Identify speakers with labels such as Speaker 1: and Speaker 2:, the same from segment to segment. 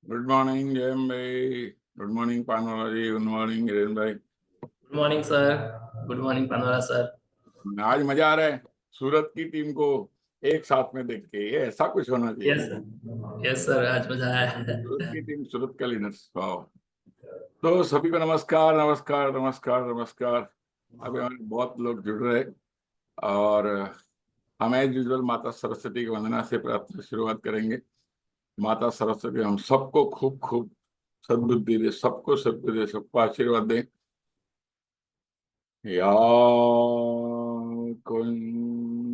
Speaker 1: Good morning Jayam भाई। Good morning Panwala ji. Good morning Hiren भाई।
Speaker 2: Good morning sir. Good morning Panwala sir.
Speaker 1: आज मजा आ रहा है सूरत की टीम को एक साथ में देख के। ये ऐसा कुछ होना चाहिए।
Speaker 2: यस सर, यस सर, आज मजा आया है।
Speaker 1: सूरत की टीम, सूरत का लीडर्स, वाह। तो सभी को नमस्कार नमस्कार नमस्कार नमस्कार। अभी हमारे बहुत लोग जुड़ रहे हैं और हम एज यूजुअल माता सरस्वती की वंदना से प्रार्थना शुरुआत करेंगे। माता सरस्वती हम सबको खूब खूब सद्बुद्धि दे, सबको सद्बुद्धि दे, सबको आशीर्वाद दे। या कुंदेन्दु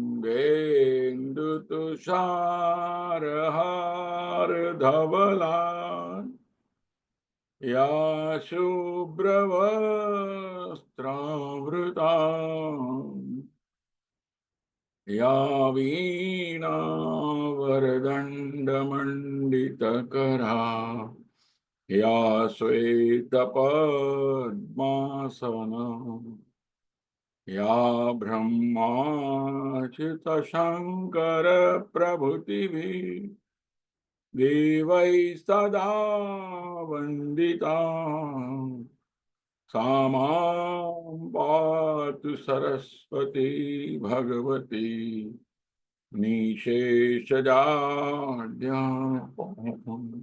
Speaker 1: तुषार हार धवला या शुभ्रवस्त्रावृता या वीणा वरदण्डमण्डितकरा या श्वेतपद्मासना या ब्रह्माच्युतशङ्कर प्रभृतिभिः देवैः सदा वन्दिता सा मां पातु सरस्वती भगवती निशेषजाड्यापहम्।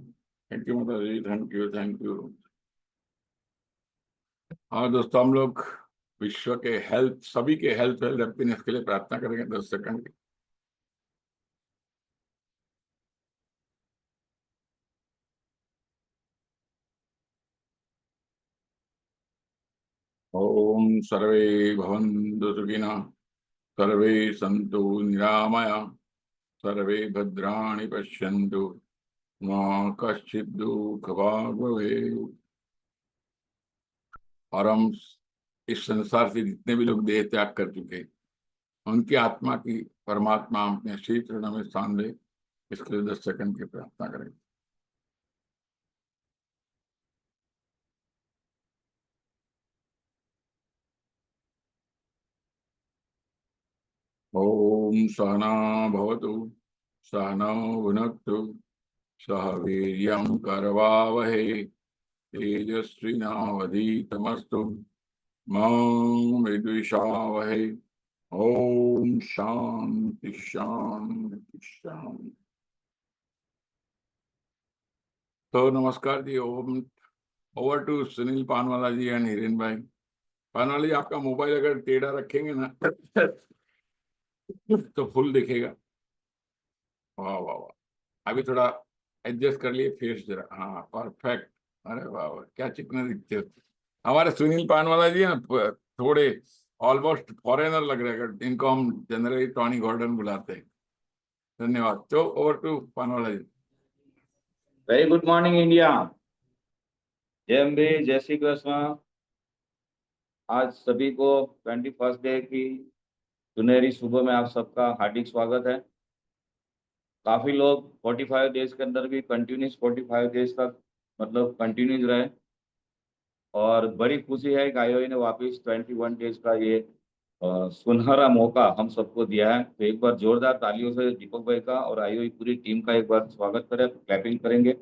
Speaker 1: थैंक यू माता जी, थैंक यू थैंक यू। हाँ दोस्तों, हम लोग विश्व के हेल्थ, सभी के हेल्थ वेल्थ हैप्पीनेस के लिए प्रार्थना करेंगे 10 सेकंड की। ओम सर्वे भवन्तु सुखिनः, सर्वे सन्तु निरामया, सर्वे भद्राणि पश्यन्तु, मा कश्चित् दुःखभाग् भवेत्। और हम इस संसार से जितने भी लोग देह त्याग कर चुके हैं, उनकी आत्मा की परमात्मा अपने श्री चरणों में स्थान दे, इसके लिए 10 सेकंड की प्रार्थना करेंगे। ओम सहना भवतु, सहनौ भुनक्तु, सह वीर्यं करवावहै, तेजस्विनावधीतमस्तु मा विद्विषावहै। ओम शांति शांति शांति। तो नमस्कार जी। ओम over to Sunil Panwala ji and Hiren भाई। पानवाला जी, आपका मोबाइल अगर टेढ़ा रखेंगे ना तो फुल दिखेगा। वाह वाह वाह। अभी थोड़ा एडजस्ट कर लिए फेस जरा। हाँ परफेक्ट। अरे वाह वाह, क्या चिकने दिखते हो। हमारे सुनील पानवाला जी है ना, थोड़े ऑलमोस्ट फॉरेनर लग रहे हैं। इनको हम जनरली टॉनी गॉर्डन बुलाते हैं। धन्यवाद। तो over to Panwala ji.
Speaker 3: Very good morning India. जय अम्बे, जय श्री कृष्ण। आज सभी को 21st डे की सुनहरी सुबह में आप सबका हार्दिक स्वागत है। काफी लोग 45 डेज के अंदर भी कंटिन्यूस 45 डेज तक मतलब कंटिन्यूस रहे और बड़ी खुशी है कि आईओई ने वापस 21 डेज का ये सुनहरा मौका हम सबको दिया है। तो एक बार जोरदार तालियों से दीपक भाई का और आईओई पूरी टीम का एक बार स्वागत करें, क्लैपिंग करेंगे।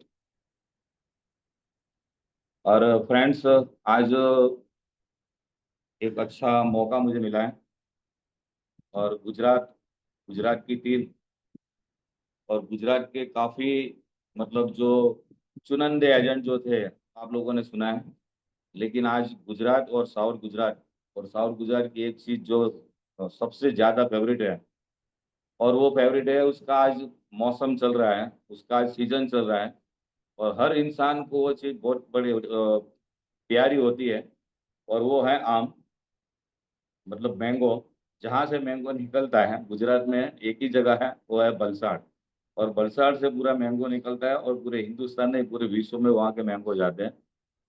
Speaker 3: और फ्रेंड्स, आज एक अच्छा मौका मुझे मिला है और गुजरात गुजरात की टीम और गुजरात के काफी मतलब जो चुनिंदे एजेंट जो थे आप लोगों ने सुना है। लेकिन आज गुजरात और साउथ गुजरात की एक चीज जो सबसे ज्यादा फेवरेट है और वो फेवरेट है उसका आज मौसम चल रहा है, उसका आज सीजन चल रहा है और हर इंसान को वो चीज बहुत बड़ी प्यारी होती है और वो है आम, मतलब मैंगो। जहाँ से मैंगो निकलता है गुजरात में एक ही जगह है, वो है बलसाड़। और बलसाड़ से पूरा मैंगो निकलता है और पूरे हिंदुस्तान में पूरे विश्व में वहाँ के मैंगो जाते हैं।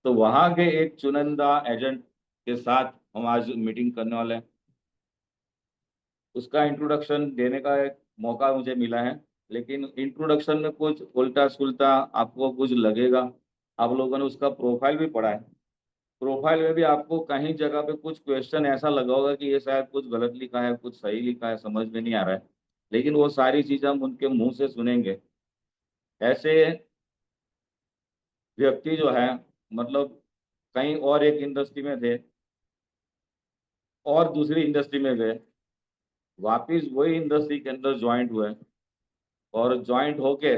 Speaker 3: तो वहाँ के एक चुनिंदा एजेंट के साथ हम आज मीटिंग करने वाले हैं। उसका इंट्रोडक्शन देने का एक मौका मुझे मिला है, लेकिन इंट्रोडक्शन में कुछ उल्टा सुल्टा आपको कुछ लगेगा। आप लोगों ने उसका प्रोफाइल भी पढ़ा है। प्रोफाइल में भी आपको कहीं जगह पे कुछ क्वेश्चन ऐसा लगा होगा कि ये शायद कुछ गलत लिखा है, कुछ सही लिखा है, समझ में नहीं आ रहा है। लेकिन वो सारी चीजें हम उनके मुंह से सुनेंगे। ऐसे व्यक्ति जो है मतलब कहीं और एक इंडस्ट्री में थे और दूसरी इंडस्ट्री में गए, वापिस वही इंडस्ट्री के अंदर ज्वाइंट हुए और ज्वाइंट होके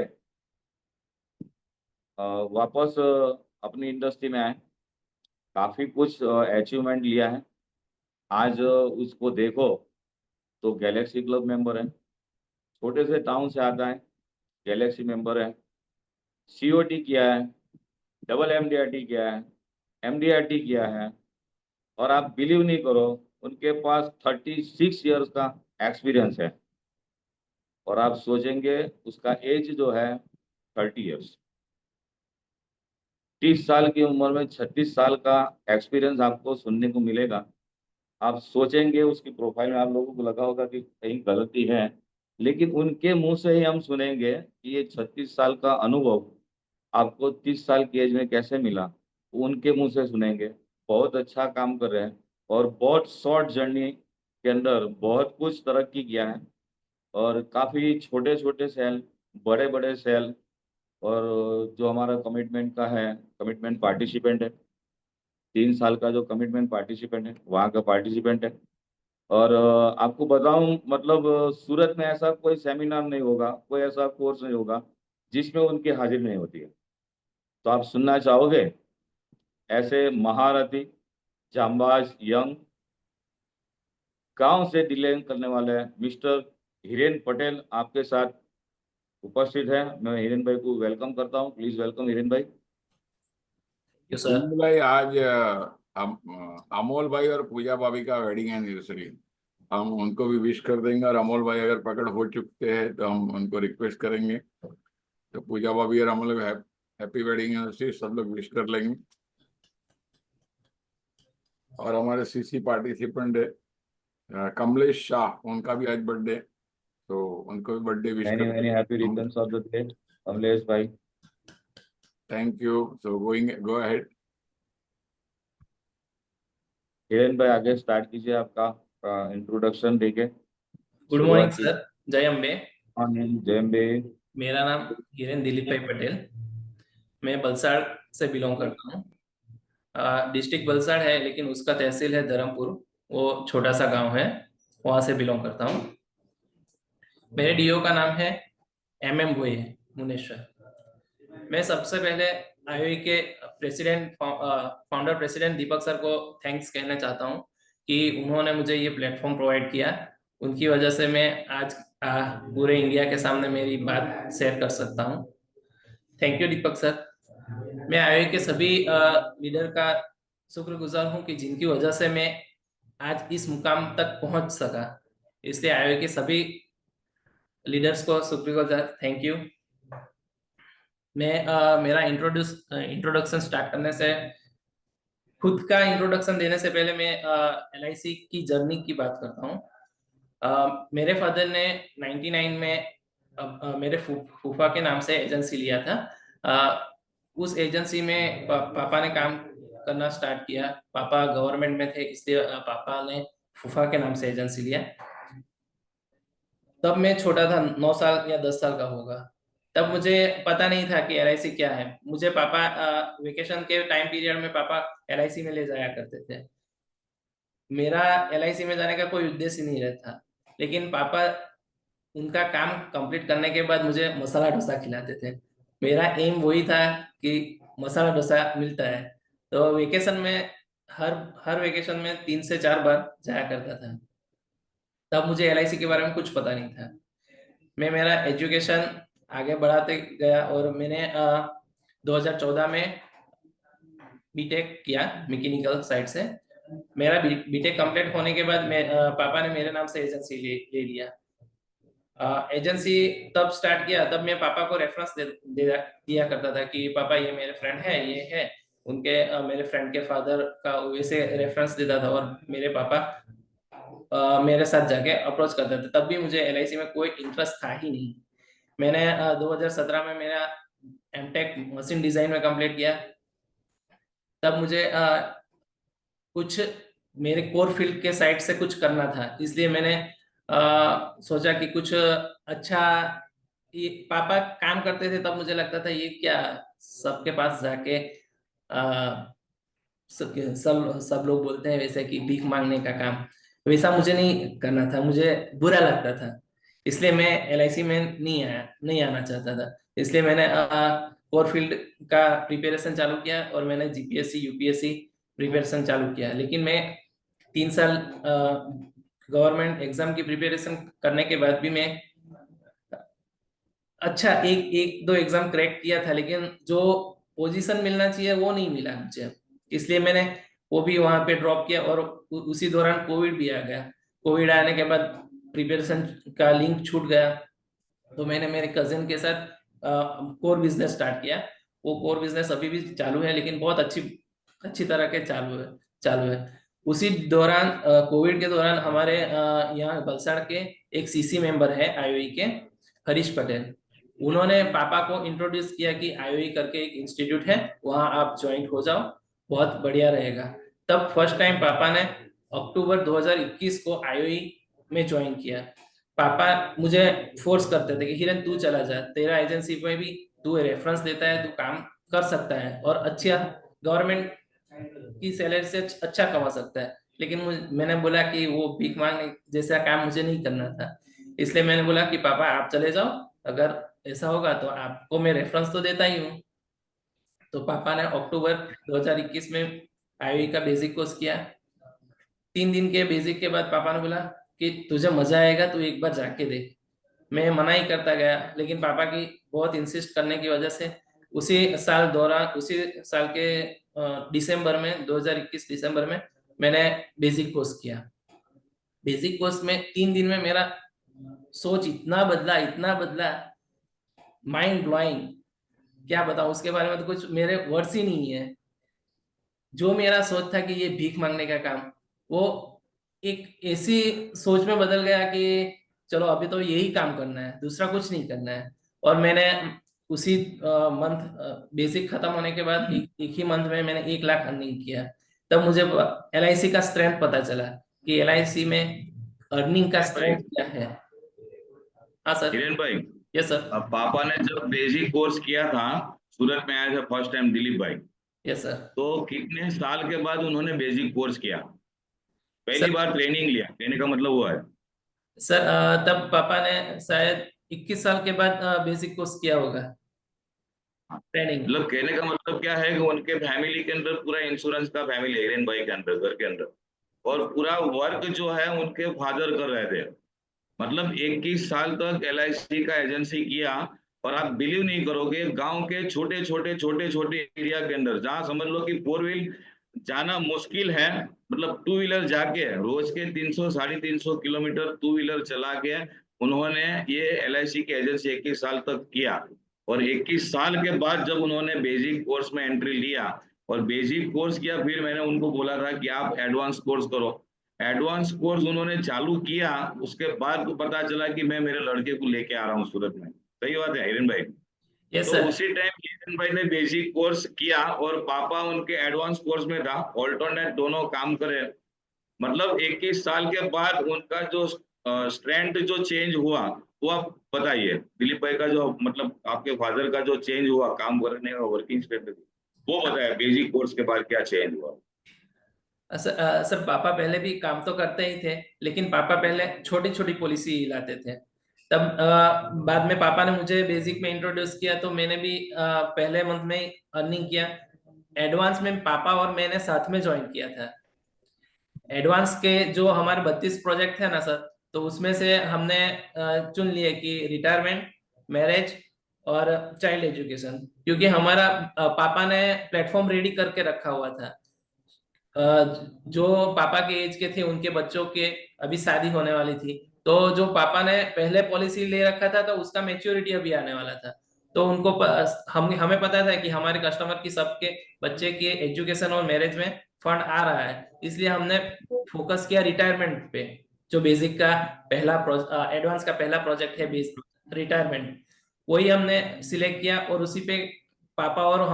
Speaker 3: वापस अपनी इंडस्ट्री में आए, काफी कुछ अचीवमेंट लिया है। आज उसको देखो तो गैलेक्सी क्लब मेंबर है, छोटे से टाउन से आता है, गैलेक्सी मेंबर है, सीओटी किया है, डबल एमडीआरटी किया है, एमडीआरटी किया है, और आप बिलीव नहीं करो उनके पास 36 इयर्स का एक्सपीरियंस है। और आप सोचेंगे उसका एज जो है 30 इयर्स, 30 साल की उम्र में 36 साल का एक्सपीरियंस आपको सुनने को मिलेगा। आप सोचेंगे उसकी प्रोफाइल में आप लोगों को लगा होगा कि कहीं गलती है, लेकिन उनके मुंह से ही हम सुनेंगे कि ये 36 साल का अनुभव आपको 30 साल की एज में कैसे मिला, उनके मुंह से सुनेंगे। बहुत अच्छा काम कर रहे हैं और बहुत शॉर्ट जर्नी के अंदर बहुत कुछ तरक्की किया है, और काफ़ी छोटे छोटे सेल, बड़े बड़े सेल, और जो हमारा कमिटमेंट का है, कमिटमेंट पार्टिसिपेंट है, 3 साल का जो कमिटमेंट पार्टिसिपेंट है वहाँ का पार्टिसिपेंट है। और आपको बताऊं मतलब सूरत में ऐसा कोई सेमिनार नहीं होगा, कोई ऐसा कोर्स नहीं होगा जिसमें उनकी हाजिरी नहीं होती है। तो आप सुनना चाहोगे ऐसे महारथी, जांबाज, यंग, गांव से डिले करने वाले मिस्टर हिरेन पटेल आपके साथ उपस्थित है। मैं हिरेन भाई को वेलकम करता हूं। प्लीज वेलकम हिरेन भाई।
Speaker 2: You sir.
Speaker 1: भाई आज अमोल भाई और पूजा भाभी का वेडिंग एनिवर्सरी, हम उनको भी विश कर देंगे। और अमोल भाई अगर पकड़ हो चुके हैं तो हम उनको रिक्वेस्ट करेंगे, तो पूजा भाभी और अमोल हैप्पी वेडिंग एनिवर्सरी सब लोग विश कर लेंगे। और हमारे सीसी पार्टिसिपेंट है कमलेश शाह, उनका भी आज बर्थडे, तो उनको भी बर्थडे विश
Speaker 3: मैनी
Speaker 1: कर
Speaker 3: मैनी हैप्पी
Speaker 1: देंगे।
Speaker 3: Returns of the day Kamlesh भाई।
Speaker 1: Thank you. So go ahead.
Speaker 3: Hiren भाई आगे स्टार्ट कीजिए आपका इंट्रोडक्शन देके।
Speaker 2: गुड मॉर्निंग
Speaker 3: शुरुआत कीजिए।
Speaker 2: सर। जय अम्बे।
Speaker 3: जय अम्बे।
Speaker 2: मेरा नाम हिरेन दिलीप भाई पटेल, मैं बलसाड़ से बिलोंग करता हूँ। डिस्ट्रिक्ट बलसाड़ है लेकिन उसका तहसील है धर्मपुर, वो छोटा सा गांव है, वहां से बिलोंग करता हूँ। मेरे डीओ का नाम है MM भोई मुनेश्वर। मैं सबसे पहले आईओई के फाउंडर प्रेसिडेंट दीपक सर को थैंक्स कहना चाहता हूँ कि उन्होंने मुझे ये प्लेटफॉर्म प्रोवाइड किया। उनकी वजह से मैं आज पूरे इंडिया के सामने मेरी बात शेयर कर सकता हूँ। Thank you Deepak sir. मैं आईओई के सभी लीडर का शुक्रगुजार हूँ कि जिनकी वजह से मैं आज इस मुकाम तक पहुंच सका। इसलिए आईओई के सभी लीडर्स को शुक्रगुजार, थैंक यू। मैं मेरा इंट्रोडक्शन स्टार्ट करने से, खुद का इंट्रोडक्शन देने से पहले मैं LIC की जर्नी की बात करता हूँ। मेरे फादर ने 99 में मेरे फूफा के नाम से एजेंसी लिया था। उस एजेंसी में पापा ने काम करना स्टार्ट किया। पापा गवर्नमेंट में थे, इसलिए पापा ने फूफा के नाम से एजेंसी लिया। तब मैं छोटा था, 9 साल या 10 साल का होगा। तब मुझे पता नहीं था कि LIC क्या है। मुझे पापा वेकेशन के टाइम पीरियड में पापा LIC में ले जाया करते थे। मेरा LIC में जाने का कोई उद्देश्य नहीं रहता, लेकिन पापा उनका काम कंप्लीट करने के बाद मुझे मसाला डोसा खिलाते थे। मेरा एम वही था कि मसाला डोसा मिलता है, तो वेकेशन में हर हर वेकेशन में 3 से 4 बार जाया करता था। तब मुझे LIC के बारे में कुछ पता नहीं था। मैं मेरा एजुकेशन आगे बढ़ाते गया और मैंने 2014 में बीटेक किया मैकेनिकल साइड से। मेरा बीटेक कंप्लीट होने के बाद मैं पापा ने मेरे नाम से एजेंसी ले लिया। एजेंसी तब स्टार्ट किया, तब मैं पापा को रेफरेंस दिया करता था कि पापा ये मेरे फ्रेंड है, ये है उनके मेरे फ्रेंड के फादर का, वैसे रेफरेंस देता था। और मेरे पापा मेरे साथ जाके अप्रोच करते थे। तब भी मुझे LIC में कोई इंटरेस्ट था ही नहीं। मैंने 2017 में मेरा MTech मशीन डिजाइन में कंप्लीट किया। तब मुझे कुछ मेरे कोर फील्ड के साइड से कुछ करना था, इसलिए मैंने सोचा कि कुछ अच्छा ये पापा काम करते थे तब मुझे लगता था ये क्या, सबके पास जाके सब लोग बोलते हैं वैसे कि भीख मांगने का काम, वैसा मुझे नहीं करना था, मुझे बुरा लगता था। इसलिए मैं एलआईसी में नहीं आना चाहता था। इसलिए मैंने कोर फील्ड का प्रिपरेशन चालू किया और मैंने जीपीएससी यूपीएससी प्रिपरेशन चालू किया। लेकिन मैं 3 साल गवर्नमेंट एग्जाम की प्रिपरेशन करने के बाद भी मैं अच्छा एक एक दो एग्जाम क्रैक किया था, लेकिन जो पोजीशन मिलना चाहिए वो नहीं मिला मुझे। इसलिए मैंने वो भी वहां पे ड्रॉप किया और उसी दौरान कोविड भी आ गया। कोविड आने के बाद प्रिपरेशन का लिंक छूट गया, तो मैंने मेरे कजिन के साथ कोर बिजनेस स्टार्ट किया। वो कोर बिजनेस अभी भी चालू है, लेकिन बहुत अच्छी अच्छी तरह के चालू है। उसी दौरान कोविड के दौरान हमारे यहाँ वलसाड़ के एक सीसी मेंबर है आईओई के, हरीश पटेल। उन्होंने पापा को इंट्रोड्यूस किया कि आईओई करके एक इंस्टीट्यूट है, वहां आप ज्वाइन हो जाओ, बहुत बढ़िया रहेगा। तब फर्स्ट टाइम पापा ने अक्टूबर 2021 को आईओई में ज्वाइन किया। पापा मुझे फोर्स करते थे कि हिरन तू चला जा, तेरा एजेंसी में भी तू रेफरेंस देता है, तू काम कर सकता है और अच्छा गवर्नमेंट की सैलरी से अच्छा कमा सकता है। लेकिन मैंने बोला कि वो भीख मांगने जैसा काम मुझे नहीं करना था। इसलिए मैंने बोला कि पापा आप चले जाओ, अगर ऐसा होगा तो आपको मैं रेफरेंस तो देता ही हूँ। तो पापा ने अक्टूबर 2021 में आईओई का बेसिक कोर्स किया। 3 दिन के बेसिक के बाद पापा ने बोला कि तुझे मजा आएगा, तू एक बार जाके देख। मैं मना ही करता गया, लेकिन पापा की बहुत इंसिस्ट करने की वजह से उसी साल के दिसंबर में 2021 दिसंबर में मैंने बेसिक कोर्स किया। बेसिक कोर्स में 3 दिन में मेरा सोच इतना बदला, माइंड ब्लोइंग, क्या बताऊं उसके बारे में, तो कुछ मेरे वर्ड्स ही नहीं है। जो मेरा सोच था कि ये भीख मांगने का काम, वो एक ऐसी सोच में बदल गया कि चलो अभी तो यही काम करना है, दूसरा कुछ नहीं करना है। और मैंने उसी मंथ बेसिक खत्म होने के बाद एक ही मंथ में मैंने 1 लाख अर्निंग किया। तब मुझे एलआईसी का स्ट्रेंथ पता चला कि एलआईसी में अर्निंग का स्ट्रेंथ क्या है। हाँ सर।
Speaker 3: हिरेन भाई,
Speaker 2: यस सर।
Speaker 3: अब पापा ने जब बेसिक कोर्स किया था, सूरत में आए थे फर्स्ट टाइम दिलीप भाई,
Speaker 2: यस सर।
Speaker 3: तो कितने साल के बाद उन्होंने बेसिक कोर्स किया, पहली
Speaker 2: सर
Speaker 3: बार ट्रेनिंग लिया, कहने का मतलब वो है?
Speaker 2: सर तब पापा ने शायद 21 साल के बाद बेसिक कोर्स किया होगा, ट्रेनिंग।
Speaker 3: मतलब कहने का मतलब क्या है कि उनके फैमिली के अंदर पूरा इंश्योरेंस का फैमिली है हिरेन भाई के अंदर, घर के अंदर, और पूरा वर्क जो है उनके फादर कर रहे थे। मतलब 21 साल तक एलआईसी का एजेंसी किया, और आप बिलीव नहीं करोगे, गांव के छोटे छोटे एरिया के अंदर, जहां समझ लो कि 4 व्हील जाना मुश्किल है, मतलब 2 व्हीलर जाके रोज के 300 350 किलोमीटर 2 व्हीलर चला के उन्होंने ये एलआईसी की एजेंसी 21 साल तक किया। और 21 साल के बाद जब उन्होंने बेसिक कोर्स में एंट्री लिया और बेसिक कोर्स किया, फिर मैंने उनको बोला था कि आप एडवांस कोर्स करो। एडवांस कोर्स उन्होंने चालू किया, उसके बाद को पता चला कि मैं मेरे लड़के को लेके आ रहा हूँ सूरत में। सही बात है हिरेन भाई?
Speaker 2: यस
Speaker 3: तो
Speaker 2: सर।
Speaker 3: उसी टाइम हिरेन भाई ने बेसिक कोर्स किया और पापा उनके एडवांस कोर्स में था, ऑल्टरनेट दोनों काम करे। मतलब 21 साल के बाद उनका जो स्ट्रेंथ जो चेंज हुआ, वो आप बताइए। दिलीप भाई का जो मतलब आपके फादर का जो चेंज हुआ काम करने का, वर्किंग स्ट्रेंथ, वो बताया बेसिक कोर्स के बाद क्या चेंज हुआ।
Speaker 2: सर पापा पहले भी काम तो करते ही थे, लेकिन पापा पहले छोटी छोटी पॉलिसी लाते थे। तब बाद में पापा ने मुझे बेसिक में इंट्रोड्यूस किया, तो मैंने भी पहले मंथ में अर्निंग किया। एडवांस में पापा और मैंने साथ में ज्वाइन किया था। एडवांस के जो हमारे 32 प्रोजेक्ट थे ना सर, तो उसमें से हमने चुन लिए कि रिटायरमेंट, मैरिज और चाइल्ड एजुकेशन, क्योंकि हमारा पापा ने प्लेटफॉर्म रेडी करके रखा हुआ था। जो पापा के एज के थे उनके बच्चों के अभी शादी होने वाली थी, तो जो पापा ने पहले पॉलिसी ले रखा था तो उसका मैच्योरिटी अभी आने वाला था। तो उनको हमें पता था कि हमारे कस्टमर की सबके बच्चे के एजुकेशन और मैरिज में फंड आ रहा है, इसलिए हमने फोकस किया रिटायरमेंट पे। जो बेसिक का एडवांस का पहला प्रोजेक्ट है रिटायरमेंट, वही हमने सिलेक्ट किया और उसी पे पापा और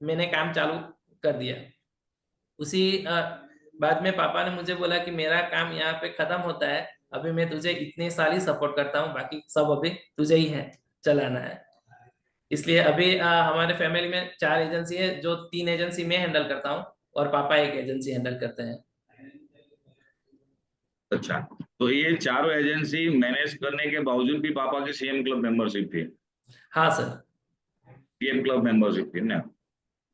Speaker 2: मैंने काम चालू कर दिया। उसी बाद में पापा ने मुझे बोला कि मेरा काम यहाँ पे खत्म होता है, अभी मैं तुझे इतने साल ही सपोर्ट करता हूँ, बाकी सब अभी तुझे ही है चलाना है। इसलिए अभी हमारे फैमिली में 4 एजेंसी है, जो 3 एजेंसी मैं हैंडल करता हूँ और पापा एक एजेंसी हैंडल करते हैं।
Speaker 3: अच्छा, तो ये चारों एजेंसी मैनेज करने के बावजूद भी पापा की सीएम क्लब मेंबरशिप थी,
Speaker 2: हाँ सर।
Speaker 3: सीएम क्लब मेंबरशिप थी ना।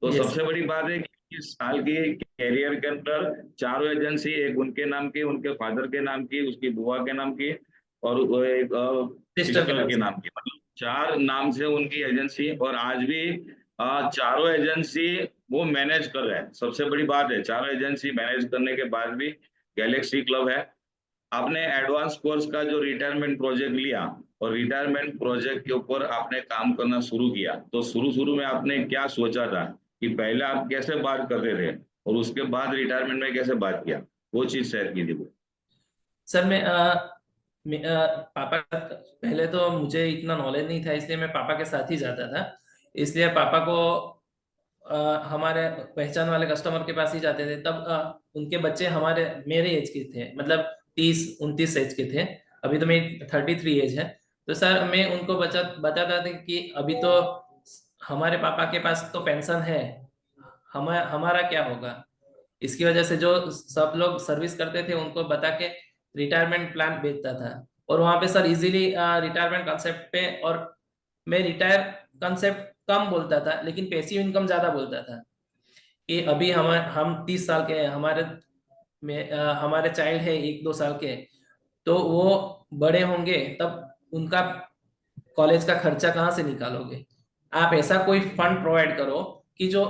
Speaker 3: तो
Speaker 2: यस।
Speaker 3: सबसे बड़ी बात है कि इस साल की कैरियर के अंदर चारों एजेंसी, एक उनके नाम की, उनके फादर के नाम की, उसकी बुआ के नाम की, और वो एक
Speaker 2: सिस्टर के
Speaker 3: सिस्टर
Speaker 2: नाम
Speaker 3: के
Speaker 2: से।
Speaker 3: नाम की, मतलब 4 नाम से उनकी एजेंसी। और आज भी चारों एजेंसी वो मैनेज कर रहे हैं। सबसे बड़ी बात है, चारों एजेंसी मैनेज करने के बाद भी गैलेक्सी क्लब है। आपने एडवांस कोर्स का जो रिटायरमेंट प्रोजेक्ट लिया और रिटायरमेंट प्रोजेक्ट के ऊपर आपने काम करना शुरू किया, तो शुरू शुरू में आपने क्या सोचा था कि पहले आप कैसे बात करते थे और उसके बाद रिटायरमेंट में कैसे बात किया, वो चीज शेयर कीजिए।
Speaker 2: सर पापा पहले तो मुझे इतना नॉलेज नहीं था, इसलिए मैं पापा के साथ ही जाता था। इसलिए पापा को हमारे पहचान वाले कस्टमर के पास ही जाते थे। तब उनके बच्चे मेरे एज के थे, मतलब 30-29 एज के थे। अभी तो मेरी 33 एज है। तो सर मैं उनको बताता था कि अभी तो हमारे पापा के पास तो पेंशन है, हमारा क्या होगा। इसकी वजह से जो सब लोग सर्विस करते थे उनको बता के रिटायरमेंट प्लान बेचता था। और वहां पे सर इजीली रिटायरमेंट कंसेप्ट पे, और मैं रिटायर कंसेप्ट कम बोलता था लेकिन पैसिव इनकम ज्यादा बोलता था। कि अभी हम 30 साल के हैं, हमारे चाइल्ड है 1-2 साल के, तो वो बड़े होंगे तब उनका कॉलेज का खर्चा कहाँ से निकालोगे। आप ऐसा कोई फंड प्रोवाइड करो कि जो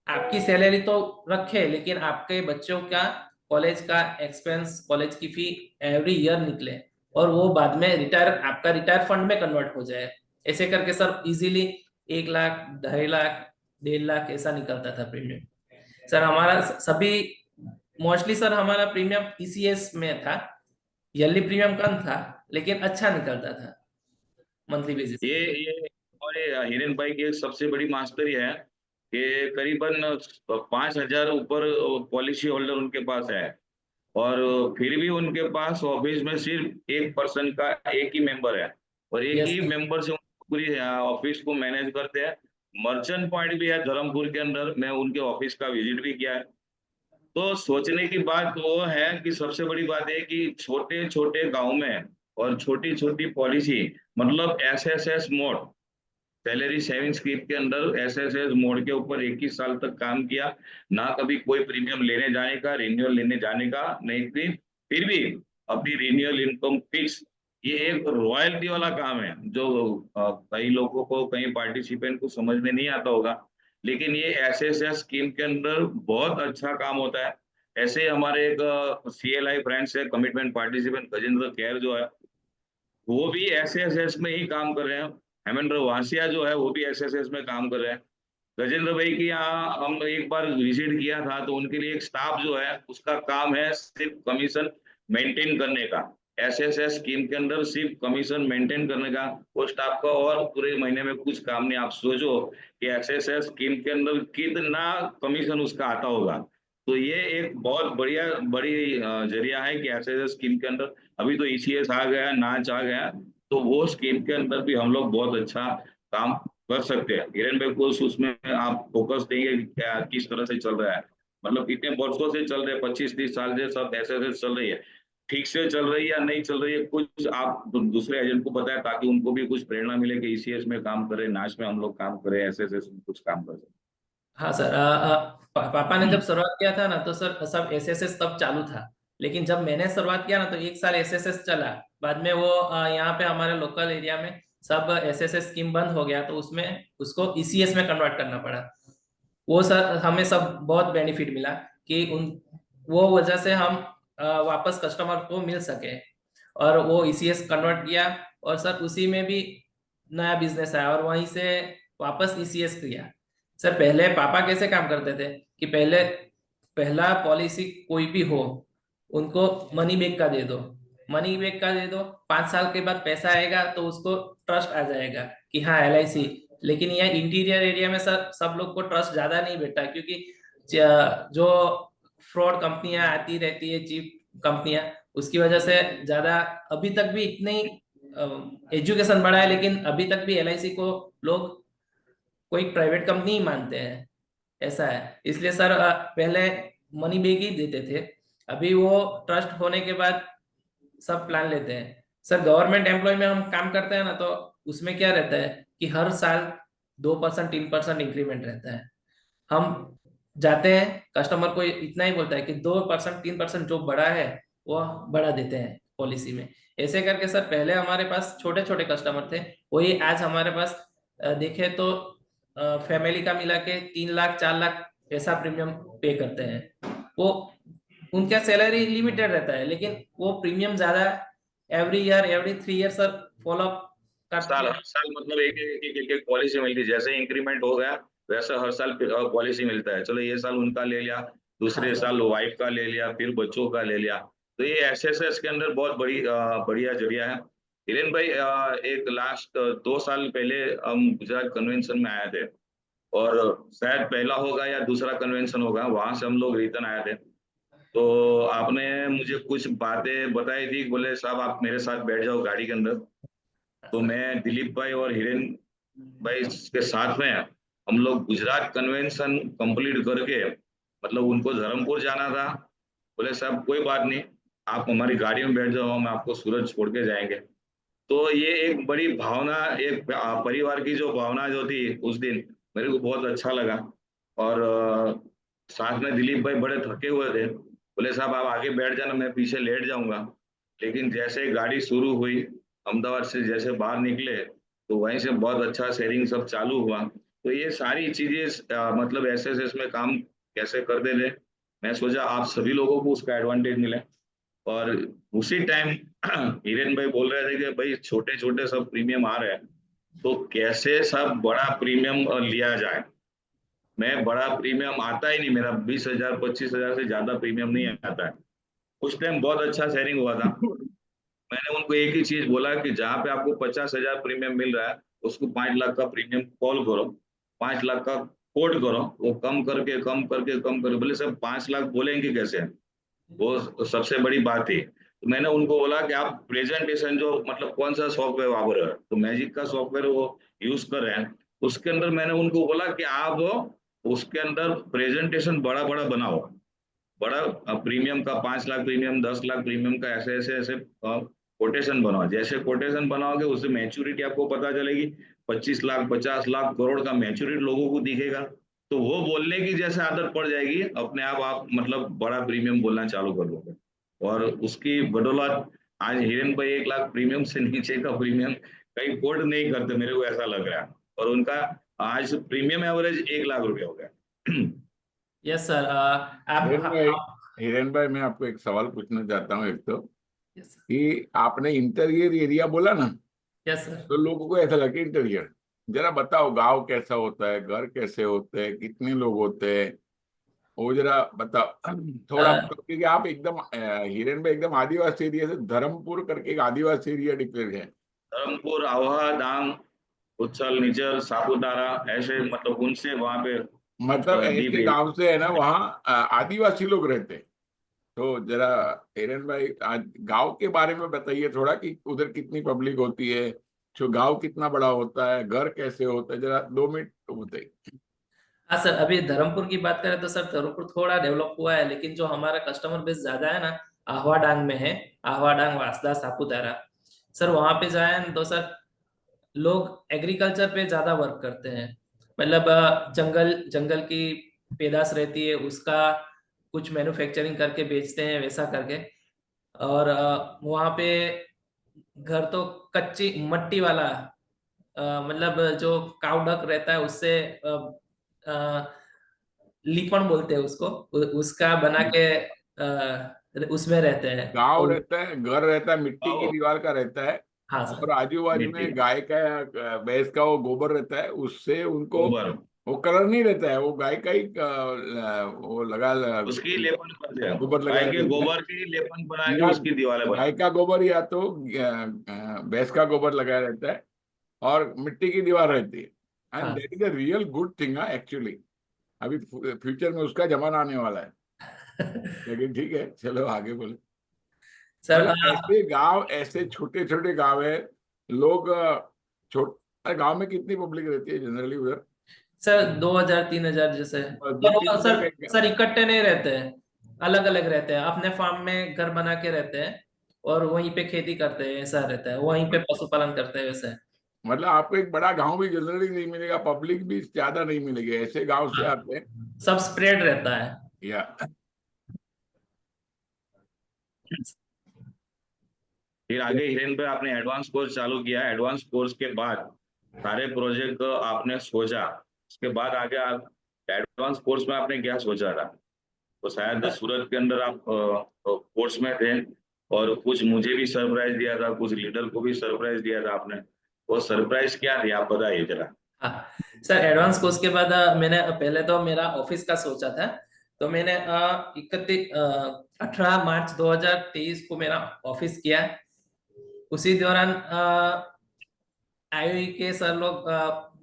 Speaker 2: आपकी सैलरी तो रखे लेकिन आपके बच्चों का कॉलेज का एक्सपेंस, कॉलेज की फी एवरी ईयर निकले, और वो बाद में आपका रिटायर फंड में कन्वर्ट हो जाए। ऐसे करके सर इजीली 1 लाख, 2.5 लाख, 1.5 लाख ऐसा निकलता था प्रीमियम। सर हमारा सभी मोस्टली सर हमारा प्रीमियम ईसीएस में था। ईयरली प्रीमियम कम था लेकिन अच्छा निकलता था मंथली बेसिस।
Speaker 3: ये हमारे हिरेन भाई की एक सबसे बड़ी मास्टरी है कि करीबन 5,000 ऊपर पॉलिसी होल्डर उनके पास है, और फिर भी उनके पास ऑफिस में सिर्फ 1% का एक ही मेंबर है, और एक
Speaker 2: यस।
Speaker 3: ही मेंबर से पूरी ऑफिस को मैनेज करते हैं। मर्चेंट पॉइंट भी है धर्मपुर के अंदर, मैं उनके ऑफिस का विजिट भी किया है। तो सोचने की बात वो है कि सबसे बड़ी बात है कि छोटे छोटे गांव में और छोटी छोटी पॉलिसी, मतलब SSS mode, salary saving scheme के अंदर एसएसएस मोड के ऊपर 21 साल तक काम किया, ना कभी कोई प्रीमियम लेने जाने का, रिन्यूअल लेने जाने का नहीं थी, फिर भी अपनी रिन्यूअल इनकम फिक्स। ये एक रॉयल्टी वाला काम है जो कई लोगों को, कई पार्टिसिपेंट को समझ में नहीं आता होगा, लेकिन ये एसएसएस स्कीम के अंदर बहुत अच्छा काम होता है। ऐसे ही हमारे एक सीएलआई फ्रेंड्स है, कमिटमेंट पार्टिसिपेंट गजेंद्र खैर जो है, वो भी एसएसएस में ही काम कर रहे हैं। हेमेंद्र वासिया जो है वो भी एसएसएस में काम कर रहे हैं। गजेंद्र भाई की यहाँ हम एक बार विजिट किया था, तो उनके लिए एक स्टाफ जो है उसका काम है सिर्फ कमीशन मेंटेन करने का। एसएसएस स्कीम के अंदर सिर्फ कमीशन मेंटेन करने का वो स्टाफ का, और पूरे महीने में कुछ काम नहीं। आप सोचो कि एसएसएस स्कीम के अंदर कितना कमीशन उसका आता होगा। तो ये एक बहुत बढ़िया बड़ी जरिया है कि एसएसएस स्कीम के अंदर अभी तो ईसीएस आ गया, नाच आ गया, तो वो स्कीम के अंदर भी हम लोग बहुत अच्छा काम कर सकते हैं। हिरेन भाई को उसमें आप फोकस देंगे कि क्या किस तरह से चल रहा है, मतलब इतने वर्षों से चल रहे हैं, 25-30 साल से सब ऐसे चल रही है, ठीक से चल रही है या नहीं चल रही है, कुछ आप दूसरे एजेंट को बताएं ताकि उनको भी कुछ प्रेरणा मिले कि ईसीएस में काम करें, नाच में हम लोग काम करें, एसएसएस में कुछ काम कर सकते।
Speaker 2: हाँ सर, पापा ने जब शुरुआत किया था ना तो सर सब एसएसएस तब चालू था। लेकिन जब मैंने शुरुआत किया ना तो 1 साल एसएसएस चला। बाद में वो यहाँ पे हमारे लोकल एरिया में सब एसएसएस स्कीम बंद हो गया, तो उसमें उसको ईसीएस में कन्वर्ट करना पड़ा। वो सर हमें सब बहुत बेनिफिट मिला कि उन वो वजह से हम वापस कस्टमर को मिल सके, और वो ईसीएस कन्वर्ट किया। और सर उसी में भी नया बिजनेस आया और वहीं से वापस ईसीएस किया। सर पहले पापा कैसे काम करते थे कि पहला पॉलिसी कोई भी हो उनको मनी बैक का दे दो, मनी बैक का दे दो। 5 साल के बाद पैसा आएगा तो उसको ट्रस्ट आ जाएगा कि हाँ एलआईसी। लेकिन यह इंटीरियर एरिया में सर सब लोग को ट्रस्ट ज्यादा नहीं बैठता, क्योंकि जो फ्रॉड कंपनियां आती रहती है, चीप कंपनियां, उसकी वजह से ज्यादा अभी तक भी इतनी एजुकेशन बढ़ा है, लेकिन अभी तक भी LIC को लोग कोई प्राइवेट कंपनी ही मानते हैं, ऐसा है। इसलिए सर पहले मनी बैग ही देते थे, अभी वो ट्रस्ट होने के बाद सब प्लान लेते हैं। सर गवर्नमेंट एम्प्लॉय में हम काम करते हैं ना, तो उसमें क्या रहता है कि हर साल 2% 3% इंक्रीमेंट रहता है। हम जाते हैं, कस्टमर को इतना ही बोलता है कि 2% 3% जो बढ़ा है वो बढ़ा देते हैं पॉलिसी में। ऐसे करके सर पहले हमारे पास छोटे छोटे कस्टमर थे, वही आज हमारे पास देखे तो फैमिली का मिला के 3 लाख 4 लाख ऐसा प्रीमियम पे करते हैं। वो उनका सैलरी लिमिटेड रहता है, लेकिन वो प्रीमियम ज्यादा every year every 3 year sir follow करते
Speaker 3: साल
Speaker 2: हैं।
Speaker 3: हर साल मतलब एक पॉलिसी मिलती है, जैसे इंक्रीमेंट हो गया वैसा हर साल पॉलिसी मिलता है। चलो ये साल उनका ले लिया, दूसरे
Speaker 2: हाँ,
Speaker 3: साल वाइफ का ले लिया, फिर बच्चों का ले लिया। तो ये एसएसएस के अंदर बहुत बढ़िया जरिया है। हिरेन भाई, एक लास्ट 2 साल पहले हम गुजरात कन्वेंशन में आए थे, और शायद पहला होगा या दूसरा कन्वेंशन होगा, वहां से हम लोग रिटर्न आए थे। तो आपने मुझे कुछ बातें बताई थी, बोले साहब आप मेरे साथ बैठ जाओ गाड़ी के अंदर। तो मैं दिलीप भाई और हिरेन भाई के साथ में हम लोग गुजरात कन्वेंशन कंप्लीट करके, मतलब उनको धर्मपुर जाना था। बोले साहब कोई बात नहीं, आप हमारी गाड़ी में बैठ जाओ, हम आपको सूरत छोड़ के जाएंगे। तो ये एक बड़ी भावना, एक परिवार की जो भावना जो थी उस दिन, मेरे को बहुत अच्छा लगा। और साथ में दिलीप भाई बड़े थके हुए थे, बोले साहब आप आगे बैठ जाना, मैं पीछे लेट जाऊंगा। लेकिन जैसे गाड़ी शुरू हुई, अहमदाबाद से जैसे बाहर निकले, तो वहीं से बहुत अच्छा शेयरिंग सब चालू हुआ। तो ये सारी चीजें मतलब एसएसएस में काम कैसे करते थे, मैं सोचा आप सभी लोगों को उसका एडवांटेज मिले। और उसी टाइम हिरेन भाई बोल रहे थे कि भाई छोटे छोटे सब प्रीमियम आ रहे हैं, तो कैसे सब बड़ा प्रीमियम लिया जाए। मैं बड़ा प्रीमियम आता ही नहीं, मेरा 20,000 25,000 से ज्यादा प्रीमियम नहीं आता है। उस टाइम बहुत अच्छा शेयरिंग हुआ था। मैंने उनको एक ही चीज बोला कि जहाँ पे आपको 50,000 प्रीमियम मिल रहा है, उसको 5 लाख का प्रीमियम कॉल करो, 5 लाख का कोट करो, वो कम करके कम करके कम करके, बोले सर 5 लाख बोलेंगे कैसे, वो सबसे बड़ी बात थी। तो मैंने उनको बोला कि आप प्रेजेंटेशन जो मतलब कौन सा सॉफ्टवेयर वापर रहे हो, तो मैजिक का सॉफ्टवेयर वो यूज कर रहे हैं। उसके अंदर मैंने उनको बोला कि आप उसके अंदर प्रेजेंटेशन बड़ा बड़ा बनाओ, बड़ा प्रीमियम का 5 लाख प्रीमियम, 10 लाख प्रीमियम का, ऐसे ऐसे ऐसे कोटेशन बनाओ। जैसे कोटेशन बनाओगे उससे मैच्योरिटी आपको पता चलेगी, 25 लाख 50 लाख करोड़ का मैच्योरिटी लोगों को दिखेगा। तो वो बोलने की जैसे आदत पड़ जाएगी, अपने आप मतलब बड़ा प्रीमियम बोलना चालू कर दोगे। और उसकी बदौलत आज हिरेन भाई 1 लाख प्रीमियम से नीचे का प्रीमियम कहीं कोट नहीं करते, मेरे को ऐसा लग रहा है। और उनका आज प्रीमियम एवरेज 1 लाख रुपए हो गया।
Speaker 2: Yes sir.
Speaker 1: हिरेन भाई,
Speaker 2: आप
Speaker 1: हिरेन भाई मैं आपको एक सवाल पूछना चाहता हूँ। एक तो
Speaker 2: यस
Speaker 1: कि आपने इंटीरियर एरिया बोला ना,
Speaker 2: सर।
Speaker 1: तो लोगों को ऐसा लगे इंटीरियर। जरा बताओ गांव कैसा होता है, घर कैसे होते हैं, कितने लोग होते हैं, वो जरा बताओ थोड़ा। मतलब क्योंकि आप एकदम हिरेन भाई एकदम आदिवासी एरिया से, धर्मपुर करके एक आदिवासी एरिया डिक्लेयर है।
Speaker 3: धर्मपुर, आवा, डांग, उच्छल, निचल, सापुतारा, ऐसे मतलब उनसे वहां पे
Speaker 1: मतलब
Speaker 3: डीप
Speaker 1: ऐसे
Speaker 3: एरिया।
Speaker 1: गांव से है ना, वहाँ आदिवासी लोग रहते हैं। तो जरा हिरेन भाई आज गांव के बारे में बताइए थोड़ा, कि उधर कितनी पब्लिक होती है, जो गांव कितना बड़ा होता है, घर कैसे होता है, जरा 2 मिनट बताइए।
Speaker 2: हाँ सर, अभी धर्मपुर की बात करें तो सर धर्मपुर थोड़ा डेवलप हुआ है, लेकिन जो हमारा कस्टमर बेस ज्यादा है ना, आहवा डांग में है। आहवा डांग, वासदा, सापुतारा। सर वहां पे जाए तो सर लोग एग्रीकल्चर पे ज्यादा वर्क करते हैं। मतलब जंगल जंगल की पैदाश रहती है, उसका कुछ मैन्युफैक्चरिंग करके बेचते हैं, वैसा करके। और वहाँ पे घर तो कच्ची मट्टी वाला, मतलब जो काउ डक रहता है उससे अ, लीपण बोलते हैं उसको, उसका बना के उसमें रहते हैं।
Speaker 1: गांव
Speaker 2: और
Speaker 1: रहता है, घर रहता है, मिट्टी की
Speaker 3: आओ,
Speaker 1: दीवार का रहता है।
Speaker 2: हाँ
Speaker 1: और
Speaker 2: सर।
Speaker 1: आजू बाजू
Speaker 3: मिट्टी,
Speaker 1: में गाय का भैंस का वो गोबर रहता है, उससे उनको
Speaker 3: गोबर,
Speaker 1: वो कलर नहीं रहता है, वो गाय का ही वो
Speaker 3: उसकी लेपन करते हैं,
Speaker 1: गोबर
Speaker 3: गाय
Speaker 1: लगाया
Speaker 3: के
Speaker 1: रहता है।
Speaker 3: गोबर की लेपन बना के
Speaker 1: या
Speaker 3: उसकी दीवारें
Speaker 1: गाय
Speaker 3: बनाते
Speaker 1: का गोबर या तो भैंस का गोबर लगाया रहता है, और मिट्टी की दीवार रहती है। एंड
Speaker 2: हाँ
Speaker 1: that is a real good thing actually. अभी फ्यूचर में उसका जमाना आने वाला है। लेकिन ठीक है, चलो आगे बोले।
Speaker 2: सर
Speaker 1: मतलब ऐसे गांव, ऐसे छोटे छोटे गांव है, लोग छोटे गांव में कितनी पब्लिक रहती है जनरली उधर?
Speaker 2: सर 2000-3000 जैसे,
Speaker 1: और
Speaker 2: पर
Speaker 1: दो तीन
Speaker 2: वो
Speaker 1: हजार
Speaker 2: सर
Speaker 1: का
Speaker 2: सर इकट्ठे नहीं रहते हैं, अलग अलग रहते हैं, अपने फार्म में घर बना के रहते हैं और वहीं पे खेती करते हैं, ऐसा रहता है, वहीं पे पशुपालन करते हैं वैसे।
Speaker 1: मतलब आपको एक बड़ा गांव भी जनरली नहीं मिलेगा, पब्लिक भी ज्यादा नहीं मिलेगी, ऐसे गांव से आते हैं।
Speaker 2: सब स्प्रेड रहता है।
Speaker 1: या
Speaker 3: फिर आगे हिरेन पे आपने एडवांस कोर्स चालू किया, एडवांस कोर्स के बाद सारे प्रोजेक्ट आपने सोचा, उसके बाद आगे आप एडवांस कोर्स में आपने क्या सोचा था? तो शायद सूरत के अंदर आप कोर्स में थे, और कुछ मुझे भी सरप्राइज दिया था, कुछ लीडर को भी सरप्राइज दिया था आपने। वो सरप्राइज क्या थी, आप बताइए जरा।
Speaker 2: हाँ सर, एडवांस कोर्स के बाद मैंने पहले तो मेरा ऑफिस का सोचा था, तो मैंने 18 मार्च 2023 को मेरा ऑफिस किया। उसी दौरान आईओई के सर लोग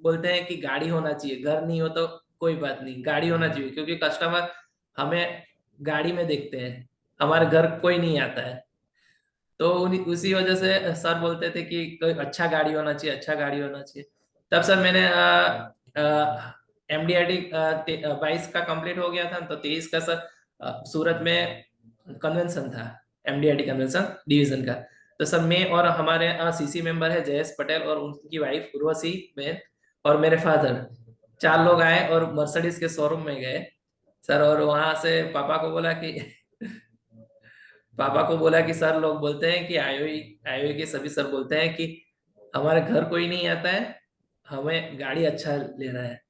Speaker 2: बोलते हैं कि गाड़ी होना चाहिए, घर नहीं हो तो कोई बात नहीं, गाड़ी होना चाहिए, क्योंकि कस्टमर हमें गाड़ी में देखते हैं, हमारे घर कोई नहीं आता है। तो उसी वजह से सर बोलते थे कि कोई अच्छा गाड़ी होना चाहिए, अच्छा गाड़ी होना चाहिए। तब सर मैंने एमडीआरटी 22 का कंप्लीट हो गया था, तो 23 का सर सूरत में कन्वेंशन था, एमडीआरटी कन्वेंशन डिवीजन का। तो सर मैं और हमारे सीसी मेंबर है जयेश पटेल और उनकी वाइफ उर्वशी बहन और मेरे फादर, 4 लोग आए और मर्सिडीज के शोरूम में गए सर, और वहां से पापा को बोला कि सर लोग बोलते हैं कि आईओई आईओई के सभी सर बोलते हैं कि हमारे घर कोई नहीं आता है, हमें गाड़ी अच्छा लेना है।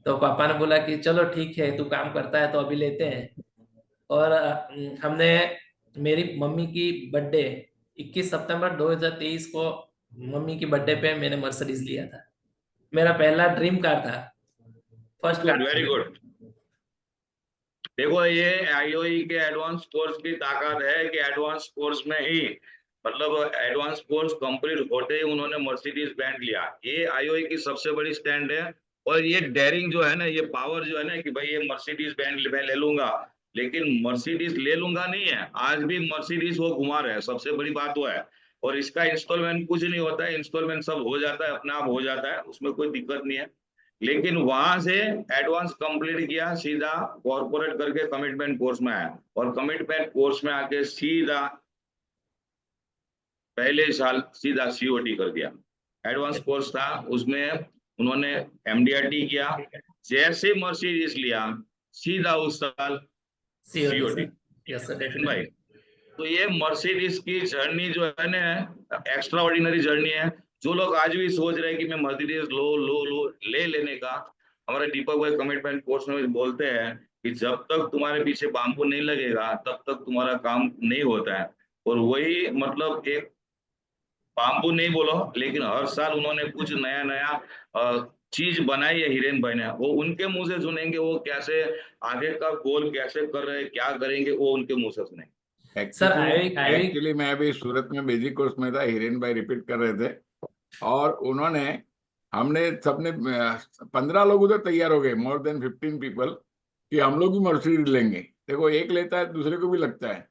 Speaker 2: तो पापा ने बोला कि चलो ठीक है, तू काम करता है तो अभी लेते हैं। और हमने मेरी मम्मी की बर्थडे 21 सितंबर 2023 को, मम्मी की बर्थडे पे मैंने मर्सिडीज लिया था। मेरा पहला ड्रीम कार था, first
Speaker 3: good, very
Speaker 2: car.
Speaker 3: Good. देखो, ये आईओई के एडवांस कोर्स की ताकत है कि एडवांस कोर्स में ही, मतलब एडवांस कोर्स कंप्लीट होते ही उन्होंने मर्सिडीज बैंड लिया। ये आईओई की सबसे बड़ी स्टैंड है। और ये डेयरिंग जो है ना, ये पावर जो है ना, कि भाई ये मर्सिडीज बैंड मैं ले लूंगा, लेकिन मर्सिडीज ले लूंगा नहीं है, आज भी मर्सिडीज वो घुमा रहे हैं, सबसे बड़ी बात वो है। और इसका इंस्टॉलमेंट कुछ नहीं होता है, इंस्टॉलमेंट सब हो जाता है, अपने आप हो जाता है, उसमें कोई दिक्कत नहीं है। लेकिन वहां से एडवांस कंप्लीट किया, सीधा कॉर्पोरेट करके कमिटमेंट कोर्स में आया, और कमिटमेंट कोर्स में आके सीधा पहले साल सीधा सीओटी कर दिया। एडवांस कोर्स था, उसमें उन्होंने एमडीआरटी किया, जैसे मर्सिडीज लिया सीधा उस साल
Speaker 2: COT
Speaker 3: COT.
Speaker 2: Sir, yes sir,
Speaker 3: भाई,
Speaker 2: डेफिनेटली।
Speaker 3: तो ये मर्सिडीज की जर्नी जो है ना, एक्स्ट्रा ऑर्डिनरी जर्नी है। जो लोग आज भी सोच रहे हैं कि मैं मर्सिडीज लो लो लो ले लेने का, हमारे दीपक भाई कमिटमेंट कोर्स में बोलते हैं कि जब तक तुम्हारे पीछे बाम्बू नहीं लगेगा तब तक तुम्हारा काम नहीं होता है। और वही मतलब एक बाम्बू नहीं बोलो, लेकिन हर साल उन्होंने कुछ नया नया चीज बनाई है हिरेन भाई ने। वो उनके मुंह से सुनेंगे, वो कैसे आगे का गोल कैसे कर रहे हैं, क्या करेंगे, वो उनके मुंह से सुनेंगे।
Speaker 2: Sir
Speaker 1: actually
Speaker 2: IOE IOE
Speaker 1: actually मैं अभी सूरत में बेसिक कोर्स में था, हिरेन भाई रिपीट कर रहे थे, और उन्होंने, हमने सबने 15 लोग उधर तैयार हो गए, मोर देन 15 पीपल, कि हम लोग भी मर्सिडीज लेंगे। देखो, एक लेता है दूसरे को भी लगता है।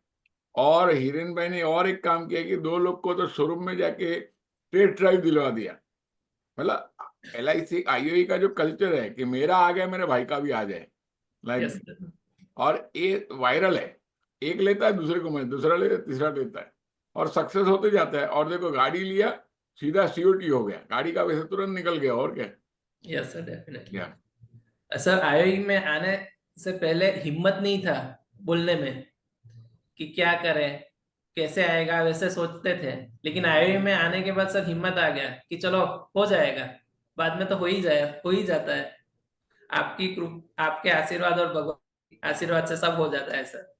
Speaker 1: और हिरेन भाई ने और एक काम किया कि 2 लोग को तो शोरूम में जाके टेस्ट ड्राइव दिलवा दिया। मतलब LIC आईओई का जो कल्चर है कि मेरा आ गया, मेरे भाई का भी आ जाए,
Speaker 2: यस
Speaker 1: लाइक।
Speaker 2: सर,
Speaker 1: और ये वायरल है, एक लेता है दूसरे को, मैं दूसरा लेता है, तीसरा लेता है, और सक्सेस होते जाता है। और देखो, गाड़ी लिया, सीधा सीओटी हो गया, गाड़ी का वैसे तुरंत निकल गया, और क्या।
Speaker 2: Yes sir, definitely.
Speaker 1: क्या
Speaker 2: सर आईओई में आने से पहले हिम्मत नहीं था बोलने में कि क्या करें, कैसे आएगा, वैसे सोचते थे। लेकिन आईओई में आने के बाद सर हिम्मत आ गया कि चलो हो जाएगा, बाद में तो हो ही जाता है। आपके आशीर्वाद और भगवान के आशीर्वाद से सब हो जाता है सर।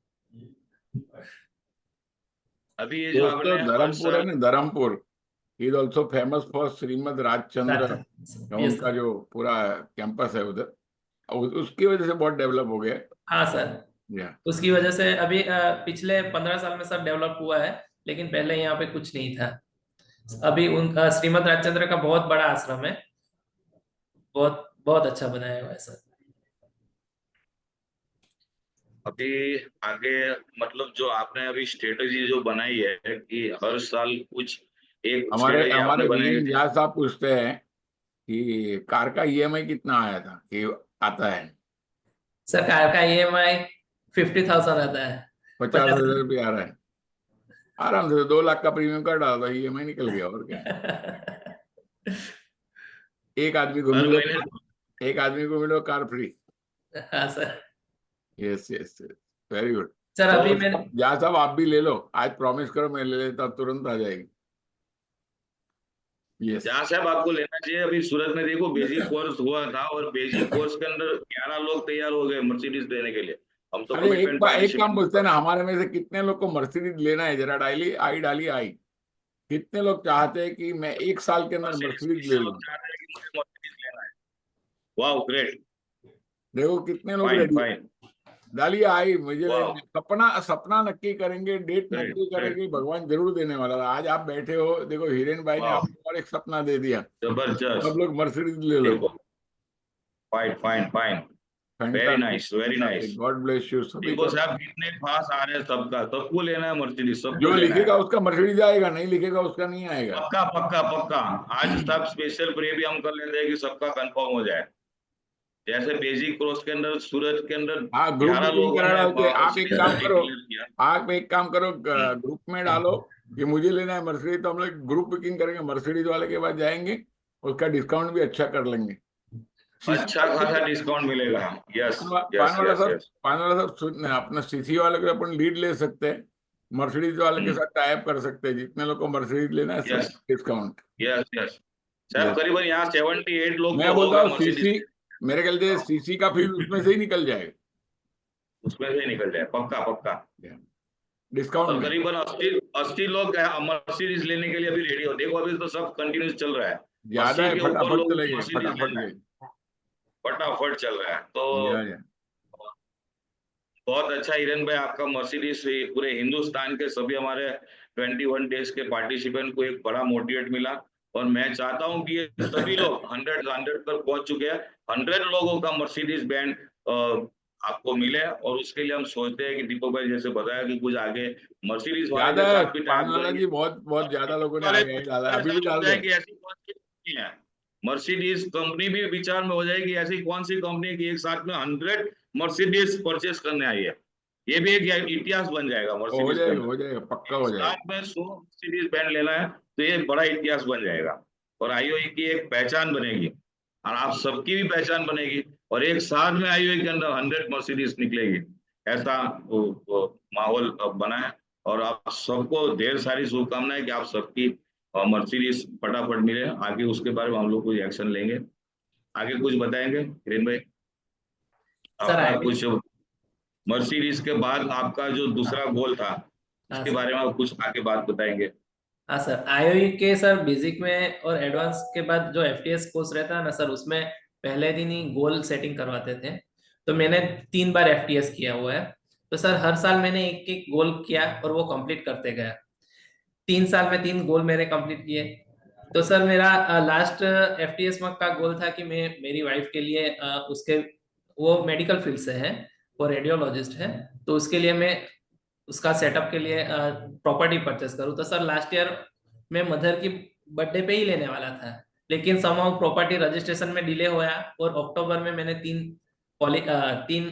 Speaker 3: अभी ये जो
Speaker 1: दोस्तों,
Speaker 3: आपने हर
Speaker 1: धर्मपुर है
Speaker 3: साल,
Speaker 1: ना, Dharampur is also famous for Shrimad Rajchandra का,
Speaker 2: यस
Speaker 1: उनका
Speaker 2: सर।
Speaker 1: जो पूरा कैंपस है उधर, उसकी वजह से बहुत डेवलप हो गया।
Speaker 2: हाँ सर,
Speaker 1: या
Speaker 2: उसकी वजह से अभी पिछले 15 साल में सब डेवलप हुआ है, लेकिन पहले यहाँ पे कुछ नहीं था। अभी उनका श्रीमद राजचंद्र का बहुत बड़ा आश्रम है, बहुत बहुत अच्छा बनाया हुआ है सर।
Speaker 3: अभी आगे मतलब जो आपने अभी स्ट्रेटेजी जो बनाई है कि हर साल कुछ एक
Speaker 1: हमारे
Speaker 3: स्ट्रेटेजी
Speaker 1: हमारे
Speaker 3: आपने बनाई
Speaker 1: वीर
Speaker 3: थी।
Speaker 1: व्यास साहब पूछते हैं कि कार का ईएमआई कितना आया था कि आता है।
Speaker 2: सर कार का EMI 50,000 आता है।
Speaker 1: 50,000 रुपये आ रहा है। आराम से 2 लाख का प्रीमियम कर डाला था, ईएमआई निकल गया, और क्या है।
Speaker 2: 50,000।
Speaker 1: एक आदमी को
Speaker 3: हर
Speaker 1: मिले,
Speaker 3: महीने
Speaker 1: एक आदमी को मिलो कार फ्री।
Speaker 2: हाँ sir.
Speaker 1: Yes yes, very good.
Speaker 2: Sir अभी
Speaker 1: चलो
Speaker 2: मैंने
Speaker 1: जहाँ साहब आप भी ले लो, आज प्रॉमिस करो मैं ले लेता, तुरंत आ जाएगी। यस।
Speaker 3: जहाँ साहब आपको लेना चाहिए। अभी सूरत में देखो बेसिक कोर्स हुआ था और बेसिक कोर्स के अंदर 11 लोग तैयार हो गए मर्सिडीज देने के लिए। हम तो
Speaker 1: अरे
Speaker 3: कमिटमेंट
Speaker 1: एक काम
Speaker 3: पार्टिसिपेंट।
Speaker 1: पूछते हैं ना, हमारे में से कितने लोग को मर्सिडीज लेना है, जरा डाली आई। कितने लोग चाहते हैं कि मैं 1 साल के अंदर मर्सिडीज ले
Speaker 3: कितने
Speaker 1: लूं?
Speaker 3: लोग चाहते हैं कि मुझे मर्सिडीज लेना है? वाह ग्रेट।
Speaker 1: देखो कितने लोग
Speaker 3: फाइन
Speaker 1: रेडी।
Speaker 3: फाइन।
Speaker 1: डालिए आई, मुझे
Speaker 3: वाह
Speaker 1: लेनी है। सपना सपना नक्की करेंगे, डेट
Speaker 3: ग्रेट
Speaker 1: नक्की
Speaker 3: ग्रेट।
Speaker 1: करेंगे, भगवान जरूर देने वाला है। आज आप बैठे हो, देखो हिरेन भाई ने
Speaker 3: वाह
Speaker 1: आपको और एक सपना दे दिया। सब
Speaker 3: जबरदस्त।
Speaker 1: लोग मर्सिडीज ले लो।
Speaker 3: देखो fine fine fine. Very
Speaker 1: fantastic
Speaker 3: nice very nice.
Speaker 1: Fantastic, God bless you सभी
Speaker 3: देखो
Speaker 1: को।
Speaker 3: साहब कितने पास आ रहे हैं सबका। सबको लेना है मर्सिडीज, सबको
Speaker 1: जो
Speaker 3: लेना है।
Speaker 1: लिखेगा उसका मर्सिडीज आएगा, नहीं लिखेगा उसका नहीं आएगा।
Speaker 3: पक्का पक्का पक्का। आज सब स्पेशल प्रे भी हम कर लेते हैं कि सबका कंफर्म हो जाए। जैसे बेसिक कोर्स के अंदर सूरत के अंदर
Speaker 1: हाँ, ग्रुप
Speaker 3: 11
Speaker 1: बुकिंग
Speaker 3: लोगों
Speaker 1: करा
Speaker 3: ने
Speaker 1: डालते हैं।
Speaker 3: मर्सिडीज को डिक्लेयर किया।
Speaker 1: आप एक काम करो,
Speaker 3: हम्म,
Speaker 1: ग्रुप में डालो कि मुझे लेना है मर्सिडीज, तो हम लोग ग्रुप बुकिंग करेंगे, मर्सिडीज वाले के पास जाएंगे, उसका डिस्काउंट भी अच्छा कर लेंगे। सीसी
Speaker 3: अच्छा खासा डिस्काउंट मिलेगा। यस
Speaker 1: पान
Speaker 3: यस
Speaker 1: वाला
Speaker 3: यस
Speaker 1: साहब,
Speaker 3: यस।
Speaker 1: अपना सीसी वाले को अपन लीड ले सकते हैं, मर्सिडीज वाले के
Speaker 3: हम्म,
Speaker 1: साथ टाई अप कर सकते हैं, जितने लोग को मर्सिडीज लेना है सब
Speaker 3: यस
Speaker 1: डिस्काउंट।
Speaker 3: Yes yes. साहब
Speaker 1: यस,
Speaker 3: करीबन यहाँ 78 लोग
Speaker 1: मैं
Speaker 3: तो हो
Speaker 1: बोलता
Speaker 3: गए
Speaker 1: हूँ
Speaker 3: मर्सिडीज।
Speaker 1: सीसी, मेरे ख्याल से सीसी का फीस उसमें से ही निकल जाएगा।
Speaker 3: उसमें से निकल जाए पक्का पक्का।
Speaker 1: डिस्काउंट
Speaker 3: और
Speaker 1: में।
Speaker 3: करीबन 80 लोग मर्सिडीज लेने के लिए अभी रेडी हो। देखो अभी तो सब कंटिन्यूस चल रहा है।
Speaker 1: ज्यादा
Speaker 3: 80
Speaker 1: है,
Speaker 3: के ऊपर
Speaker 1: फटाफट
Speaker 3: लोगों
Speaker 1: चले
Speaker 3: को
Speaker 1: गए,
Speaker 3: मर्सिडीज
Speaker 1: फटाफट
Speaker 3: लेना है।
Speaker 1: गए।
Speaker 3: फटाफट चल रहा है तो
Speaker 1: या
Speaker 3: बहुत अच्छा हिरेन भाई आपका मर्सिडीज पूरे हिंदुस्तान के सभी हमारे 21 डेज के पार्टिसिपेंट को एक बड़ा मोटिवेट मिला। और मैं चाहता हूं कि ये सभी लोग 100 पर पहुंच चुके हैं। 100 लोगों का मर्सिडीज बैंड आपको मिले। और उसके लिए हम सोचते हैं कि दीपक भाई जैसे बताया कि कुछ आगे मर्सिडीज वाले
Speaker 1: ज्यादा
Speaker 3: के
Speaker 1: है,
Speaker 3: साथ भी टाइप
Speaker 1: पानवाला
Speaker 3: करेंगे।
Speaker 1: जी, बहुत बहुत
Speaker 3: और
Speaker 1: ज्यादा लोगों ने
Speaker 3: वाले
Speaker 1: आगे डाला है,
Speaker 3: मेरे
Speaker 1: अभी भी
Speaker 3: साथ
Speaker 1: डाल
Speaker 3: सोचा है
Speaker 1: रहे हैं।
Speaker 3: कि ऐसी कौन सी कंपनी है। मर्सिडीज कंपनी भी विचार में हो जाएगी ऐसी कौन सी कंपनी की एक साथ में 100 मर्सिडीज परचेस करने आई है। ये भी एक इतिहास बन जाएगा
Speaker 1: वो
Speaker 3: मर्सिडीज के अंदर।
Speaker 1: हो जाएगा, पक्का
Speaker 3: एक
Speaker 1: हो जाएगा।
Speaker 3: साथ में 100 मर्सिडीज बैंड लेना है तो ये बड़ा इतिहास बन जाएगा। और आईओई की एक पहचान बनेगी और आप सबकी भी पहचान बनेगी। और एक साथ में आईओई के अंदर 100 मर्सिडीज निकलेगी। ऐसा वो माहौल अब बना है। और आप सबको ढेर सारी शुभकामनाएं कि आप सबकी मर्सिडीज फटाफट मिले। आगे उसके बारे में हम लोग कोई एक्शन लेंगे। आगे कुछ बताएंगे हिरेन भाई?
Speaker 2: सर
Speaker 3: आपका
Speaker 2: आगे।
Speaker 3: कुछ मर्सिडीज के बाद आपका जो दूसरा गोल था
Speaker 2: हाँ
Speaker 3: उसके
Speaker 2: सर।
Speaker 3: बारे में आप कुछ आगे बात बताएंगे?
Speaker 2: हाँ सर, IOE के सर बेसिक में और एडवांस के बाद जो FTS कोर्स रहता है ना सर, उसमें पहले दिन ही गोल सेटिंग करवाते थे। तो मैंने 3 बार FTS किया हुआ है। तो सर हर साल मैंने एक एक गोल किया और वो कंप्लीट करते गया। 3 साल में 3 गोल मेरे कंप्लीट किए। तो सर मेरा लास्ट FTS का गोल था कि मैं मेरी वाइफ के लिए उसके, वो मेडिकल फील्ड से है, वो रेडियोलॉजिस्ट है। तो उसके लिए मैं उसका सेटअप के लिए प्रॉपर्टी परचेस करूँ। तो सर लास्ट ईयर मैं मदर की बर्थडे पे ही लेने वाला था, लेकिन समहाउ प्रॉपर्टी रजिस्ट्रेशन में डिले हुआ और अक्टूबर में मैंने 3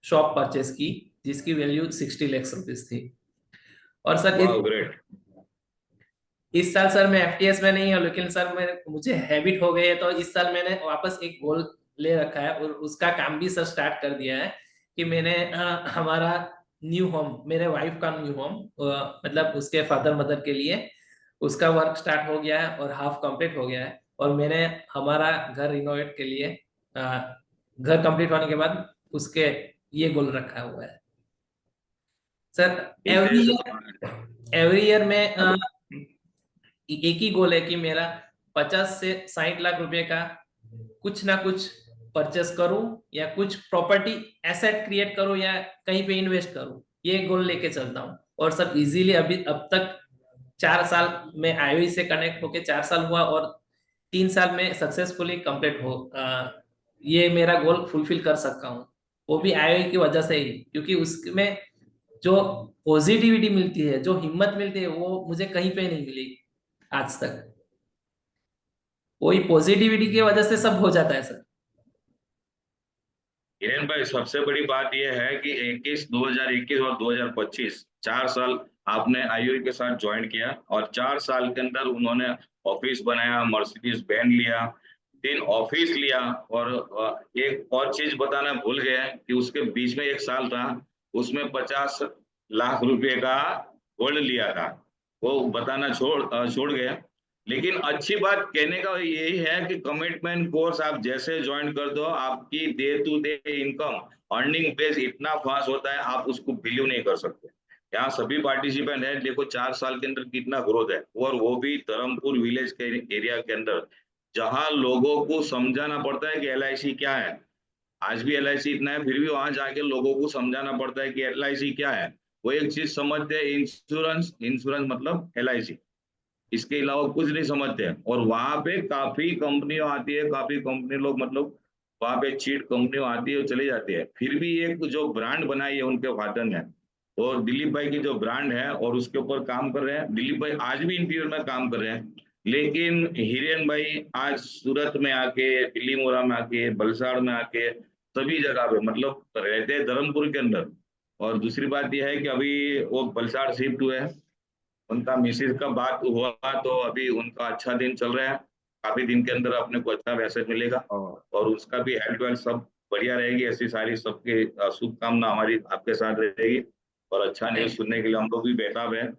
Speaker 2: शॉप परचेस की, जिसकी वैल्यू 60 लाख रुपीस थी। और सर
Speaker 3: वाह ग्रेट।
Speaker 2: इस साल सर मैं FTS में नहीं हूँ, लेकिन सर मैं मुझे हैबिट हो गई है, तो इस साल मैंने वापस एक गोल ले रखा है और उसका काम भी सर स्टार्ट कर दिया है कि मैंने हमारा न्यू होम, मेरे वाइफ का न्यू होम, मतलब उसके फादर मदर के लिए उसका वर्क स्टार्ट हो गया है और हाफ कंप्लीट हो गया है। और मैंने हमारा घर रिनोवेट के लिए घर कंप्लीट होने के बाद उसके ये गोल रखा हुआ है सर।
Speaker 3: ठीक है।
Speaker 2: एवरी ईयर में एक ही गोल है कि मेरा 50 से 60 लाख रुपए का कुछ ना कुछ परचेस करूं, या कुछ प्रॉपर्टी एसेट क्रिएट करूं, या कहीं पे इन्वेस्ट करूं। ये गोल लेके चलता हूं। और सब इजीली अभी अब तक 4 साल में IOE से कनेक्ट होके 4 साल हुआ और 3 साल में सक्सेसफुली कंप्लीट हो ये मेरा गोल फुलफिल कर सकता हूँ। वो भी आईओई की वजह से ही, क्योंकि उसमें जो पॉजिटिविटी मिलती है, जो हिम्मत मिलती है, वो मुझे कहीं पे नहीं मिली आज तक। वही पॉजिटिविटी की वजह से सब हो जाता है सर।
Speaker 4: हिरेन भाई, सबसे बड़ी बात यह है कि 2021 और 2025 4 साल आपने आईओई के साथ ज्वाइन किया, और 4 साल के अंदर उन्होंने ऑफिस बनाया, मर्सिडीज बैंड लिया, 3 ऑफिस लिया, और एक और चीज बताना भूल गए कि उसके बीच में एक साल था, उसमें 50 लाख रुपए का गोल्ड लिया था। वो बताना छोड़ गए। लेकिन अच्छी बात कहने का यही है कि कमिटमेंट कोर्स आप जैसे ज्वाइन कर दो, आपकी day to day income, earning base इतना फास्ट होता है, आप उसको बिलीव नहीं कर सकते। यहाँ सभी पार्टिसिपेंट है, देखो 4 साल के अंदर कितना ग्रोथ है, और वो भी धर्मपुर विलेज के एरिया के अंदर, जहाँ लोगों को समझाना पड़ता है कि एलआईसी क्या है। आज भी एलआईसी इतना है, फिर भी वहां जाके लोगों को समझाना पड़ता है कि एलआईसी क्या है। वो एक चीज समझते हैं, इंश्योरेंस, इंश्योरेंस मतलब एलआईसी, इसके अलावा कुछ नहीं समझते हैं। और वहां पे काफी कंपनियां आती है, काफी कंपनी लोग मतलब वहां पे चीट कंपनियां आती है और चली जाती है, फिर भी एक जो ब्रांड बनाई है उनके फादर ने, और दिलीप भाई की जो ब्रांड है, और उसके ऊपर काम कर रहे हैं। दिलीप भाई आज भी इंटीरियर में काम कर रहे हैं, लेकिन हिरेन भाई आज सूरत में आके, बिलीमोरा में आके, बलसाड़ में आके, सभी जगह पे मतलब रहते हैं धर्मपुर के अंदर। और दूसरी बात यह है कि अभी वो बलसाड़ शिफ्ट हुए हैं, उनका मिसिस का बात हुआ, तो अभी उनका अच्छा दिन चल रहा है। काफी दिन के अंदर अपने को अच्छा मैसेज मिलेगा,
Speaker 1: और
Speaker 4: और उसका भी हेल्थ वेल्थ सब बढ़िया रहेगी। ऐसी सारी सबके शुभकामना हमारी आपके साथ रहेगी, और अच्छा न्यूज सुनने के लिए हम लोग भी बेताब हैं।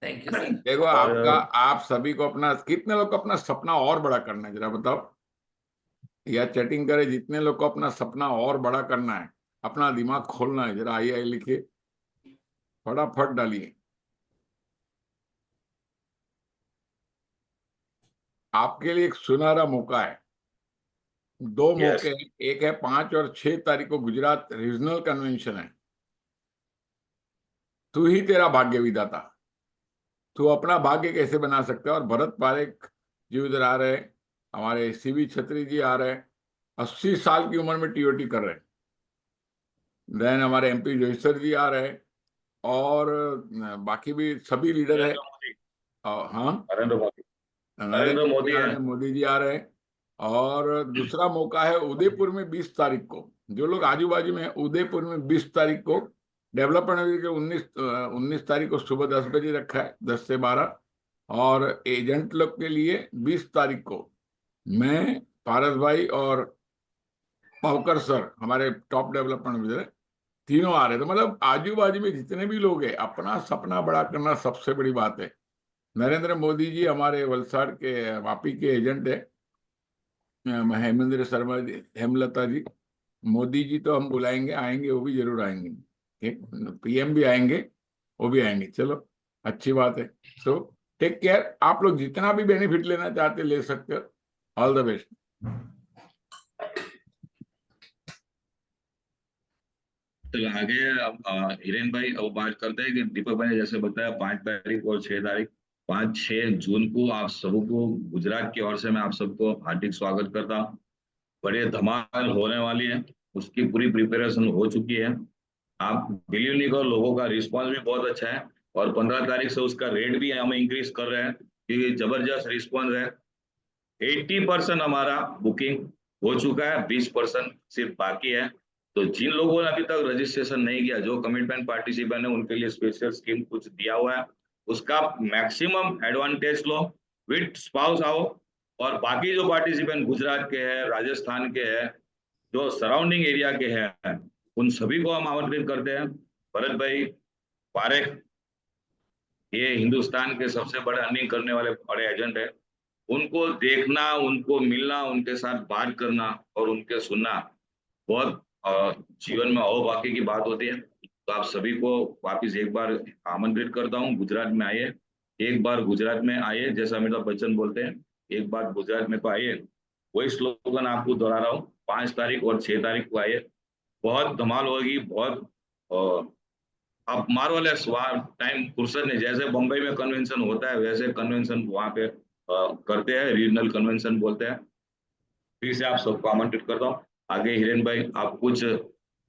Speaker 2: Thank you sir.
Speaker 1: देखो,
Speaker 4: और
Speaker 1: आप सभी को अपना, कितने लोग को अपना सपना और बड़ा करना है जरा बताओ, या चैटिंग करे, जितने लोग को अपना सपना और बड़ा करना है, अपना दिमाग खोलना है, जरा आई लिखिए, फटाफट डालिए। आपके लिए एक सुनहरा मौका है, दो
Speaker 4: यस,
Speaker 1: मौके हैं। एक है 5 और 6 तारीख को गुजरात रीजनल कन्वेंशन है। तू ही तेरा भाग्य विधाता, तू अपना भाग्य कैसे बना सकता है। और भरत पारेख जी उधर आ रहे हैं, हमारे सीवी छत्री जी आ रहे हैं, 80 साल की उम्र में टीओटी कर रहे हैं। देन हमारे एमपी जोईसर जी आ रहे हैं, और बाकी भी सभी लीडर है।
Speaker 4: नरेंद्र मोदी,
Speaker 1: हाँ,
Speaker 4: नरेंद्र मोदी,
Speaker 1: नरेंद्र
Speaker 4: नरेंद्र
Speaker 1: मोदी
Speaker 4: मोदी
Speaker 1: आ
Speaker 4: है।
Speaker 1: रहे हैं, मोदी जी आ रहे हैं। और दूसरा मौका है उदयपुर में 20 तारीख को। जो लोग आजू बाजू में हैं, उदयपुर में 20 तारीख को डेवलपमेंट के 19 तारीख को सुबह 10 बजे रखा है, 10 से 12। और एजेंट लोग के लिए 20 तारीख को मैं, पारस भाई और पावकर सर, हमारे टॉप डेवलपमेंट विजय, तीनों आ रहे थे। मतलब आजू बाजू में जितने भी लोग हैं, अपना सपना बड़ा करना सबसे बड़ी बात है। नरेंद्र मोदी जी हमारे वलसाड़ के वापी के एजेंट है, हेमेंद्र शर्मा जी, हेमलता जी। मोदी जी तो हम बुलाएंगे, आएंगे, वो भी जरूर आएंगे। ठीक, पीएम भी आएंगे, वो भी आएंगे। चलो, अच्छी बात है। सो टेक केयर, आप लोग जितना भी बेनिफिट लेना चाहते ले सकते हो। All the best.
Speaker 4: तो आगे अब हिरेन भाई अब बात करते हैं कि दीपक भाई ने जैसे बताया 5 तारीख और 6 तारीख, 5-6 जून को आप सबको गुजरात की ओर से मैं आप सबको हार्दिक स्वागत करता हूँ। बड़े धमाल होने वाली है, उसकी पूरी प्रिपरेशन हो चुकी है। आप बिलीव नहीं करो, लोगों का रिस्पांस भी बहुत अच्छा है, और 15 तारीख से उसका रेट भी हम इंक्रीज कर रहे हैं, क्योंकि जबरदस्त रिस्पांस है। 80% हमारा बुकिंग हो चुका है, 20% सिर्फ बाकी है। तो जिन लोगों ने अभी तक रजिस्ट्रेशन नहीं किया, जो कमिटमेंट पार्टिसिपेंट है, उनके लिए स्पेशल स्कीम कुछ दिया हुआ है, उसका maximum advantage low, with spouse आओ। और बाकी जो पार्टिसिपेंट गुजरात के हैं, राजस्थान के हैं, जो सराउंडिंग एरिया के हैं, उन सभी को हम आमंत्रित करते हैं। भरत भाई पारेख, ये हिंदुस्तान के सबसे बड़े अर्निंग करने वाले बड़े एजेंट है, उनको देखना, उनको मिलना, उनके साथ बात करना और उनके सुनना बहुत जीवन में अहोभाग्य की बात होती है। तो आप सभी को वापिस एक बार आमंत्रित करता हूँ, गुजरात में आइए, एक बार गुजरात में आइए, जैसा अमिताभ बच्चन बोलते हैं, एक बार गुजरात में तो आइए। वही स्लोगन आपको दोहरा रहा हूँ, 5 तारीख और 6 तारीख को आइए, बहुत धमाल होगी। बहुत आप मार्वलेस, वहाँ टाइम फुर्सत नहीं, जैसे बम्बई में कन्वेंशन होता है वैसे कन्वेंशन वहाँ पे करते हैं, रीजनल कन्वेंशन बोलते हैं। फिर से आप सबको आमंत्रित करता हूँ। आगे हिरेन भाई आप कुछ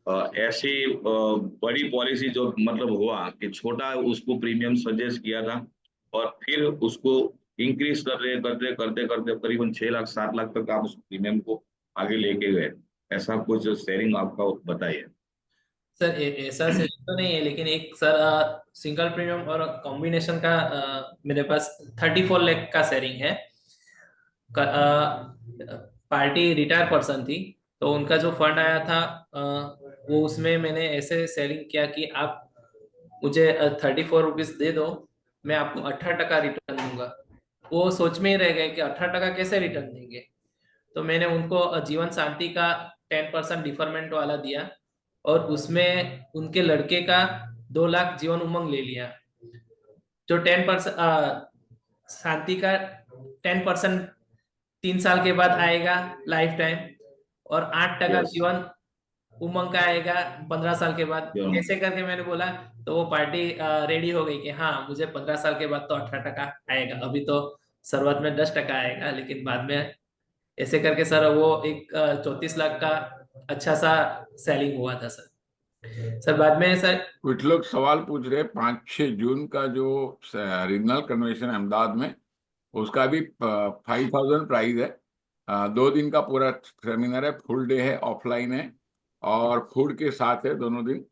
Speaker 4: ऐसी बड़ी पॉलिसी जो मतलब हुआ कि छोटा उसको प्रीमियम सजेस्ट किया था और फिर उसको इंक्रीज करते करते करते करीबन 6 लाख 7 लाख तक आप उस प्रीमियम को आगे लेके गए। ऐसा कुछ शेयरिंग आपका बताइए।
Speaker 2: सर ऐसा सेटिंग तो नहीं है, लेकिन एक सर सिंगल प्रीमियम और कॉम्बिनेशन का मेरे पास 34 लाख का शेयरिंग है। पार्टी रिटायर पर्सन थी, तो उनका जो फंड आया था वो उसमें मैंने ऐसे सेलिंग किया कि आप मुझे 34 रुपीज दे दो, मैं आपको 18% रिटर्न दूंगा। वो सोच में ही रह गए कि 18% कैसे रिटर्न देंगे। तो मैंने उनको जीवन शांति का 10% डिफरमेंट वाला दिया, और उसमें उनके लड़के का 2 लाख जीवन उमंग ले लिया। जो 10% शांति का 10% 3 साल के बाद आएगा लाइफ टाइम, और 8%
Speaker 4: यस।
Speaker 2: जीवन उमंग का आएगा 15 साल के बाद।
Speaker 4: Yeah.
Speaker 2: ऐसे करके मैंने बोला, तो वो पार्टी रेडी हो गई कि हाँ मुझे 15 साल के बाद तो 18% आएगा। अभी तो शुरुआत में 10% आएगा, लेकिन बाद में ऐसे करके सर वो एक 34 लाख का अच्छा सा सेलिंग हुआ था सर। सर बाद में सर
Speaker 1: कुछ लोग सवाल पूछ रहे 5-6 जून का जो रीजनल कन्वेंशन अहमदाबाद में, उसका भी 5,000 प्राइस है। 2 दिन का पूरा सेमिनार है, फुल डे है, ऑफलाइन है और फूड के साथ है दोनों दिन।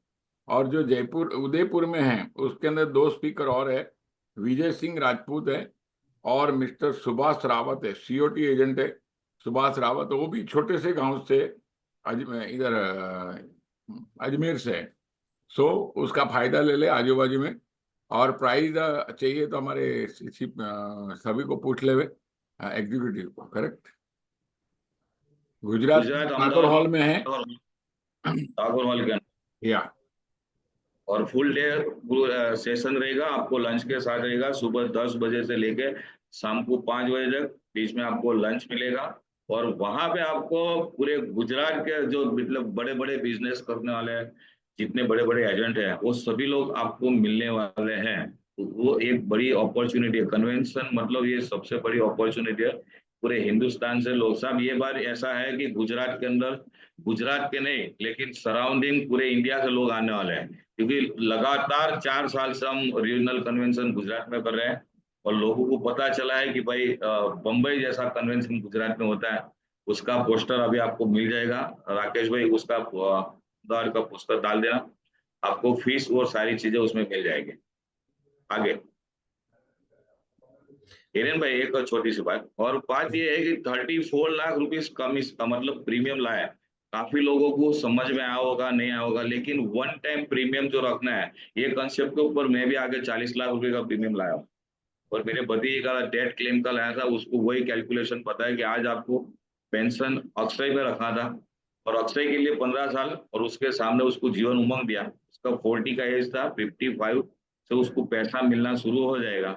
Speaker 1: और जो जयपुर उदयपुर में है उसके अंदर 2 स्पीकर और है, विजय सिंह राजपूत है और मिस्टर सुभाष रावत है, सीओटी एजेंट है सुभाष रावत। वो भी छोटे से गांव से इधर अजमेर से है। सो उसका फायदा ले ले आजू बाजू में। और प्राइस चाहिए तो हमारे सभी को पूछ ले एग्जीक्यूटिव को। करेक्ट। गुजरात
Speaker 4: गुजरात
Speaker 1: ठाकुर हॉल में है
Speaker 4: ठाकुर हॉल के अंदर।
Speaker 1: या।
Speaker 4: और फुल डे सेशन रहेगा, आपको लंच के साथ रहेगा। सुबह 10 बजे से लेके शाम को 5 बजे तक बीच में आपको लंच मिलेगा। और वहां पे आपको पूरे गुजरात के जो मतलब बड़े बड़े बिजनेस करने वाले हैं, जितने बड़े बड़े एजेंट हैं, वो सभी लोग आपको मिलने वाले हैं। तो वो एक बड़ी अपॉर्चुनिटी है। कन्वेंशन मतलब ये सबसे बड़ी अपॉर्चुनिटी है पूरे हिंदुस्तान से। लोग साहब ये बार ऐसा है कि गुजरात के अंदर, गुजरात के नहीं लेकिन सराउंडिंग पूरे इंडिया के लोग आने वाले हैं, क्योंकि लगातार 4 साल से हम रीजनल कन्वेंशन गुजरात में कर रहे हैं। और लोगों को पता चला है कि भाई बम्बई जैसा कन्वेंशन गुजरात में होता है। उसका पोस्टर अभी आपको मिल जाएगा। राकेश भाई उसका दौर का पोस्टर डाल देना, आपको फीस और सारी चीजें उसमें मिल जाएगी। आगे हिरेन भाई एक छोटी सी बात और बात ये है कि 34 लाख रुपीस कम मतलब प्रीमियम लाया। काफी लोगों को समझ में आया होगा नहीं आया होगा, लेकिन वन टाइम प्रीमियम जो रखना है, ये कंसेप्ट के ऊपर मैं भी आगे 40 लाख रुपए का प्रीमियम लाया हूँ। और मेरे भतीजे का डेट क्लेम का लाया था, उसको वही कैलकुलेशन पता है कि आज आपको पेंशन अक्षय में रखा था और अक्षय के लिए 15 साल और उसके सामने उसको जीवन उमंग दिया। उसका 40 का एज था, 55 से उसको पैसा मिलना शुरू हो जाएगा।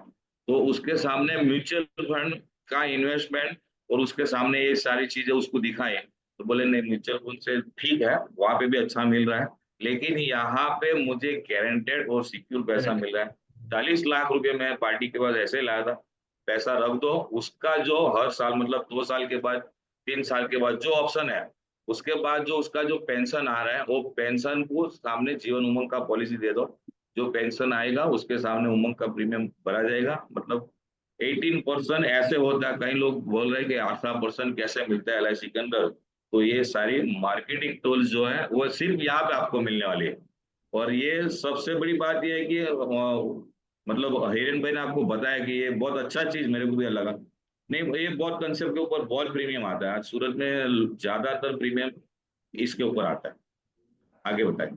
Speaker 4: तो उसके सामने म्यूचुअल फंड का इन्वेस्टमेंट और उसके सामने ये सारी चीजें उसको दिखाए, तो बोले नहीं म्यूचुअल फंड से ठीक है, वहां पे भी अच्छा मिल रहा है, लेकिन यहाँ पे मुझे गारंटेड और सिक्योर पैसा मिल रहा है। 40 लाख रुपए मैं पार्टी के पास ऐसे लाया था, पैसा रख दो, उसका जो हर साल मतलब 2 साल के बाद 3 साल के बाद जो ऑप्शन है, उसके बाद जो उसका जो पेंशन आ रहा है, वो पेंशन को सामने जीवन उमंग का पॉलिसी दे दो। जो पेंशन आएगा उसके सामने उमंग का प्रीमियम भरा जाएगा। मतलब 18% ऐसे होता है। कई लोग बोल रहे हैं कि 18% कैसे मिलता है LIC के अंदर। तो ये सारी मार्केटिंग टूल्स जो है वो सिर्फ यहाँ पे आपको मिलने वाली है। और ये सबसे बड़ी बात ये है कि मतलब हिरेन भाई ने आपको बताया कि ये बहुत अच्छा चीज मेरे को भी लगा। नहीं ये बहुत कंसेप्ट के ऊपर बहुत प्रीमियम आता है। आज सूरत में ज्यादातर प्रीमियम इसके ऊपर आता है। आगे बताएं।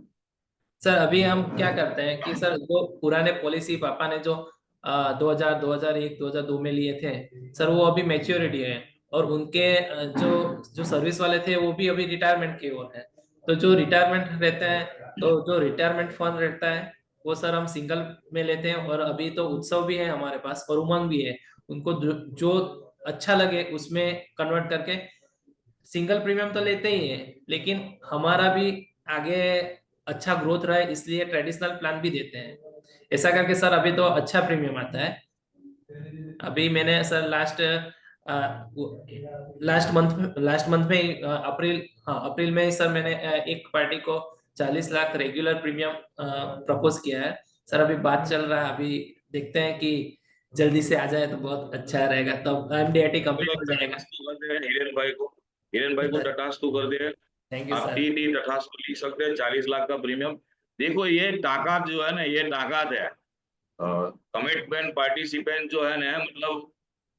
Speaker 2: सर अभी हम क्या करते हैं कि सर जो पुराने पॉलिसी पापा ने जो 2000 2001 2002 में लिए थे सर, वो अभी मैच्योरिटी है। और उनके जो जो सर्विस वाले थे वो भी अभी रिटायरमेंट की ओर है। तो जो रिटायरमेंट रहते हैं, तो जो रिटायरमेंट फंड रहता है वो सर हम सिंगल में लेते हैं। और अभी तो उत्सव भी है हमारे पास और उमंग भी है, उनको जो अच्छा लगे उसमें कन्वर्ट करके सिंगल प्रीमियम तो लेते ही है, लेकिन हमारा भी आगे अच्छा ग्रोथ रहा है इसलिए ट्रेडिशनल प्लान भी देते हैं। ऐसा करके सर अभी तो अच्छा प्रीमियम आता है। अभी मैंने सर लास्ट मंथ में ही अप्रैल, हाँ अप्रैल में ही सर मैंने एक पार्टी को 40 लाख रेगुलर प्रीमियम प्रपोज किया है सर। अभी बात चल रहा है, अभी देखते हैं कि जल्दी से आ जाए तो बहुत अच्छा रहेगा, तब एमडीआरटी कंप्लीट हो जाएगा।
Speaker 4: हिरेन भाई को तटस्थ कर दे।
Speaker 2: थैंक यू
Speaker 4: आप
Speaker 2: सर।
Speaker 4: टी तटस्थ लिख सकते हैं, 40 लाख का प्रीमियम। देखो ये ताकत जो है ना, ये ताकत है। कमिटमेंट पार्टिसिपेंट जो है ना, मतलब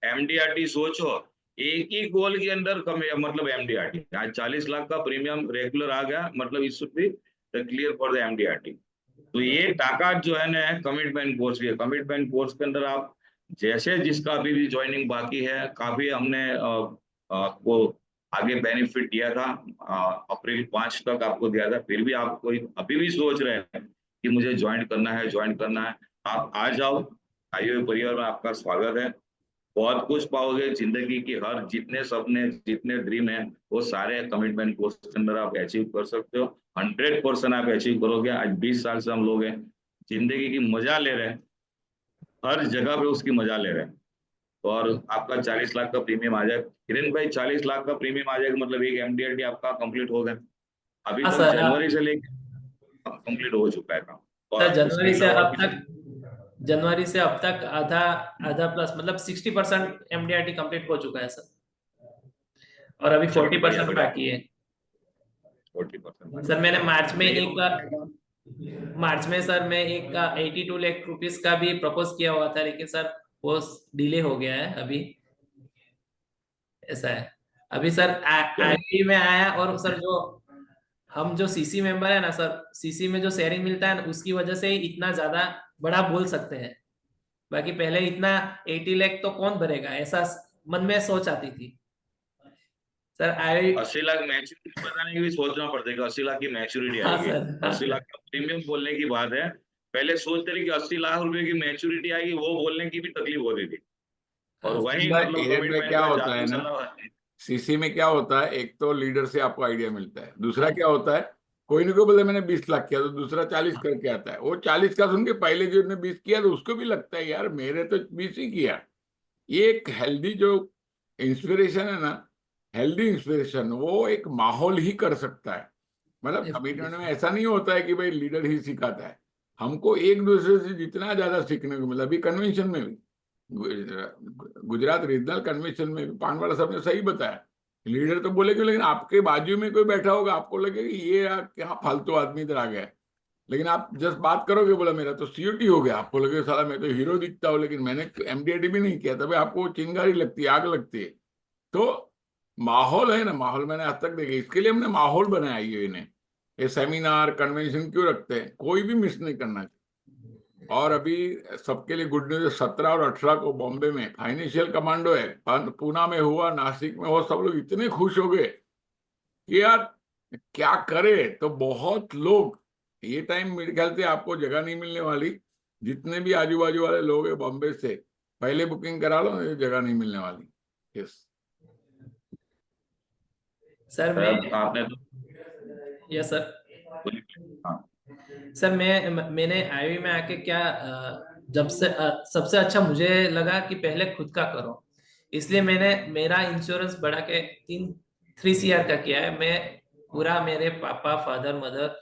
Speaker 4: एमडीआरटी सोचो, एक ही गोल के अंदर मतलब एमडीआरटी आज 40 लाख का प्रीमियम रेगुलर आ गया, मतलब it should be clear for the MDRT. तो ये ताकत जो है ना कमिटमेंट कोर्स की, कमिटमेंट कोर्स के अंदर आप जैसे जिसका अभी भी ज्वाइनिंग बाकी है, काफी हमने आपको आगे बेनिफिट दिया था, अप्रैल 5 तक आपको दिया था, फिर भी आप कोई अभी भी सोच रहे हैं कि मुझे ज्वाइन करना है, ज्वाइन करना है, आप आ जाओ। आईओ परिवार में आपका स्वागत है। बहुत कुछ पाओगे जिंदगी की, हर जितने सपने जितने ड्रीम है वो सारे कमिटमेंट कोर्स के अंदर आप अचीव कर सकते हो। 100% आप अचीव करोगे। आज 20 साल से हम लोग हैं, जिंदगी की मजा ले रहे हैं, हर जगह पे उसकी मजा ले रहे हैं। और आपका 40 लाख का प्रीमियम आ जाए हिरेन भाई, 40 लाख का प्रीमियम आ जाएगा, मतलब एक एमडीआरटी आपका कंप्लीट हो गया। अभी
Speaker 2: हाँ
Speaker 4: तक
Speaker 2: सर।
Speaker 4: जनवरी से लेकर कंप्लीट हो चुका है काम।
Speaker 2: सर
Speaker 4: और उसके
Speaker 2: जनवरी से
Speaker 4: अलावा
Speaker 2: अब तक, जनवरी से अब तक आधा आधा प्लस मतलब 60% एमडीआरटी कंप्लीट हो चुका है सर, और अभी 40% बाकी है
Speaker 4: 40%।
Speaker 2: सर। मैंने मार्च में सर मैं एक 82 लाख रुपीस का भी प्रपोज किया हुआ था, लेकिन सर वो डिले हो गया है अभी, ऐसा है। अभी सर आईटी में आया, और सर जो हम जो सीसी मेंबर है ना सर, सीसी में जो शेयरिंग मिलता है ना, उसकी वजह से ही इतना ज्यादा बड़ा बोल सकते हैं। बाकी पहले इतना 80 लाख तो कौन भरेगा, ऐसा मन में सोच आती थी सर।
Speaker 4: 80 लाख मैच्योरिटी बताने की भी सोचना पड़ेगा। 80 लाख की मैच्योरिटी
Speaker 2: हाँ
Speaker 4: आएगी,
Speaker 2: सर, हाँ
Speaker 4: 80
Speaker 2: सर।
Speaker 4: लाख का प्रीमियम बोलने की बात है। पहले सोचते रहे कि 80 लाख रुपए की मैच्योरिटी आएगी, वो बोलने की भी तकलीफ होती थी। और वही मतलब
Speaker 1: हिरेन भाई,
Speaker 4: कमिटमेंट
Speaker 1: क्या
Speaker 4: का
Speaker 1: होता है
Speaker 4: जादू
Speaker 1: ना,
Speaker 4: चला।
Speaker 1: सीसी में क्या होता है, एक तो लीडर से आपको आइडिया मिलता है, दूसरा क्या होता है, कोई ना कोई बोले मैंने 20 लाख किया तो दूसरा 40 करके आता है। वो 40 का सुन के पहले जो ने 20 किया तो उसको भी लगता है यार मेरे तो 20 ही किया। ये एक हेल्दी जो इंस्पिरेशन है ना, हेल्दी इंस्पिरेशन, वो एक माहौल ही कर सकता है। मतलब कमिटमेंट में ऐसा नहीं होता है कि भाई लीडर ही सिखाता है, हमको एक दूसरे से जितना ज्यादा सीखने को मिला। अभी कन्वेंशन में भी, गुजरात रीजनल कन्वेंशन में भी पानवाला साहब ने सही बताया, लीडर तो बोलेगे, लेकिन आपके बाजू में कोई बैठा होगा आपको लगेगा कि ये यार क्या फालतू आदमी इधर आ गया है। लेकिन आप जस्ट बात करोगे, बोला मेरा तो सीओटी हो गया, आपको लगेगा साला मैं तो हीरो दिखता हूँ, लेकिन मैंने एमडीआरटी भी नहीं किया, तभी आपको चिंगारी लगती है, आग लगती है। तो माहौल है ना, माहौल मैंने आज तक देखा, इसके लिए हमने माहौल बनाया ये ने। ये सेमिनार कन्वेंशन क्यों रखते हैं, कोई भी मिस नहीं करना चाहिए। और अभी सबके लिए गुड न्यूज, 17 और 18 को बॉम्बे में फाइनेंशियल कमांडो है, पूना में हुआ, नासिक में हुआ, सब लोग इतने खुश हो गए कि यार क्या करे। तो बहुत लोग, ये टाइम मेरे ख्याल से आपको जगह नहीं मिलने वाली, जितने भी आजू बाजू वाले लोग हैं बॉम्बे से, पहले बुकिंग करा लो, ये जगह नहीं मिलने वाली। यस
Speaker 2: सर मैं,
Speaker 4: आपने तो
Speaker 2: यस सर।
Speaker 4: हाँ,
Speaker 2: सर मैंने आईवी में आके क्या जब से सबसे अच्छा मुझे लगा कि पहले खुद का करो, इसलिए मैंने मेरा इंश्योरेंस बढ़ा के 3 CR का किया है। मैं पूरा मेरे पापा, फादर, मदर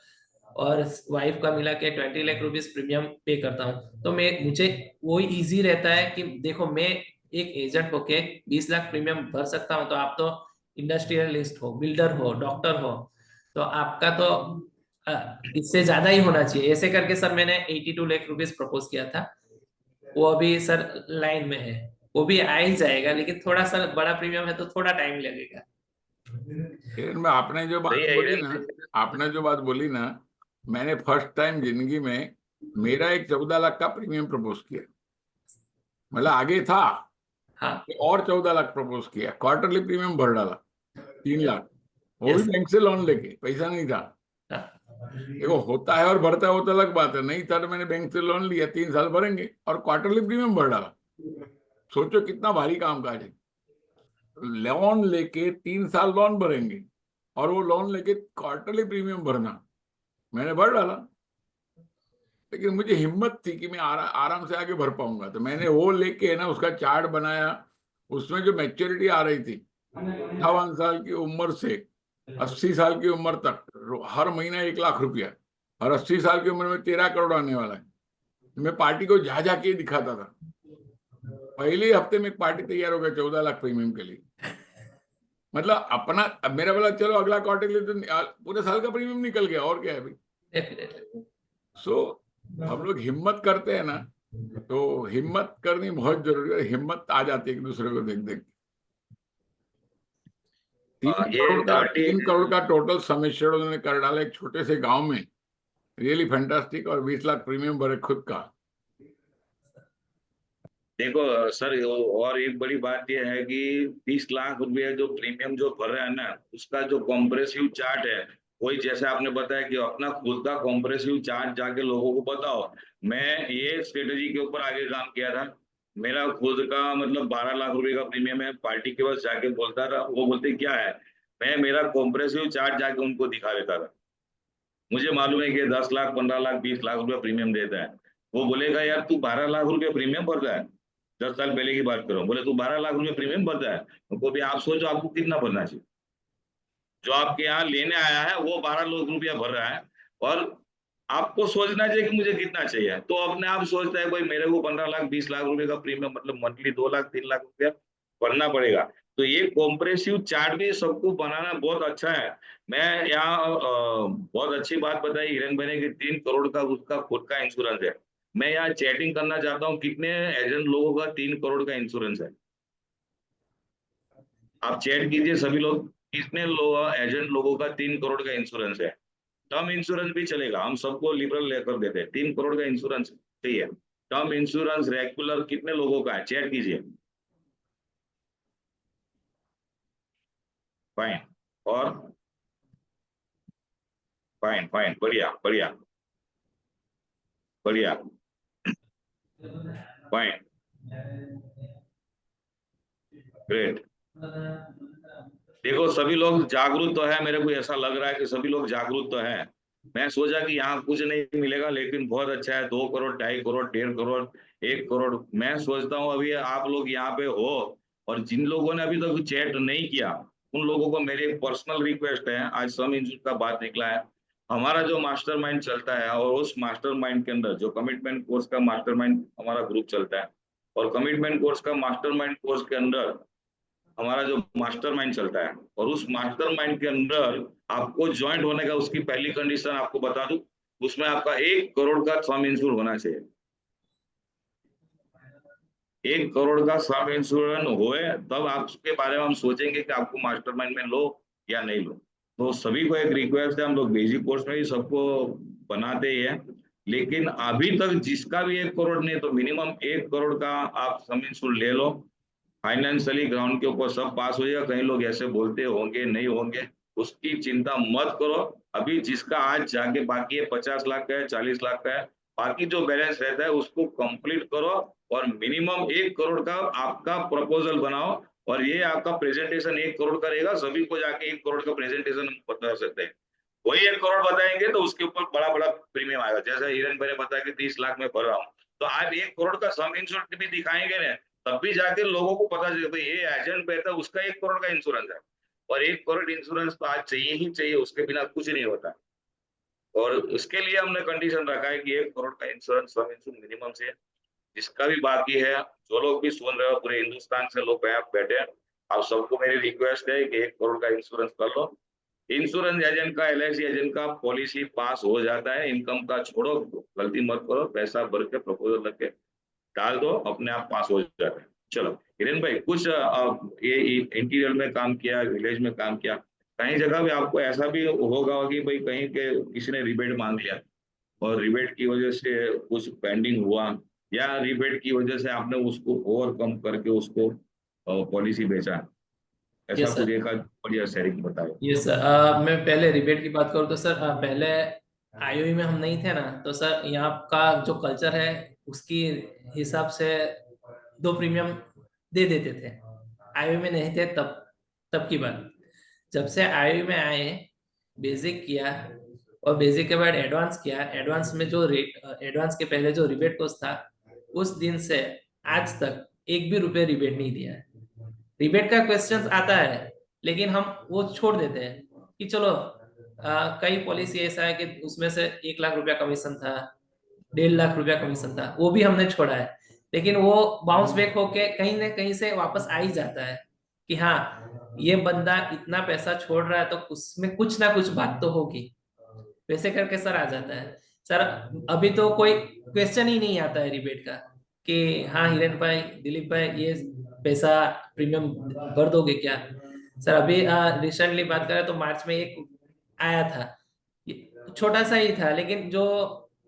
Speaker 2: और वाइफ का मिला के 20 लाख रुपीस प्रीमियम पे करता हूँ। तो मैं मुझे वो इजी रहता है कि देखो मैं एक एजेंट होके 20 लाख प्रीमियम भर सकता हूँ, तो आप तो इंडस्ट्रियलिस्ट हो, बिल्डर हो, डॉक्टर हो, तो आपका तो इससे ज्यादा ही होना चाहिए। ऐसे करके सर मैंने 82 लाख रुपीस प्रपोज किया था। वो अभी सर लाइन में है, वो भी आ ही जाएगा, लेकिन थोड़ा सा बड़ा प्रीमियम है तो थोड़ा टाइम लगेगा।
Speaker 1: हिरेन में आपने जो बात
Speaker 4: सही है
Speaker 1: बोली
Speaker 4: हिरेन
Speaker 1: ना,
Speaker 4: भाई।
Speaker 1: आपने जो बात बोली ना, मैंने फर्स्ट टाइम जिंदगी में मेरा एक 14 लाख का प्रीमियम प्रपोज किया। मतलब आगे था
Speaker 2: हाँ।
Speaker 1: और 14 लाख प्रपोज किया, क्वार्टरली प्रीमियम भर डाला 3 लाख, वो भी
Speaker 2: यस।
Speaker 1: बैंक से लोन लेके, पैसा नहीं था। देखो होता है और भरता है वो तो अलग बात है, नहीं था तो मैंने बैंक से लोन लिया, 3 साल भरेंगे और क्वार्टरली प्रीमियम भर डाला। सोचो कितना भारी काम काज है, लोन लेके 3 साल लोन भरेंगे और वो लोन लेके क्वार्टरली प्रीमियम भरना, मैंने भर डाला। लेकिन मुझे हिम्मत थी कि मैं आराम से आगे भर पाऊंगा, तो मैंने वो लेके ना उसका चार्ट बनाया। उसमें जो मैच्योरिटी आ रही थी 58 साल की उम्र से, 80 साल की उम्र तक हर महीना 1 लाख रुपया, और 80 साल की उम्र में 13 करोड़ आने वाला है। मैं पार्टी को जा जाके दिखाता था। पहले ही हफ्ते में एक पार्टी तैयार हो गया 14 लाख प्रीमियम के लिए। मतलब अपना, अब मेरा बोला चलो अगला क्वार्टर के लिए तो पूरे साल का प्रीमियम निकल गया, और क्या है भाई।
Speaker 2: डेफिनेटली।
Speaker 1: सो हम लोग हिम्मत करते हैं ना, तो हिम्मत करनी बहुत जरूरी है। हिम्मत आ जाती है एक दूसरे को देख देख।
Speaker 4: ये
Speaker 1: 3 करोड़ का टोटल समेशन उन्होंने कर डाला एक छोटे से गांव में। Really fantastic. और 20 लाख प्रीमियम भरे खुद का।
Speaker 4: देखो सर, और एक बड़ी बात यह है कि 30 लाख रुपए जो प्रीमियम जो भर रहे हैं ना, उसका जो कॉम्प्रेसिव चार्ट है, वही जैसे आपने बताया कि अपना खुद का कॉम्प्रेसिव चार्ट जाके लोगों को बताओ। मैं ये स्ट्रेटेजी के ऊपर आगे काम किया था। मेरा खुद का मतलब 12 लाख रुपए का प्रीमियम है। पार्टी के पास जाके बोलता था, वो बोलते क्या है, मैं मेरा कॉम्प्रेसिव चार्ट जाके उनको दिखा देता था। मुझे मालूम है कि 10 लाख 15 लाख 20 लाख रुपया प्रीमियम देता है। वो बोलेगा यार तू 12 लाख रुपया प्रीमियम भर रहा है। 10 साल पहले की बात करो, बोले तू 12 लाख रुपया प्रीमियम भर रहा है, उनको भी आप सोचो आपको कितना भरना चाहिए। जो आपके यहाँ लेने आया है वो 12 लाख रुपया भर रहा है, और आपको सोचना चाहिए कि मुझे कितना चाहिए। तो अपने आप सोचता है भाई मेरे को 15 लाख 20 लाख रुपए का प्रीमियम मतलब मंथली 2 लाख 3 लाख रुपया भरना पड़ेगा। तो ये कॉम्प्रेसिव चार्ट भी सबको बनाना बहुत अच्छा है। मैं यहाँ बहुत अच्छी बात बताई हिरेन भाई ने कि 3 करोड़ का उसका खुद का इंश्योरेंस है। मैं यहाँ चैटिंग करना चाहता हूँ, कितने एजेंट लोगों का 3 करोड़ का इंश्योरेंस है? आप चैट कीजिए सभी लोग, कितने लोग एजेंट लोगों का 3 करोड़ का इंश्योरेंस है। टर्म इंश्योरेंस भी चलेगा, हम सबको लिबरल लेकर देते हैं। 3 करोड़ का इंश्योरेंस चाहिए। टर्म इंश्योरेंस रेगुलर कितने लोगों का है, चेक कीजिए। फाइन, और फाइन फाइन, बढ़िया बढ़िया बढ़िया, फाइन, ग्रेट। देखो सभी लोग जागरूक तो है, मेरे को ऐसा लग रहा है कि सभी लोग जागरूक तो है। मैं सोचा कि यहाँ कुछ नहीं मिलेगा, लेकिन बहुत अच्छा है। 2 करोड़ 2.5 करोड़ 1.5 करोड़ 1 करोड़। मैं सोचता हूँ अभी आप लोग यहाँ पे हो, और जिन लोगों ने अभी तक चैट नहीं किया उन लोगों को मेरी एक पर्सनल रिक्वेस्ट है। आज सम इंस्टीट्यूट का बात निकला है, हमारा जो मास्टरमाइंड चलता है, और उस मास्टरमाइंड के अंदर जो कमिटमेंट कोर्स का मास्टरमाइंड हमारा ग्रुप चलता है, और कमिटमेंट कोर्स का मास्टरमाइंड कोर्स के अंदर हमारा जो मास्टरमाइंड चलता है, और उस मास्टरमाइंड के अंदर आपको ज्वाइंट होने का उसकी पहली कंडीशन आपको बता दूं, उसमें आपका 1 करोड़ का सम इंश्योर होना चाहिए। 1 करोड़ का सम इंश्योरेंस होए तब आपके बारे में हम सोचेंगे कि आपको मास्टरमाइंड में लो या नहीं लो। तो सभी को एक रिक्वेस्ट है, हम लोग बेसिक कोर्स में भी सबको बनाते ही है, लेकिन अभी तक जिसका भी 1 करोड़ नहीं, तो मिनिमम 1 करोड़ का आप सम इंश्योर ले लो। फाइनेंशियली ग्राउंड के ऊपर सब पास हो जाएगा। कई लोग ऐसे बोलते होंगे नहीं होंगे, उसकी चिंता मत करो। अभी जिसका आज जाके बाकी है 50 लाख का है, 40 लाख का है, बाकी जो बैलेंस रहता है उसको कंप्लीट करो, और मिनिमम 1 करोड़ का आपका प्रपोजल बनाओ। और ये आपका प्रेजेंटेशन 1 करोड़ का रहेगा। सभी को जाके 1 करोड़ का प्रेजेंटेशन बता सकते हैं। वही 1 करोड़ बताएंगे तो उसके ऊपर बड़ा बड़ा प्रीमियम आएगा। जैसे हिरन भाई ने बताया कि 30 लाख में भर रहा हूँ, तो आप 1 करोड़ का सम इंश्योरेंस भी दिखाएंगे ना, तब भी जाके लोगों को पता चले भाई ये एजेंट बेहतर, उसका 1 करोड़ का इंश्योरेंस है। और 1 करोड़ इंश्योरेंस तो आज चाहिए ही चाहिए, उसके बिना कुछ नहीं होता। और उसके लिए हमने कंडीशन रखा है कि 1 करोड़ का इंश्योरेंस सम इंश्योरेंस मिनिमम से। जिसका भी बाकी है, जो लोग भी सुन रहे हो, पूरे हिंदुस्तान से लोग बैठे हैं, आप सबको मेरी रिक्वेस्ट है कि 1 करोड़ का इंश्योरेंस कर लो। इंश्योरेंस एजेंट का, LIC एजेंट का पॉलिसी पास हो जाता है। इनकम का छोड़ो, गलती मत करो, पैसा भर के प्रपोजल रख के डाल दो, अपने आप पास हो जाता है। चलो हिरेन भाई, कुछ ये इंटीरियर में काम किया, विलेज में काम किया, कहीं जगह भी आपको ऐसा भी होगा कि भाई कहीं के किसी ने रिबेट मांग लिया, और रिबेट की वजह से कुछ पेंडिंग हुआ, या रिबेट की वजह से आपने उसको ओवरकम करके उसको पॉलिसी बेचा, ऐसा
Speaker 2: यस
Speaker 4: कुछ
Speaker 2: सर।
Speaker 4: एक बढ़िया शेयरिंग बताओ।
Speaker 2: यस सर, मैं पहले रिबेट की बात करूँ तो सर, पहले आईओई में हम नहीं थे ना, तो सर यहाँ का जो कल्चर है उसकी हिसाब से 2 प्रीमियम दे देते थे। आईओई में नहीं थे तब, तब की बात। जब से आईओई में आए, बेसिक किया, और बेसिक के बाद एडवांस किया। एडवांस में जो एडवांस के पहले जो रिबेट कोर्स था, उस दिन से आज तक 1 भी रुपए रिबेट नहीं दिया है। रिबेट का क्वेश्चन आता है लेकिन हम वो छोड़ देते हैं। कि चलो कई पॉलिसी ऐसा है कि उसमें से 1 लाख रुपया कमीशन था, 1.5 लाख रुपया कमीशन था, वो भी हमने छोड़ा है। लेकिन वो बाउंस बैक होके कहीं ना कहीं से वापस आ ही जाता है कि हाँ, ये बंदा इतना पैसा छोड़ रहा है तो उसमें कुछ ना कुछ बात तो होगी, वैसे करके सर आ जाता है। सर अभी तो कोई क्वेश्चन ही नहीं आता है रिबेट का कि हाँ हिरेन भाई, दिलीप भाई, ये पैसा प्रीमियम भर दोगे क्या। सर अभी रिसेंटली बात करें तो मार्च में एक आया था, ये छोटा सा ही था, लेकिन जो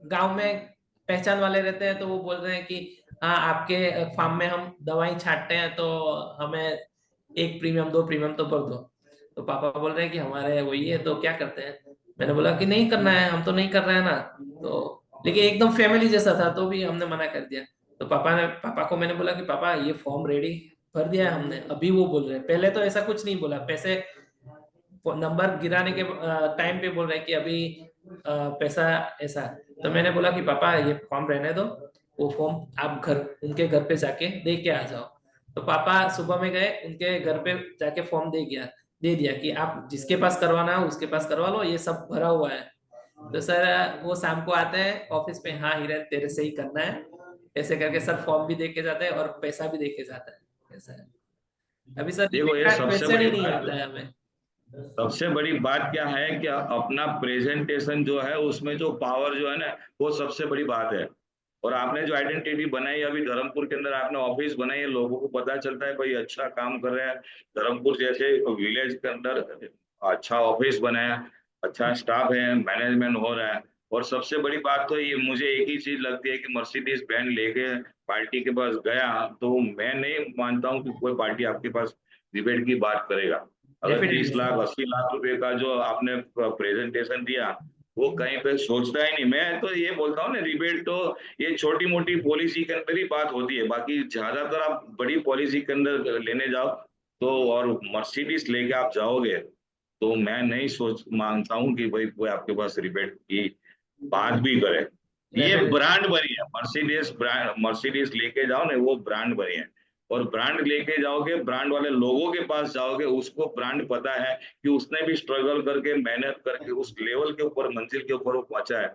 Speaker 2: गांव में पहचान वाले रहते हैं तो वो बोल रहे हैं कि हाँ आपके फार्म में हम दवाई छांटते हैं तो हमें 1 प्रीमियम 2 प्रीमियम तो भर दो। तो पापा बोल रहे हैं कि हमारे वही है तो क्या करते हैं। मैंने बोला कि नहीं करना है, हम तो नहीं कर रहे हैं ना। तो लेकिन एकदम फैमिली जैसा था तो भी हमने मना कर दिया। तो पापा को मैंने बोला कि पापा ये फॉर्म रेडी भर दिया है हमने। अभी वो बोल रहे हैं, पहले तो ऐसा कुछ नहीं बोला, पैसे नंबर गिराने के टाइम पे बोल रहे हैं कि अभी पैसा ऐसा। तो मैंने बोला कि पापा ये फॉर्म रहने दो, वो फॉर्म आप घर उनके घर पे जाके दे के आ जाओ। तो पापा सुबह में गए उनके घर पे जाके फॉर्म दे दिया कि आप जिसके पास करवाना है उसके पास करवा लो, ये सब भरा हुआ है। तो सर वो शाम को आते हैं ऑफिस पे, हाँ हिरन तेरे से ही करना है, ऐसे करके सब फॉर्म भी दे के जाते हैं और पैसा भी दे के जाता है। ऐसा है अभी सर,
Speaker 4: देखो ये सबसे
Speaker 2: क्वेश्चन
Speaker 4: बड़ी
Speaker 2: ही नहीं
Speaker 4: बात,
Speaker 2: आता है हमें।
Speaker 4: सबसे बड़ी बात क्या है कि अपना प्रेजेंटेशन जो है उसमें जो पावर जो है ना, वो सबसे बड़ी बात है। और आपने जो आइडेंटिटी बनाई अभी धर्मपुर के अंदर, आपने ऑफिस बनाई है, लोगों को पता चलता है भाई अच्छा काम कर रहे हैं। धर्मपुर जैसे विलेज के अंदर अच्छा ऑफिस बनाया, अच्छा स्टाफ है, मैनेजमेंट हो रहा है। और सबसे बड़ी बात तो ये मुझे एक ही चीज लगती है कि मर्सिडीज बैंड लेके पार्टी के पास गया तो मैं नहीं मानता हूँ कि कोई पार्टी आपके पास डिबेट की बात करेगा। अगर
Speaker 2: डेफिनेटली
Speaker 4: 30 लाख 80 लाख रुपए का जो आपने प्रेजेंटेशन दिया, वो कहीं पे सोचता ही नहीं। मैं तो ये बोलता हूँ ना, रिबेट तो ये छोटी मोटी पॉलिसी के अंदर ही बात होती है, बाकी ज्यादातर आप बड़ी पॉलिसी के अंदर लेने जाओ तो, और मर्सिडीज लेके आप जाओगे तो मैं नहीं सोच मानता हूँ कि भाई कोई आपके पास रिबेट की बात भी करे। ये
Speaker 2: डेफिनेटली
Speaker 4: ब्रांड बनी है मर्सिडीज, ब्रांड मर्सिडीज लेके जाओ ना, वो ब्रांड बनी है। और ब्रांड लेके जाओगे, ब्रांड वाले लोगों के पास जाओगे, उसको ब्रांड पता है कि उसने भी स्ट्रगल करके मेहनत करके उस लेवल के ऊपर, मंजिल के ऊपर वो पहुंचा है,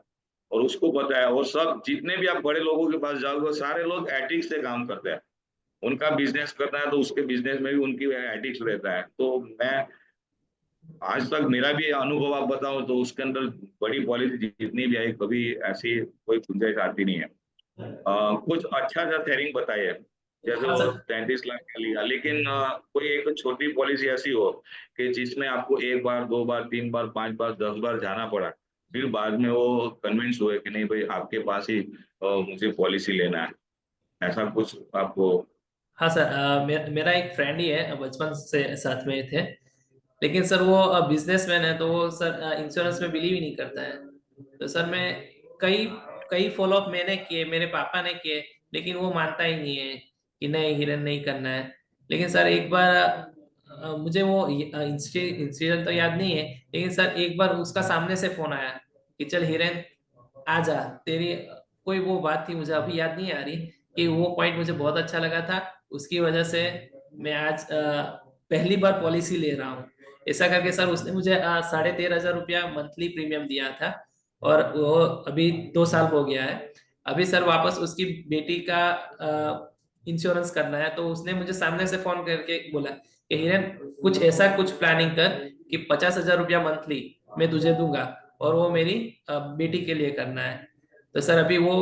Speaker 4: और उसको पता है। और सब जितने भी आप बड़े लोगों के पास जाओगे, सारे लोग एथिक्स से काम करते हैं। उनका बिजनेस करना है तो उसके बिजनेस में भी उनकी एथिक्स रहता है। तो मैं आज तक मेरा भी अनुभव आप बताऊं तो उसके अंदर बड़ी पॉलिसी जितनी भी आई, कभी ऐसी कोई गुंजाइश आती नहीं है। कुछ अच्छा सा शेयरिंग बताइए, जैसे
Speaker 2: हाँ
Speaker 4: वो
Speaker 2: सर।
Speaker 4: 33 लाख का लिया, लेकिन कोई एक छोटी पॉलिसी ऐसी हो कि जिसमें आपको 1 बार 2 बार 3 बार 5 बार 10 बार जाना पड़ा, फिर बाद में वो कन्विंस हुए कि नहीं भाई आपके पास ही मुझे पॉलिसी लेना है, ऐसा कुछ आपको।
Speaker 2: हाँ सर, मेरा एक फ्रेंड ही है, बचपन से साथ में थे। लेकिन सर वो बिजनेसमैन है तो वो सर इंश्योरेंस में बिलीव ही नहीं करता है। तो सर मैं कई कई फॉलो अप मैंने किए, मेरे पापा ने किए, लेकिन वो मानता ही नहीं है कि नहीं हिरन नहीं करना है। लेकिन सर एक बार मुझे वो इंसिडेंट तो याद नहीं है, लेकिन सर एक बार उसका सामने से फोन आया कि चल हिरन आ जा, तेरी कोई वो बात थी मुझे अभी याद नहीं आ रही, कि वो पॉइंट मुझे बहुत अच्छा लगा था। उसकी वजह से मैं आज पहली बार पॉलिसी ले रहा हूँ। ऐसा करके सर उसने मुझे 13,500 रुपया मंथली प्रीमियम दिया था, और वो अभी 2 साल हो गया है। अभी सर वापस उसकी बेटी का इंश्योरेंस करना है, तो उसने मुझे सामने से फोन करके बोला कि हिरन कुछ ऐसा कुछ प्लानिंग कर कि 50,000 रुपया मंथली मैं तुझे दूंगा, और वो मेरी बेटी के लिए करना है। तो सर अभी वो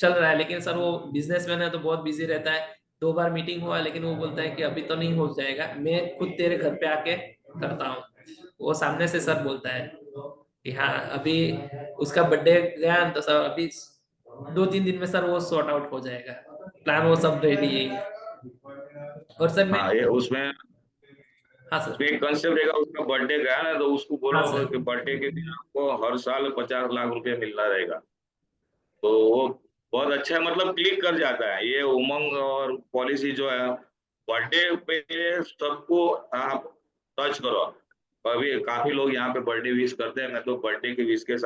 Speaker 2: चल रहा है, लेकिन सर वो बिजनेसमैन है तो बहुत बिजी रहता है। 2 बार मीटिंग हुआ लेकिन वो बोलता है कि अभी तो नहीं हो जाएगा, मैं खुद तेरे घर पे आके करता हूँ। वो सामने से सर बोलता है कि हाँ अभी उसका बर्थडे गया तो सर अभी 2-3 दिन में सर वो सॉर्ट आउट हो जाएगा, प्लान वो सब रेडी है। और सर मैं,
Speaker 4: हाँ, ये उसमें
Speaker 2: हाँ
Speaker 4: उसमें
Speaker 2: सर।
Speaker 4: एक कंसेप्ट रहेगा, उसका बर्थडे गया ना तो उसको
Speaker 2: हाँ
Speaker 4: बोलो कि
Speaker 2: सर।
Speaker 4: बर्थडे के दिन आपको हर साल 50 लाख रुपए मिलना रहेगा। तो वो बहुत अच्छा है, मतलब क्लिक कर जाता है ये उमंग और पॉलिसी जो है। बर्थडे पे सबको आप टच करो। अभी काफी लोग यहाँ पे बर्थडे विश करते हैं, मैं तो बर्थडे के विश के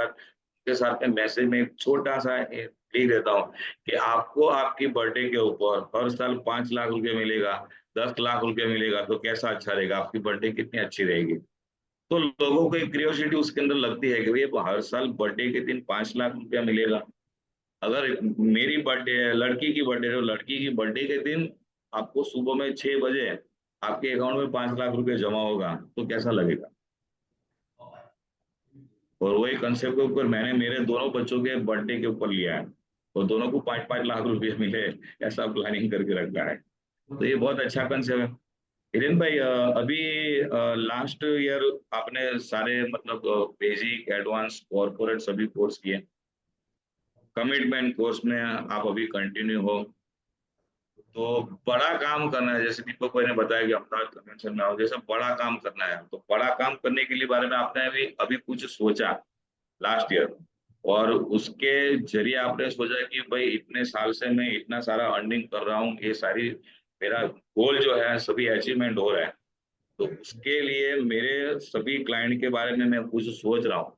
Speaker 4: साथ में मैसेज में एक छोटा सा लिख देता हूँ कि आपको आपकी बर्थडे के ऊपर हर साल 5 लाख रुपए मिलेगा, 10 लाख रुपए मिलेगा, तो कैसा अच्छा रहेगा, आपकी बर्थडे कितनी अच्छी रहेगी। तो लोगों को एक क्यूरियोसिटी उसके अंदर लगती है कि भाई हर साल बर्थडे के दिन 5 लाख रुपया मिलेगा। अगर मेरी बर्थडे है, लड़की की बर्थडे है, तो लड़की की बर्थडे के दिन आपको सुबह में 6 बजे आपके अकाउंट में 5 लाख रुपए जमा होगा, तो कैसा लगेगा। और वही कंसेप्ट के ऊपर मैंने मेरे दोनों बच्चों के बर्थडे के ऊपर लिया है, और दोनों को 5-5 लाख रुपए मिले, ऐसा प्लानिंग करके रखा है। तो ये बहुत अच्छा कंसेप्ट है। हिरेन भाई, अभी लास्ट ईयर आपने सारे मतलब बेसिक, एडवांस, कॉर्पोरेट सभी कोर्स किए। कमिटमेंट कोर्स में आप अभी कंटिन्यू हो, तो बड़ा काम करना है, जैसे दीपक भाई ने बताया कि अहमदाबाद कन्वेंशन में आओ, जैसे बड़ा काम करना है, तो बड़ा काम करने के लिए बारे में आपने अभी कुछ सोचा लास्ट ईयर, और उसके जरिए आपने सोचा कि भाई इतने साल से मैं इतना सारा अर्निंग कर रहा हूँ, ये सारी मेरा गोल जो है सभी अचीवमेंट हो रहा है, तो उसके लिए मेरे सभी क्लाइंट के बारे में मैं कुछ सोच रहा हूँ,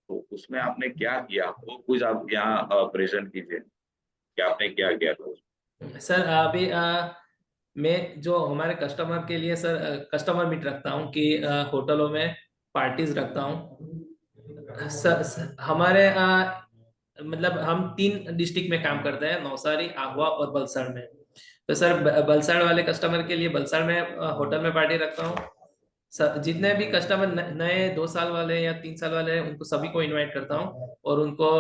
Speaker 4: तो उसमें आपने क्या किया वो कुछ आप यहाँ प्रेजेंट कीजिए कि आपने क्या किया था।
Speaker 2: सर अभी मैं जो हमारे कस्टमर के लिए सर कस्टमर मीट रखता हूँ कि होटलों में पार्टीज रखता हूँ हमारे मतलब हम 3 डिस्ट्रिक्ट में काम करते हैं, नौसारी, आहुआ और वलसाड़ में। तो सर वलसाड़ वाले कस्टमर के लिए वलसाड़ में होटल में पार्टी रखता हूँ। जितने भी कस्टमर नए 2 साल वाले या 3 साल वाले हैं, उनको सभी को इनवाइट करता हूँ, और उनको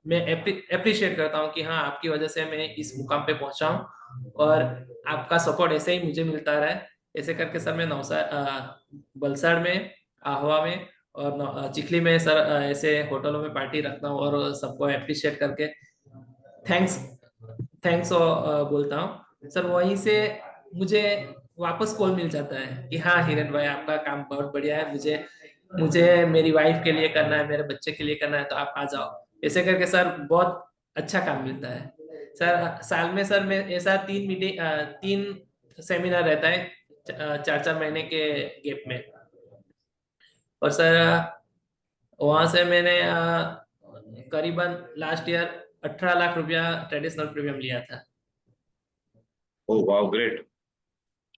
Speaker 2: मैं अप्रिशिएट करता हूँ कि हाँ, आपकी वजह से मैं इस मुकाम पे पहुंचा हूँ, और आपका सपोर्ट ऐसे ही मुझे मिलता रहा है। ऐसे करके सर मैं वलसाड़ में, आहुआ में और चिखली में सर ऐसे होटलों में पार्टी रखता हूँ, और सबको अप्रिशिएट करके थैंक्स थैंक्स बोलता हूँ सर। वहीं से मुझे वापस कॉल मिल जाता है कि हाँ हिरेन भाई, आपका काम बहुत बढ़िया है, मुझे मुझे मेरी वाइफ के लिए करना है, मेरे बच्चे के लिए करना है, तो आप आ जाओ। ऐसे करके सर बहुत अच्छा काम मिलता है सर। साल में सर मैं ऐसा 3 सेमिनार रहता है 4-4 महीने के गैप में, और सर वहां से मैंने करीबन लास्ट ईयर 18 लाख रुपया ट्रेडिशनल प्रीमियम लिया था।
Speaker 4: ओह वाह, ग्रेट।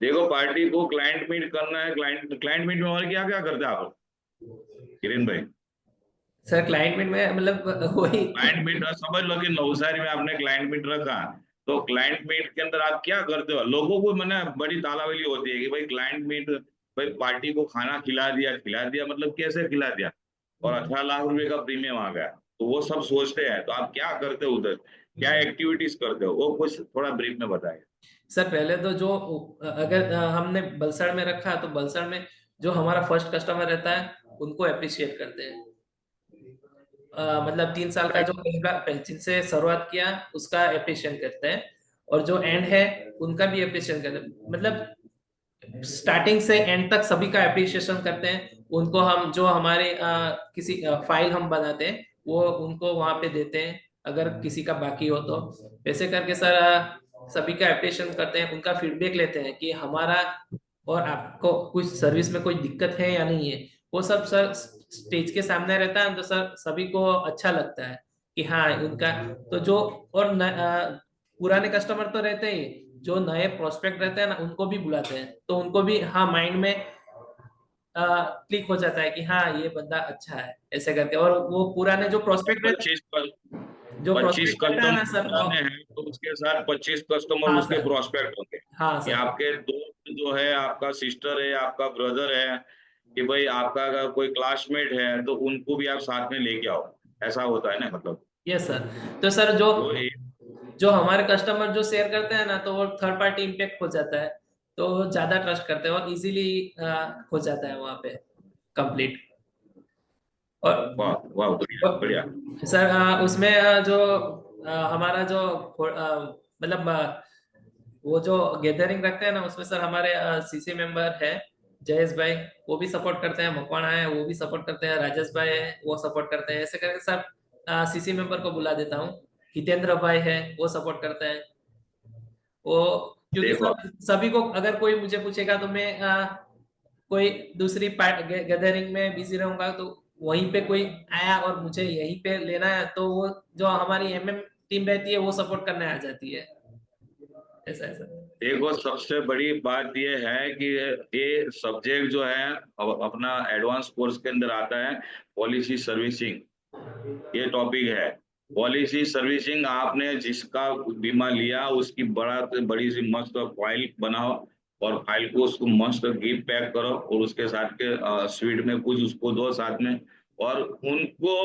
Speaker 4: देखो, पार्टी को क्लाइंट मीट करना है, क्लाइंट मीट में और क्या क्या करते हैं आप किरण भाई।
Speaker 2: सर क्लाइंट मीट में मतलब वही
Speaker 4: क्लाइंट मीट समझ लो कि नवसारी में आपने क्लाइंट मीट रखा, तो क्लाइंट मीट के अंदर आप क्या करते हो। लोगों को मैंने बड़ी तालावेली होती है कि भाई क्लाइंट मीट, भाई पार्टी को खाना खिला दिया मतलब कैसे खिला दिया, और 18 लाख रुपए का प्रीमियम आ गया, तो वो सब सोचते हैं। तो आप क्या करते हो उधर, क्या एक्टिविटीज करते हो, वो कुछ थोड़ा ब्रीफ में बताइए।
Speaker 2: सर पहले तो जो अगर हमने बलसाड़ में रखा, तो बलसाड़ में जो हमारा फर्स्ट कस्टमर रहता है उनको अप्रिशिएट करते हैं। मतलब 3 साल का जो जिनसे शुरुआत किया उसका अप्रिशिएट करते हैं, और जो एंड है उनका भी अप्रिशिएट करते हैं। मतलब स्टार्टिंग से एंड तक सभी का अप्रिशिएशन करते हैं। उनको हम जो हमारे किसी फाइल हम बनाते हैं वो उनको वहां पे देते हैं, अगर किसी का बाकी हो तो। वैसे करके सर सभी का अप्रिशिएशन करते हैं, उनका फीडबैक लेते हैं कि हमारा और आपको कुछ सर्विस में कोई दिक्कत है या नहीं है। वो सब सर स्टेज के सामने रहता है, तो सर सभी को अच्छा लगता है कि हाँ उनका। तो जो और पुराने कस्टमर तो रहते ही, जो नए प्रोस्पेक्ट रहते हैं ना, उनको भी बुलाते हैं, तो उनको भी हाँ माइंड में क्लिक हो जाता है कि हाँ ये बंदा अच्छा है, ऐसे करके। और वो पुराने जो प्रोस्पेक्ट रहते
Speaker 4: 25
Speaker 2: हैं, जो
Speaker 4: 25
Speaker 2: प्रोस्पेक्ट रहता है ना
Speaker 4: कस्टमर
Speaker 2: सर
Speaker 4: बनाने हैं, तो उसके साथ 25 कस्टमर
Speaker 2: हाँ
Speaker 4: उसके
Speaker 2: सर,
Speaker 4: प्रोस्पेक्ट होंगे।
Speaker 2: हाँ
Speaker 4: कि
Speaker 2: सर,
Speaker 4: आपके दोस्त जो है, आपका सिस्टर है, आपका ब्रदर है, कि भाई आपका अगर कोई क्लासमेट है तो उनको भी आप साथ में लेके आओ, ऐसा होता है ना मतलब।
Speaker 2: Yes sir. तो सर जो
Speaker 4: तो एक
Speaker 2: जो हमारे कस्टमर जो शेयर करते हैं ना, तो वो थर्ड पार्टी इम्पेक्ट हो जाता है, तो वो ज्यादा ट्रस्ट करते हैं और इजीली हो जाता है वहां पे कंप्लीट। और,
Speaker 4: वाह वाह, बढ़िया बढ़िया।
Speaker 2: सर उसमें जो हमारा जो मतलब वो जो गैदरिंग रखते हैं ना, उसमें सर हमारे सीसी मेंबर है जयेश भाई, वो भी सपोर्ट करते हैं, मकवाना है वो भी सपोर्ट करते हैं, राजेश भाई है वो सपोर्ट करते हैं। ऐसे करके सर सीसी मेंबर को बुला देता हूँ। हितेंद्र भाई है वो सपोर्ट करते हैं। वो क्योंकि
Speaker 4: देखो,
Speaker 2: सर सभी को अगर कोई मुझे पूछेगा तो मैं कोई दूसरी गैदरिंग में बिजी रहूंगा, तो वहीं पे कोई आया और मुझे यहीं पे लेना है, तो वो जो हमारी एमएम टीम रहती है वो सपोर्ट करने आ जाती है। ऐसा ऐसा।
Speaker 4: देखो, सबसे बड़ी बात ये है कि ये सब्जेक्ट जो है अपना एडवांस कोर्स के अंदर आता है, पॉलिसी सर्विसिंग, ये टॉपिक है। पॉलिसी सर्विसिंग, आपने जिसका बीमा लिया उसकी बड़ी सी मस्त फाइल बनाओ, और फाइल को उसको मस्त गिफ्ट पैक करो, और उसके साथ के स्वीट में कुछ उसको दो साथ में, और उनको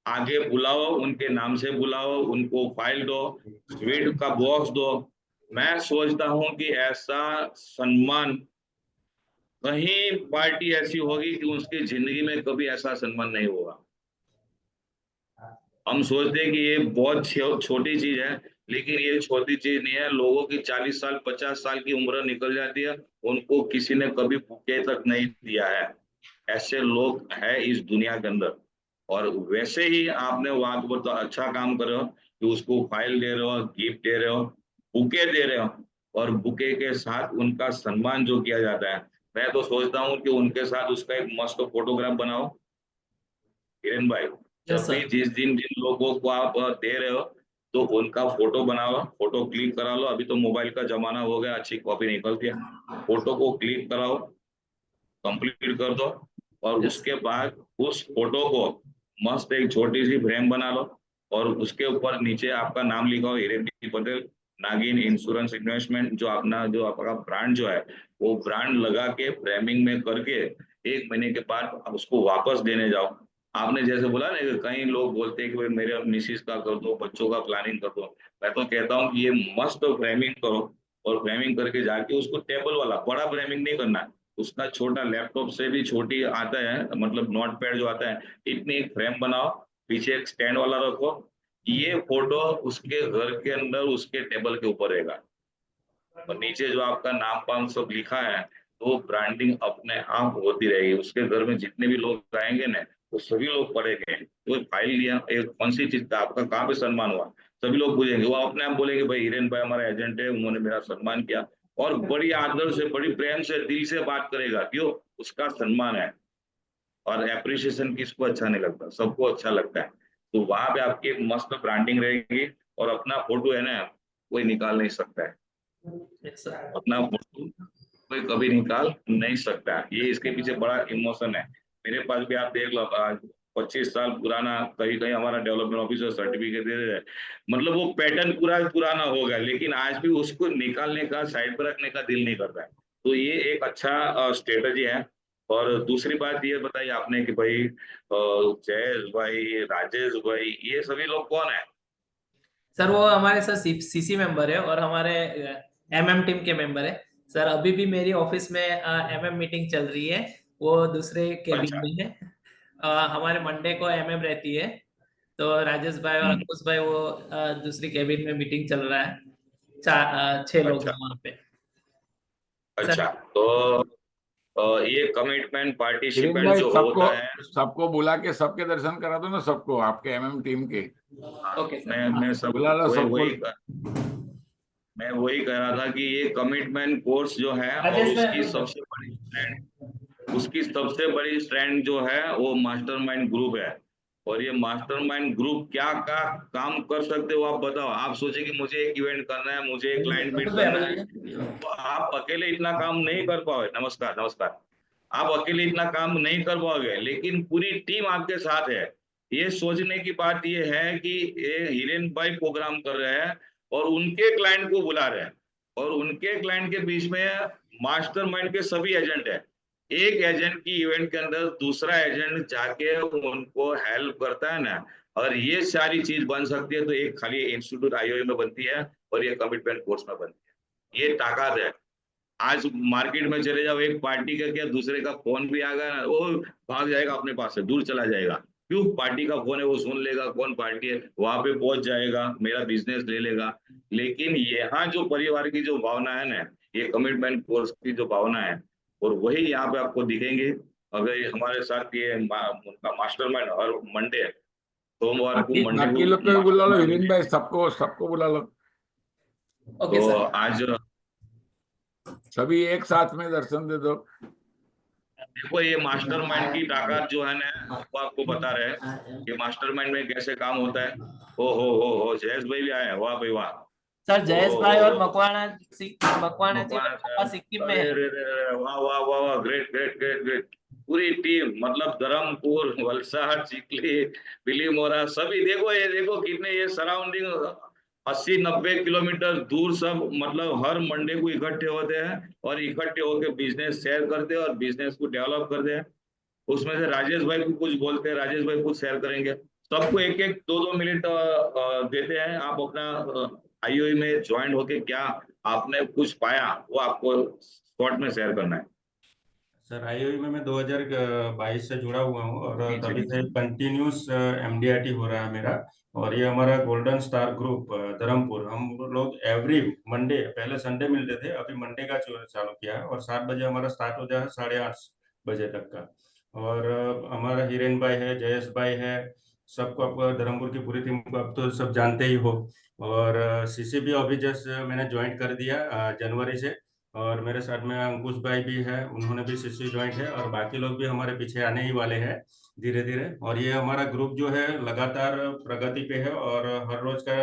Speaker 4: आगे बुलाओ, उनके नाम से बुलाओ, उनको फाइल दो, स्वीट का बॉक्स दो। मैं सोचता हूँ कि ऐसा सम्मान कहीं पार्टी ऐसी होगी कि उसकी जिंदगी में कभी ऐसा सम्मान नहीं होगा। हम सोचते हैं कि ये बहुत छोटी चीज है, लेकिन ये छोटी चीज नहीं है। लोगों की 40 साल 50 साल की उम्र निकल जाती है, उनको किसी ने कभी बुके तक नहीं दिया है। ऐसे लोग हैं इस दुनिया के अंदर। और वैसे ही आपने वहां पर तो अच्छा काम कर रहे हो कि उसको फाइल दे रहे हो, गिफ्ट दे रहे हो, बुके दे रहे हो, और बुके के साथ उनका सम्मान जो किया जाता है, मैं तो सोचता हूँ कि उनके साथ उसका एक मस्त फोटोग्राफ बनाओ हिरेन भाई।
Speaker 2: यस
Speaker 4: जब भी
Speaker 2: सर।
Speaker 4: जिन जिन लोगों को आप दे रहे हो, तो उनका फोटो बनाओ, फोटो क्लिक करा लो। अभी तो मोबाइल का जमाना हो गया, अच्छी कॉपी निकलती है। फोटो को क्लिक कराओ, कंप्लीट कर दो, और
Speaker 2: यस
Speaker 4: उसके बाद उस फोटो को मस्त एक छोटी सी फ्रेम बना लो, और उसके ऊपर नीचे आपका नाम लिखाओ, हिरेन पटेल, नागिन इंश्योरेंस इन्वेस्टमेंट, जो आपका ब्रांड जो है, वो ब्रांड लगा के फ्रेमिंग में करके 1 महीने के बाद आप उसको वापस देने जाओ। आपने जैसे बोला ना कि कई लोग बोलते हैं कि भाई मेरे मिसिस का कर दो, बच्चों का प्लानिंग कर दो। मैं तो कहता हूँ कि ये मस्त फ्रेमिंग करो, और फ्रेमिंग करके जाके उसको टेबल वाला बड़ा फ्रेमिंग नहीं करना है, उसका छोटा लैपटॉप से भी छोटी आता है, मतलब नोट पैड जो आता है, इतनी एक फ्रेम बनाओ, पीछे एक स्टैंड वाला रखो, ये फोटो उसके घर के अंदर उसके टेबल के ऊपर रहेगा, और नीचे जो आपका नाम पाम सब लिखा है, तो ब्रांडिंग अपने आप होती रहेगी। उसके घर में जितने भी लोग आएंगे ना, वो सभी लोग पढ़ेंगे तो फाइल लिया, एक कौन सी चीज का आपका कहाँ पे सम्मान हुआ, सभी लोग पूछेंगे, वो अपने आप बोलेंगे भाई हिरेन भाई हमारा एजेंट है, उन्होंने मेरा सम्मान किया। और बड़ी आदर से, बड़ी प्रेम से, दिल से बात करेगा, क्यों? उसका सम्मान है। और एप्रिसिएशन किसको अच्छा नहीं लगता, सबको अच्छा लगता है। तो वहां पे आपकी एक मस्त ब्रांडिंग रहेगी, और अपना फोटो है ना, कोई निकाल नहीं सकता है।
Speaker 2: Yes sir.
Speaker 4: अपना फोटो कोई कभी निकाल नहीं सकता। ये इसके पीछे बड़ा इमोशन है। मेरे पास भी आप देख लो, आज 25 साल पुराना कहीं कहीं हमारा डेवलपमेंट ऑफिसर सर्टिफिकेट दे रहे हैं, मतलब वो पैटर्न पूरा पुराना हो गया, लेकिन आज भी उसको निकालने का, साइड पर रखने का दिल नहीं करता है। तो ये एक अच्छा स्ट्रेटजी है। और दूसरी बात ये बताइए आपने कि भाई जयेश भाई, राजेश भाई, ये सभी लोग कौन है?
Speaker 2: सर वो हमारे सर सीसी मेंबर है, और हमारे एमएम टीम के मेंबर है। सर अभी भी मेरी ऑफिस में एमएम मीटिंग चल रही है, वो दूसरे केबिन
Speaker 4: अच्छा।
Speaker 2: में है। हमारे मंडे को एमएम रहती है, तो राजेश भाई और
Speaker 4: हम्म,
Speaker 2: अंकुश भाई वो दूसरी केबिन में मीटिंग चल रहा है। 6 लोग
Speaker 4: अच्छा
Speaker 2: हैं वहाँ पे।
Speaker 4: अच्छा।
Speaker 2: सर
Speaker 4: तो ये कमिटमेंट
Speaker 1: हिरेन
Speaker 4: पार्टिसिपेंट
Speaker 1: भाई,
Speaker 4: जो
Speaker 1: सबको
Speaker 4: होता है,
Speaker 1: सबको बुला के सबके दर्शन करा दो ना, सबको, आपके एमएम टीम के
Speaker 4: हाँ,
Speaker 2: ओके
Speaker 4: मैं
Speaker 2: सर।
Speaker 4: सब
Speaker 1: बुला लो
Speaker 4: वही
Speaker 1: सबको।
Speaker 4: वही मैं वही कह रहा था कि ये कमिटमेंट कोर्स जो है, और
Speaker 2: राजेश भाई।
Speaker 4: उसकी सबसे बड़ी स्ट्रेंथ जो है वो मास्टरमाइंड ग्रुप है। और ये मास्टरमाइंड ग्रुप क्या क्या काम कर सकते हो आप बताओ। आप सोचे कि मुझे एक इवेंट करना है, मुझे एक क्लाइंट मीट
Speaker 2: अंकुश भाई
Speaker 4: करना है,
Speaker 2: अवेलेबल।
Speaker 4: तो आप अकेले इतना काम नहीं कर पाओगे। नमस्कार नमस्कार। आप अकेले इतना काम नहीं कर पाओगे, लेकिन पूरी टीम आपके साथ है। ये सोचने की बात ये है कि ये हिरेन भाई प्रोग्राम कर रहे हैं, और उनके क्लाइंट को बुला रहे हैं, और उनके क्लाइंट के बीच में मास्टरमाइंड के सभी एजेंट है। एक एजेंट की इवेंट के अंदर दूसरा एजेंट जाके उनको हेल्प करता है ना, अगर ये सारी चीज बन सकती है, तो एक खाली इंस्टीट्यूट आईओए में बनती है, और ये कमिटमेंट कोर्स में बनती है। ये ताकत है। आज मार्केट में चले जाओ, एक पार्टी का क्या, दूसरे का फोन भी आ गया ना, वो भाग जाएगा अपने पास से, दूर चला जाएगा। क्यों? पार्टी का फोन है, वो सुन लेगा कौन पार्टी है, वहां पे पहुंच जाएगा, मेरा बिजनेस ले लेगा। लेकिन यहाँ जो परिवार की जो भावना है ना, ये कमिटमेंट कोर्स की जो भावना है, और वही यहाँ पे आपको दिखेंगे। अगर ये हमारे साथ ये उनका मास्टरमाइंड हर मंडे, सोमवार को,
Speaker 1: बाकी
Speaker 4: मंडे
Speaker 1: बाकी
Speaker 4: को
Speaker 1: लोग को भी बुला लो,
Speaker 4: मास्टरमाइंड।
Speaker 1: हिरेन भाई, सबको सबको बुला लो,
Speaker 2: ओके
Speaker 4: तो
Speaker 2: सर।
Speaker 4: आज
Speaker 1: सभी एक साथ में दर्शन दे दो।
Speaker 4: देखो, ये मास्टरमाइंड की ताकत जो है ना, वो आपको बता रहे हैं कि मास्टरमाइंड में कैसे काम होता है। ओ हो जयेश भाई भी आए हैं, वाह भाई वाह।
Speaker 2: सर जयेश भाई और मकवाना
Speaker 4: मकवाना
Speaker 2: जी
Speaker 4: साहब,
Speaker 2: पापा सिक्किम में है।
Speaker 4: अरे, वाह वाह वाह वाह, ग्रेट ग्रेट ग्रेट ग्रेट। पूरी टीम, मतलब धर्मपुर, वलसाड, चिखली, बिलीमोरा, सभी देखो, ये देखो कितने ये सराउंडिंग 80-90 किलोमीटर दूर सब, मतलब हर मंडे को इकट्ठे होते हैं और इकट्ठे होकर बिजनेस शेयर करते हैं और बिजनेस को डेवलप करते हैं। उसमें से राजेश भाई को कुछ बोलते हैं, राजेश भाई कुछ शेयर करेंगे। सबको एक एक 2-2 मिनट देते हैं। आप अपना आईओई में ज्वाइन होके क्या आपने कुछ पाया, वो आपको शॉर्ट में शेयर करना है।
Speaker 5: सर आईओई में मैं 2022 से जुड़ा हुआ हूँ और
Speaker 4: ठीक है,
Speaker 5: तभी
Speaker 4: ठीक
Speaker 5: से
Speaker 4: है।
Speaker 5: कंटिन्यूस एमडीआईटी हो रहा है मेरा। और ये हमारा गोल्डन स्टार ग्रुप धर्मपुर, हम लोग एवरी मंडे, पहले संडे मिलते थे, अभी मंडे का चालू किया है और 7 बजे हमारा स्टार्ट हो जाए 8:30 बजे तक का। और हमारा हिरेन भाई है, जयेश भाई है, सबको आपको धर्मपुर की पूरी टीम को आप तो सब जानते ही हो। और सीसी भी अभी जस्ट मैंने ज्वाइन कर दिया जनवरी से। और मेरे साथ में अंकुश भाई भी है, उन्होंने भी सीसी ज्वाइन है और बाकी लोग भी हमारे पीछे आने ही वाले हैं धीरे धीरे। और ये हमारा ग्रुप जो है लगातार प्रगति पे है और हर रोज का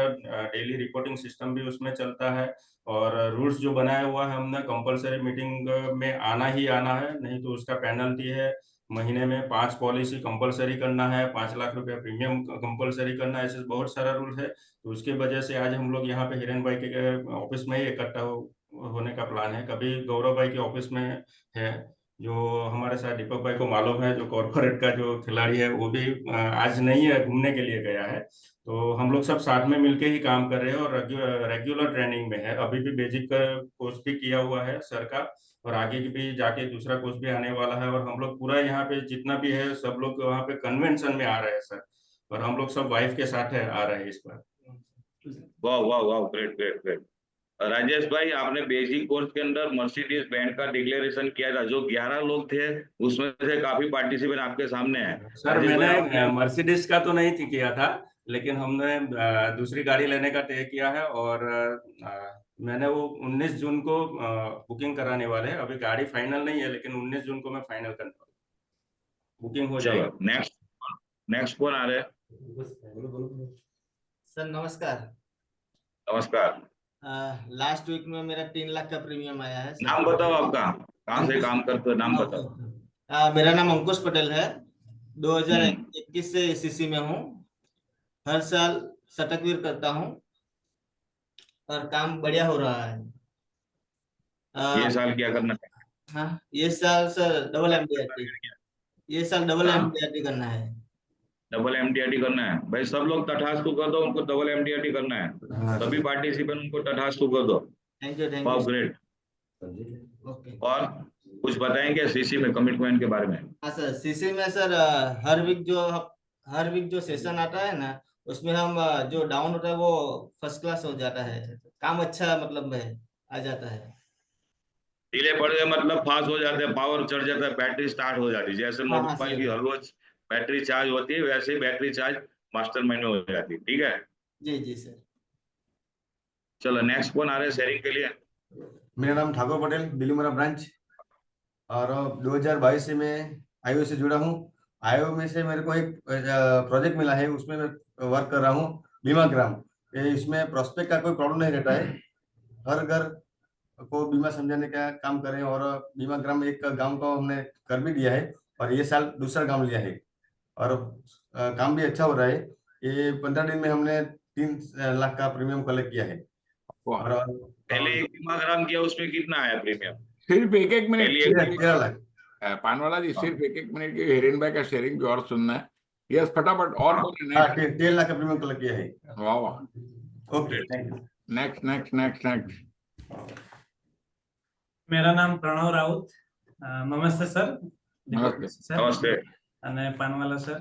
Speaker 5: डेली रिपोर्टिंग सिस्टम भी उसमें चलता है। और रूल्स जो बनाया हुआ है हमने, कंपलसरी मीटिंग में आना ही आना है, नहीं तो उसका पेनल्टी है। महीने में 5 पॉलिसी कंपलसरी करना है, 5 लाख रुपया प्रीमियम कंपलसरी करना है, ऐसे बहुत सारा रूल है। तो उसकी वजह से आज हम लोग यहाँ पे हिरेन भाई के ऑफिस में ही इकट्ठा होने का प्लान है। कभी गौरव भाई के ऑफिस में है, जो हमारे साथ दीपक भाई को मालूम है, जो कॉर्पोरेट का जो खिलाड़ी है, वो भी आज नहीं है, घूमने के लिए गया है। तो हम लोग सब साथ में मिलके ही काम कर रहे हैं और रेगुलर ट्रेनिंग में है। अभी भी बेसिक कोर्स भी किया हुआ है सर का, और आगे की भी जाके दूसरा कोर्स भी आने वाला है। और हम लोग पूरा यहाँ पे जितना भी है सब लोग वहाँ पे कन्वेंशन में आ रहे हैं सर, और हम लोग सब वाइफ के साथ है आ रहे हैं इस बार।
Speaker 4: वाह वाह वाह, ग्रेट ग्रेट ग्रेट। राजेश भाई, आपने बेसिक कोर्स के अंदर मर्सिडीज बैंड का डिक्लेरेशन किया था, जो 11 लोग थे उसमें से काफी पार्टिसिपेंट आपके सामने हैं।
Speaker 5: सर
Speaker 4: राजेश भाई, आप
Speaker 5: मैंने मर्सिडीज का तो नहीं किया था, लेकिन हमने दूसरी गाड़ी लेने का तय किया है। और मैंने वो 19 जून को बुकिंग कराने वाले हैं। अभी गाड़ी फाइनल नहीं है, लेकिन 19 जून को मैं फाइनल करने वाला हूं। बुकिंग हो
Speaker 4: चलो
Speaker 5: जाएगी।
Speaker 4: नेक्स्ट, नेक्स्ट कौन आ रहे हैं?
Speaker 6: सर नमस्कार।
Speaker 4: नमस्कार,
Speaker 6: लास्ट वीक में मेरा 3 लाख का प्रीमियम आया है।
Speaker 4: नाम बताओ आपका, कहाँ से काम करते हो, नाम बताओ।
Speaker 6: मेरा नाम अंकुश पटेल है। 2021 से सीसी में हूँ। हर साल सटकवीर करता हूँ और काम बढ़िया हो रहा है।
Speaker 4: ये साल क्या करना है?
Speaker 6: हाँ, ये साल सर डबल एमडीआरटी, ये साल डबल
Speaker 4: हाँ?
Speaker 6: एमडीआरटी करना है।
Speaker 4: डबल एमटीआरटी करना है भाई, सब लोग तथास्तु कर दो, उनको डबल एमटीआरटी करना है।
Speaker 5: हाँ
Speaker 4: सभी पार्टिसिपेंट उनको तथास्तु कर दो।
Speaker 6: थैंक यू
Speaker 4: वाह, ग्रेट।
Speaker 6: ओके।
Speaker 4: और कुछ बताएंगे सीसी में कमिटमेंट के बारे में?
Speaker 6: हाँ सर, सीसी में सर हर वीक जो सेशन आता है ना, उसमें हम जो डाउन होता है वो फर्स्ट क्लास हो जाता है। काम अच्छा मतलब है, आ जाता है।
Speaker 4: डिले पड़ गए मतलब फास्ट हो जाते हैं, पावर चढ़ जाता है, बैटरी स्टार्ट हो जाती है। जैसे
Speaker 6: हाँ
Speaker 4: मोबाइल की
Speaker 6: सर।
Speaker 4: हर रोज बैटरी चार्ज होती है, वैसे ही बैटरी चार्ज मास्टरमाइंड में हो जाती है। ठीक है,
Speaker 6: जी जी सर।
Speaker 4: चलो नेक्स्ट कौन आ रहे हैं शेयरिंग के लिए?
Speaker 7: मेरा नाम ठाकुर पटेल, बिलीमोरा ब्रांच। और 2022 से मैं आईओ से जुड़ा हूँ। आईओ में से मेरे को एक प्रोजेक्ट मिला है, उसमें मैं वर्क कर रहा हूँ, बीमा ग्राम। इसमें प्रोस्पेक्ट का कोई प्रॉब्लम नहीं रहता है। हर घर को बीमा समझाने का काम करें। और बीमा ग्राम एक गांव को हमने कर भी दिया है और ये साल दूसरा गांव लिया है और काम भी अच्छा हो रहा है। ये 15 दिन में हमने 3 लाख का प्रीमियम कलेक्ट किया है।
Speaker 1: वाह।
Speaker 7: और
Speaker 4: पहले एक बीमा ग्राम किया, उसमें कितना आया प्रीमियम?
Speaker 1: सिर्फ एक मिनट,
Speaker 4: पहली एक
Speaker 7: 13 लाख।
Speaker 1: पानवाला जी, सिर्फ एक मिनट की हिरेन भाई का शेयरिंग भी और सुनना है। यस, फटाफट। और कौन है?
Speaker 7: 13 लाख का प्रीमियम कलेक्ट किया है।
Speaker 1: वाह वाह।
Speaker 7: Okay, thank you.
Speaker 1: Next next next next.
Speaker 8: मेरा नाम प्रणव राउत। नमस्ते सर।
Speaker 1: नमस्ते।
Speaker 8: सर
Speaker 4: नमस्ते।
Speaker 8: અને પાનવાલા સર,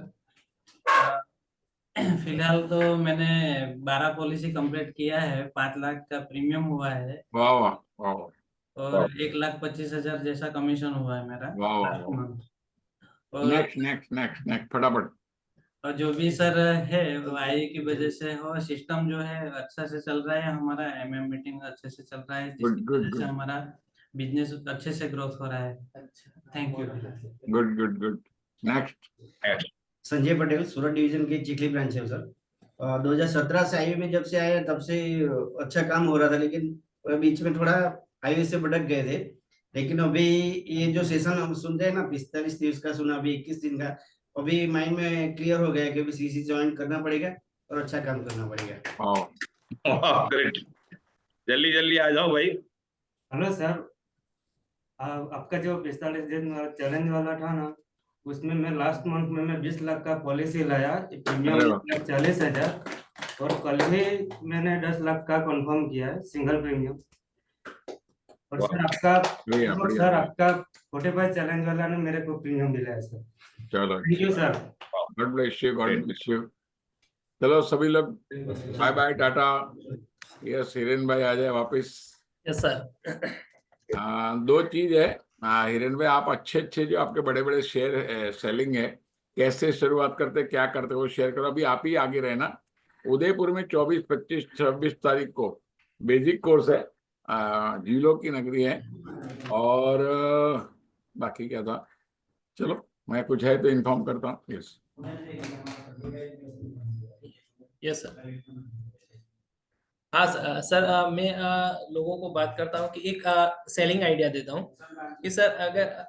Speaker 8: फिलहाल तो मैंने 12 पॉलिसी कंप्लीट किया है, 5 लाख का प्रीमियम हुआ है
Speaker 1: वाह वाह वाह वाह।
Speaker 8: और 1,25,000 जैसा कमीशन हुआ है मेरा
Speaker 1: वाह वाह
Speaker 8: लास्ट
Speaker 1: वाह।
Speaker 8: मंथ। और
Speaker 1: नेक्स्ट नेक्स्ट नेक्स्ट नेक्स्ट, फटाफट।
Speaker 8: और जो भी सर है वो आई की वजह से हो, सिस्टम जो है अच्छा से चल रहा है, हमारा एमएम मीटिंग अच्छे से चल रहा है,
Speaker 1: गुड
Speaker 8: जिसकी
Speaker 1: गुड
Speaker 8: वजह से
Speaker 1: गुड
Speaker 8: हमारा बिजनेस अच्छे से ग्रोथ हो रहा है। Thank you.
Speaker 1: Good good good. Next.
Speaker 4: Next.
Speaker 9: Sanjay Patel, Surat division की चिखली ब्रांच है सर।
Speaker 6: 2017 से आईवी में जब से आए तब से अच्छा काम हो रहा था, लेकिन बीच में थोड़ा आईवी से भटक गए थे। लेकिन अभी ये जो सेशन हम सुनते हैं ना, 45 दिवस का सुना, अभी 21 दिन का, अभी माइंड में क्लियर हो गया है कि अभी सीसी ज्वाइन करना पड़ेगा और अच्छा काम करना पड़ेगा।
Speaker 1: वाह
Speaker 4: ग्रेट, जल्दी जल्दी आ जाओ भाई।
Speaker 9: हेलो सर, आपका जो 45 दिन चैलेंज वाला था ना, उसमें मैं लास्ट मंथ में मैं 20 लाख का पॉलिसी लाया, प्रीमियम
Speaker 1: अरे वाह।
Speaker 9: 40,000, और कल ही मैंने 10 लाख का कंफर्म किया है सिंगल प्रीमियम। और सर आपका
Speaker 1: बढ़िया,
Speaker 9: और
Speaker 1: बढ़िया,
Speaker 9: सर
Speaker 1: बढ़िया।
Speaker 9: आपका 45 चैलेंज वाला ने मेरे को प्रीमियम दिलाया सर।
Speaker 1: चलो,
Speaker 9: thank you sir.
Speaker 1: God bless you, God bless you. चलो सभी लोग bye bye, tata. Yes, Hiren भाई आ जाए वापस।
Speaker 2: Yes sir.
Speaker 1: दो चीज है हिरेन भाई, आप अच्छे अच्छे जो आपके बड़े बड़े शेयर सेलिंग है, कैसे शुरुआत करते, क्या करते, वो शेयर करो। अभी आप ही आगे रहना। उदयपुर में 24, 25, 26 तारीख को बेसिक कोर्स है, झीलों की नगरी है। और बाकी क्या था, चलो मैं कुछ है तो इन्फॉर्म करता हूँ। Yes
Speaker 2: yes sir. हाँ सर, मैं लोगों को बात करता हूँ कि एक सेलिंग आइडिया देता हूँ कि सर अगर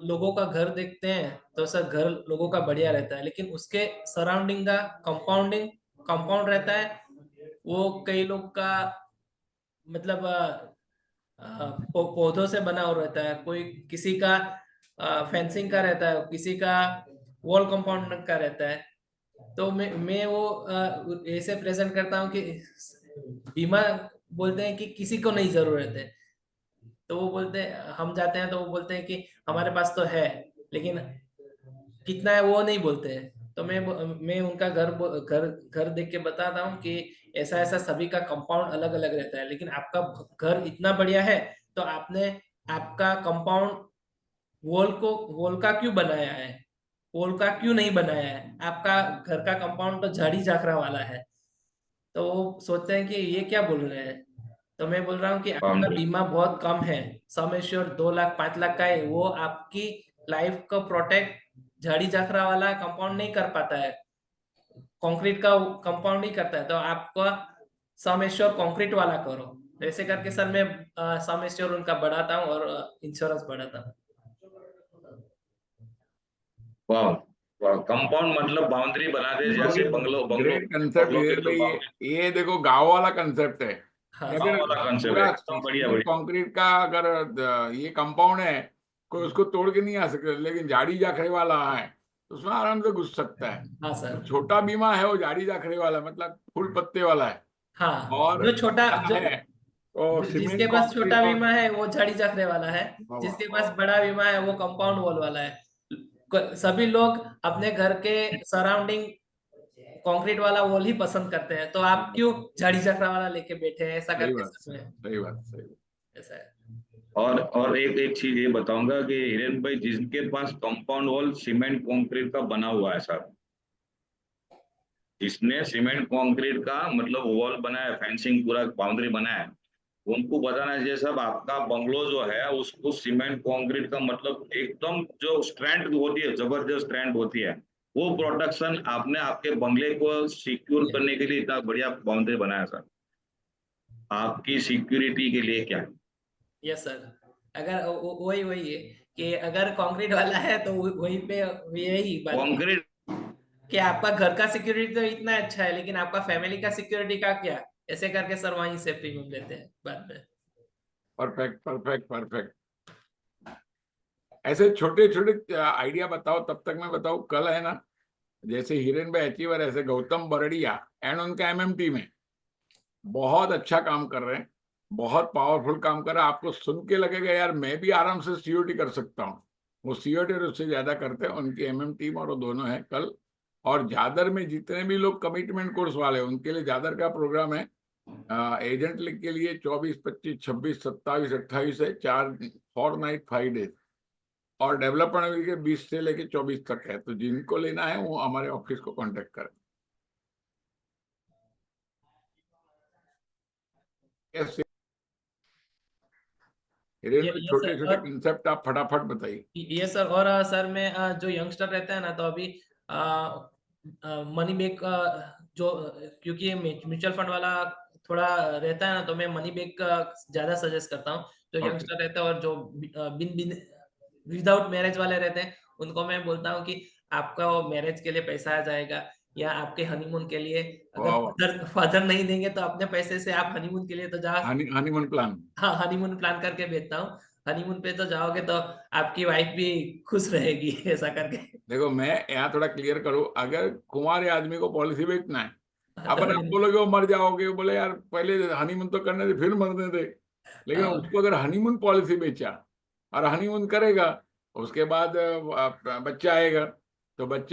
Speaker 2: लोगों का घर देखते हैं तो सर घर लोगों का बढ़िया रहता है, लेकिन उसके सराउंडिंग का कंपाउंड रहता है, वो कई लोग का मतलब पौधों से बना हुआ रहता है, कोई किसी का फेंसिंग का रहता है, किसी का वॉल कंपाउंड का रहता है। तो मैं वो ऐसे प्रेजेंट करता हूँ कि बीमा बोलते हैं कि किसी को नहीं जरूरत है, तो वो बोलते हैं, हम जाते हैं तो वो बोलते हैं कि हमारे पास तो है, लेकिन कितना है वो नहीं बोलते हैं। तो मैं उनका घर घर देख के बताता हूँ कि ऐसा ऐसा सभी का कंपाउंड अलग अलग रहता है, लेकिन आपका घर इतना बढ़िया है तो आपने आपका कंपाउंड वॉल का क्यों बनाया है, वॉल का क्यों नहीं बनाया है, आपका घर का कंपाउंड तो झाड़ी झाखरा वाला है। तो वो सोचते हैं कि ये क्या बोल रहे हैं। तो मैं बोल रहा हूँ कि आपका बीमा बहुत कम है, सम एश्योर 2 लाख 5 लाख का है, वो आपकी लाइफ को प्रोटेक्ट झाड़ी झाखरा वाला कंपाउंड नहीं कर पाता है, कंक्रीट का कंपाउंड नहीं करता है। तो आपका सम एश्योर कंक्रीट वाला करो। तो ऐसे करके सर मैं सम एश्योर उनका बढ़ाता हूँ और इंश्योरेंस बढ़ाता हूँ।
Speaker 4: वाह, कंपाउंड मतलब बाउंड्री बना दे, जैसे बंगलो
Speaker 1: ग्रेट कंसेप्ट हिरेन भाई। ये देखो गांव वाला कंसेप्ट है।
Speaker 2: हाँ,
Speaker 1: कि
Speaker 4: गाँव
Speaker 1: अगर
Speaker 4: वाला concept
Speaker 1: पूरा
Speaker 4: है, एकदम बढ़िया, बढ़िया।
Speaker 1: कंक्रीट का अगर ये कंपाउंड है, कोई उसको तोड़ के नहीं आ सकता, लेकिन झाड़ी झाखड़े वाला है तो उसमें आराम से घुस सकता है।
Speaker 2: हाँ सर।
Speaker 1: छोटा बीमा है वो झाड़ी झाखड़े वाला, मतलब फूल पत्ते वाला है।
Speaker 2: हाँ,
Speaker 1: और
Speaker 2: जो छोटा
Speaker 1: बड़ा है तो
Speaker 2: जिसके
Speaker 1: सीमेंट
Speaker 2: पास
Speaker 1: कंक्रीट
Speaker 2: छोटा
Speaker 1: और
Speaker 2: बीमा है वो झाड़ी झाखरे वाला है, जिसके पास बड़ा बीमा है वो कंपाउंड वॉल वाला है। सभी लोग अपने घर के सराउंडिंग कंक्रीट वाला वॉल ही पसंद करते हैं, तो आप क्यों झाड़ी झाखरा वाला लेके बैठे हैं, ऐसा
Speaker 1: सही
Speaker 2: करके
Speaker 1: बात,
Speaker 2: सच में
Speaker 1: सही बात, सही बात।
Speaker 2: ऐसा है।
Speaker 4: और एक चीज ये बताऊंगा कि हिरेन भाई, जिनके पास कंपाउंड वॉल सीमेंट कंक्रीट का बना हुआ है सर, जिसने सीमेंट कंक्रीट का मतलब वॉल बनाया, फेंसिंग पूरा बाउंड्री बनाया है, उनको बताना चाहिए सब, आपका बंगलो जो है उसको सीमेंट कंक्रीट का मतलब एकदम जो स्ट्रेंथ होती है, जबरदस्त स्ट्रेंथ होती है, वो प्रोटेक्शन आपने आपके बंगले को सिक्योर करने के लिए इतना बढ़िया बाउंड्री बनाया सर। आपकी सिक्योरिटी के लिए क्या है?
Speaker 2: Yes sir. अगर वही वही है कि अगर कंक्रीट वाला है तो वहीं पे यही बात
Speaker 4: कंक्रीट
Speaker 2: कि आपका घर का सिक्योरिटी तो इतना अच्छा है, लेकिन आपका फैमिली का सिक्योरिटी का क्या, ऐसे करके सर वहीं से प्रीमियम लेते हैं बाद में।
Speaker 1: Perfect, perfect, perfect. ऐसे छोटे छोटे आइडिया बताओ, तब तक मैं बताऊं। कल है ना, जैसे हिरेन भाई अचीवर, ऐसे गौतम बरड़िया एंड उनका एमएमटी में बहुत अच्छा काम कर रहे हैं, बहुत पावरफुल काम कर रहे हैं। आपको सुन के लगेगा यार मैं भी आराम से सीओटी कर सकता हूँ। वो सीओटी और उससे ज्यादा करते हैं, उनकी एमएम टीम और वो दोनों है कल। और जादर में जितने भी लोग कमिटमेंट कोर्स वाले हैं उनके लिए जादर का प्रोग्राम है। एजेंट लिंक के लिए 24, 25, 26, 27, 28 है, 4 4 नाइट 5 डेज। और डेवलपमेंट के 20 से लेके 24 तक है। तो जिनको लेना है वो हमारे ऑफिस को कांटेक्ट करें। कैसे हिरेन भाई, छोटे छोटे कंसेप्ट आप फटाफट बताइए।
Speaker 2: ये सर। और सर मैं जो यंगस्टर रहता है ना, तो अभी मनी बैक जो क्योंकि ये म्यूचुअल फंड वाला थोड़ा रहता है ना, तो मैं मनी बैग का ज्यादा सजेस्ट करता हूँ। जो
Speaker 1: Okay.
Speaker 2: यंगस्टर रहते हैं और जो बिन बिन विदाउट मैरिज वाले रहते हैं, उनको मैं बोलता हूँ कि आपका वो मैरिज के लिए पैसा आ जाएगा, या आपके हनीमून के लिए
Speaker 1: वाह, वाह।
Speaker 2: अगर फादर नहीं देंगे तो अपने पैसे से आप हनीमून के लिए तो जा
Speaker 1: हनीमून प्लान।
Speaker 2: हाँ, हनीमून प्लान करके भेजता हूँ। हनीमून पे तो जाओगे तो आपकी वाइफ भी खुश रहेगी ऐसा करके।
Speaker 1: देखो मैं यहाँ थोड़ा क्लियर करूँ, अगर कुंवारे आदमी को पॉलिसी बेचना है, अपन आप
Speaker 2: तो
Speaker 1: बोलोगे वो मर जाओगे, वो बोले यार पहले हनीमून तो करने दे फिर मरने दे, लेकिन उसको अगर हनीमून पॉलिसी बेचा और हनीमून करेगा, उसके बाद बच्चा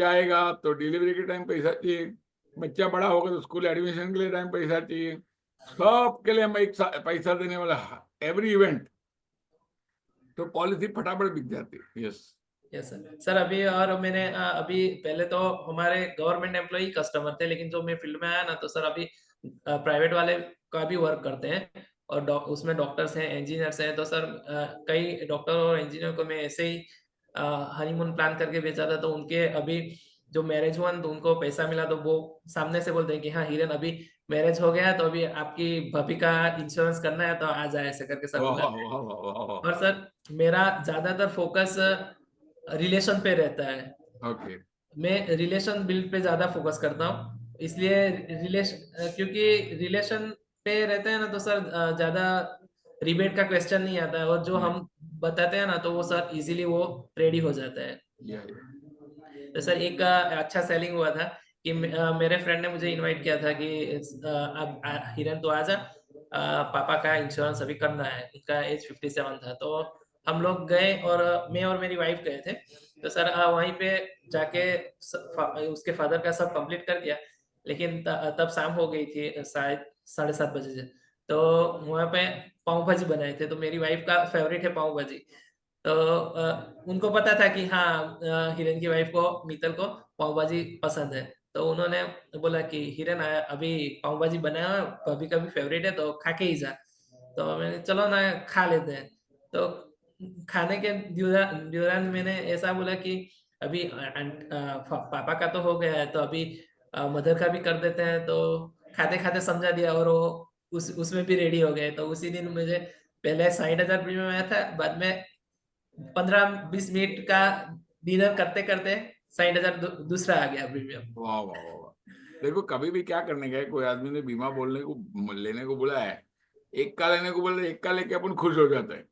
Speaker 1: आएगा, तो डिलीवरी के टाइम पैसा चाहिए, बच्चा बड़ा होगा तो स्कूल एडमिशन के लिए टाइम पैसा चाहिए, सब के लिए हम एक पैसा देने वाला, एवरी इवेंट, तो पॉलिसी फटाफट बिक जाती है। Yes
Speaker 2: yes sir. सर अभी और मैंने अभी पहले तो हमारे गवर्नमेंट एम्प्लॉय कस्टमर थे, लेकिन जो मैं फील्ड में आया ना, तो सर अभी प्राइवेट वाले का भी वर्क करते हैं, और उसमें डॉक्टर्स हैं, इंजीनियर्स हैं। तो सर कई डॉक्टर और इंजीनियर को मैं ऐसे ही हनीमून प्लान करके भेजा था, तो उनके अभी जो मैरिज हुआ तो उनको पैसा मिला, तो वो सामने से बोलते हैं कि हाँ हिरन अभी मैरिज हो गया है, तो अभी आपकी भाभी का इंश्योरेंस करना है तो आ जाए, ऐसे करके सर
Speaker 1: वाह
Speaker 2: बोला।
Speaker 1: वाह वाह वाह वाह वाह।
Speaker 2: और सर मेरा ज्यादातर फोकस रिलेशन पे रहता है।
Speaker 1: ओके
Speaker 2: मैं रिलेशन बिल्ड पे ज्यादा फोकस करता हूँ, इसलिए क्योंकि रिलेशन पे रहते हैं ना, तो सर ज्यादा रिबेट का क्वेश्चन नहीं आता है, और जो हम बताते हैं ना, तो वो सर इजीली वो रेडी हो जाता है।
Speaker 1: या
Speaker 2: तो सर एक अच्छा सेलिंग हुआ था कि मेरे फ्रेंड ने मुझे इनवाइट किया था कि अब हिरन तो आजा, पापा का इंश्योरेंस अभी करना है। उनका एज 57 था, तो हम लोग गए, और मैं और मेरी वाइफ गए थे। तो सर वहीं पे जाके उसके फादर का सब कंप्लीट कर दिया, लेकिन तब शाम हो गई थी, शायद 7:30 बजे से। तो वहाँ पे पाव भाजी बनाए थे, तो मेरी वाइफ का फेवरेट है पाव भाजी। तो उनको पता था कि हाँ हिरन की वाइफ को, मीतल को पाव भाजी पसंद है, तो उन्होंने बोला कि हिरन अभी पाव भाजी बनाया है, भाभी का भी फेवरेट है, तो खा के ही जा। तो मैंने चलो ना खा लेते हैं। तो खाने के दौरान मैंने ऐसा बोला कि अभी पापा का तो हो गया है, तो अभी मदर का भी कर देते हैं। तो खाते खाते समझा दिया, और वो उसमें भी रेडी हो गए। तो उसी दिन मुझे पहले 60,000 प्रीमियम आया था, बाद में 15-20 मिनट का डिनर करते करते 60,000 दूसरा आ गया प्रीमियम।
Speaker 1: वाह वाह वाह वाह। देखो कभी भी क्या करने गए, कोई आदमी ने बीमा बोलने को लेने को बोला है, एक का लेने को बोले, एक का लेके अपन खुश हो जाते हैं।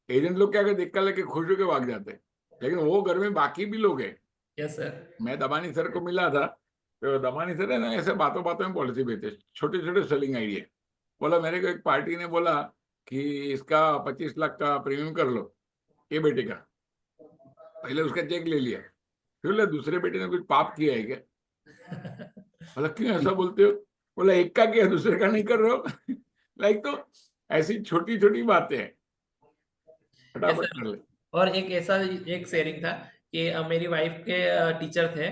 Speaker 1: एजेंट लोग क्या करते, एक का लेके खुश होके भाग जाते हैं, लेकिन वो घर में बाकी भी लोग हैं।
Speaker 2: Yes sir.
Speaker 1: मैं दमानी सर को मिला था, तो दमानी सर है ना ऐसे बातों बातों में पॉलिसी बेचते, छोटे छोटे सेलिंग आइडिया। बोला मेरे को एक पार्टी ने बोला कि इसका 25 लाख का प्रीमियम कर लो, ये बेटे का। पहले उसका चेक ले लिया, फिर बोला दूसरे बेटे ने कुछ पाप किया है क्या? बोला क्यों ऐसा बोलते हो? बोला एक का किया, दूसरे का नहीं कर रहे हो। लाइक तो ऐसी छोटी छोटी बातें हैं,
Speaker 2: यस
Speaker 1: फटाफट कर
Speaker 2: सर।
Speaker 1: ले।
Speaker 2: और एक शेयरिंग था कि मेरी वाइफ के टीचर थे,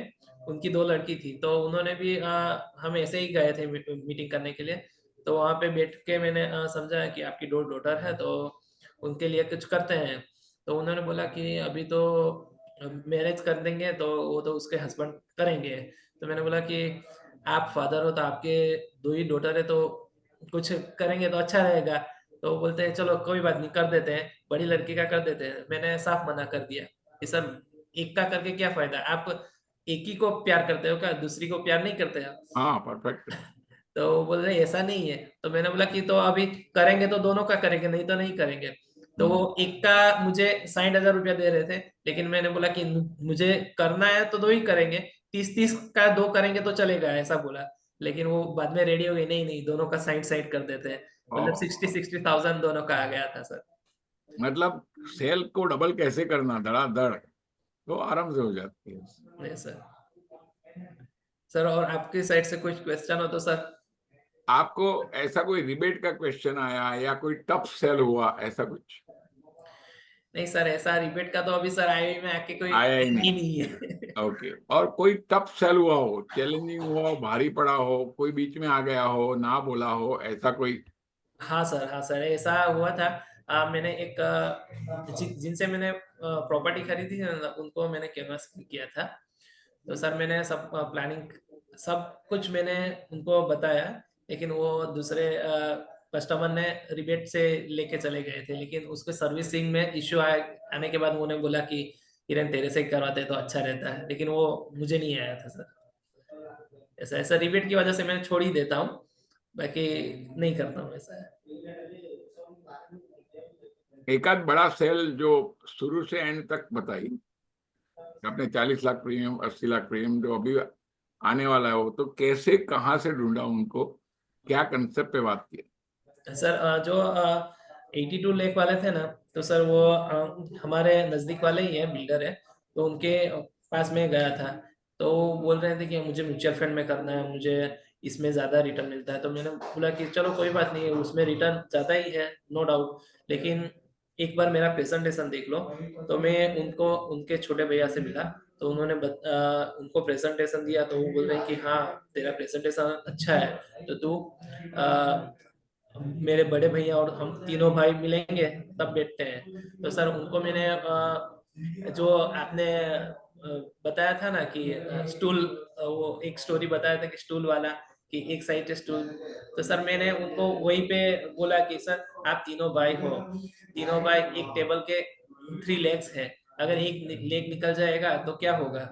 Speaker 2: उनकी 2 लड़की थी, तो उन्होंने भी हम ऐसे ही गए थे मीटिंग करने के लिए। तो वहाँ पे बैठ के मैंने समझा कि आपकी 2 डॉटर है, तो उनके लिए कुछ करते हैं। तो उन्होंने बोला कि अभी तो मैरिज कर देंगे, तो वो तो उसके हस्बैंड करेंगे। तो मैंने बोला कि आप फादर हो, तो आपके 2 ही डॉटर है, तो कुछ करेंगे तो अच्छा रहेगा। तो वो बोलते हैं चलो कोई बात नहीं, कर देते हैं, बड़ी लड़की का कर देते हैं। मैंने साफ मना कर दिया कि सर एक का करके क्या फायदा, आप एक ही को प्यार करते हो क्या, दूसरी को प्यार नहीं करते आप?
Speaker 1: हाँ परफेक्ट।
Speaker 2: तो वो बोल रहे ऐसा नहीं है। तो मैंने बोला कि तो अभी करेंगे तो दोनों का करेंगे, नहीं तो नहीं करेंगे। तो वो एक का मुझे 60,000 रुपया दे रहे थे, लेकिन मैंने बोला कि मुझे करना है तो 2 ही करेंगे, 30-30 का 2 करेंगे तो चलेगा, ऐसा बोला। लेकिन वो बाद में रेडी हो गई, नहीं नहीं दोनों का साइड साइड कर देते हैं। मतलब 60,000 दोनों का आ गया था सर।
Speaker 1: मतलब सेल को डबल कैसे करना धड़ाधड़, तो आराम से हो जाती है।
Speaker 2: नहीं सर। सर और आपकी साइड से कुछ क्वेश्चन हो तो सर।
Speaker 1: आपको ऐसा कोई रिबेट का क्वेश्चन आया या कोई टफ सेल हुआ, ऐसा कुछ
Speaker 2: नहीं सर, ऐसा रिपीट का तो अभी सर आईवी में आके कोई
Speaker 1: आया ही
Speaker 2: नहीं
Speaker 1: नहीं?
Speaker 2: है।
Speaker 1: ओके, और कोई टफ सेल हुआ हो, चैलेंजिंग हुआ हो, भारी पड़ा हो, कोई बीच में आ गया हो, ना बोला हो, ऐसा कोई?
Speaker 2: हाँ सर, हाँ सर, ऐसा हुआ था। मैंने एक जिनसे मैंने प्रॉपर्टी खरीदी थी ना, उनको मैंने कैनवास किया था। तो सर मैंने सब प्लानिंग सब कुछ मैंने उनको बताया, लेकिन वो दूसरे कस्टमर ने रिबेट से लेके चले गए थे, लेकिन उसके सर्विसिंग में इश्यू आने के बाद उन्होंने बोला कि हिरेन तेरे से करवाते तो अच्छा रहता है, लेकिन वो मुझे नहीं आया था सर। ऐसा ऐसा रिबेट की वजह से मैं छोड़ ही देता हूँ, बाकी नहीं करता हूँ ऐसा।
Speaker 1: एक आध बड़ा सेल जो शुरू से एंड तक बताई, अपने 40 लाख प्रीमियम, 80 लाख प्रीमियम जो अभी आने वाला है, वो तो कैसे, कहाँ से ढूंढा उनको, क्या कंसेप्ट पे बात की?
Speaker 2: सर जो 82 लाख वाले थे ना, तो सर वो हमारे नजदीक वाले ही है, बिल्डर है, तो उनके पास में गया था। तो वो बोल रहे थे कि मुझे म्यूचुअल फंड में करना है, मुझे इसमें ज्यादा रिटर्न मिलता है। तो मैंने बोला कि चलो कोई बात नहीं है, उसमें रिटर्न ज्यादा ही है, नो डाउट, लेकिन एक बार मेरा प्रेजेंटेशन देख लो। तो मैं उनको उनके छोटे भैया से मिला, तो उन्होंने उनको प्रेजेंटेशन दिया, तो वो बोल रहे हैं कि हाँ तेरा प्रेजेंटेशन अच्छा है, तो तू मेरे बड़े भैया और हम तीनों भाई मिलेंगे तब बैठते हैं। तो सर उनको मैंने जो आपने बताया था ना कि स्टूल, वो एक स्टोरी बताया था कि स्टूल वाला, कि एक साइड स्टूल, तो सर मैंने उनको वहीं पे बोला कि सर आप तीनों भाई हो, तीनों भाई एक टेबल के 3 लेग्स है, अगर एक लेग निकल जाएगा तो क्या होगा?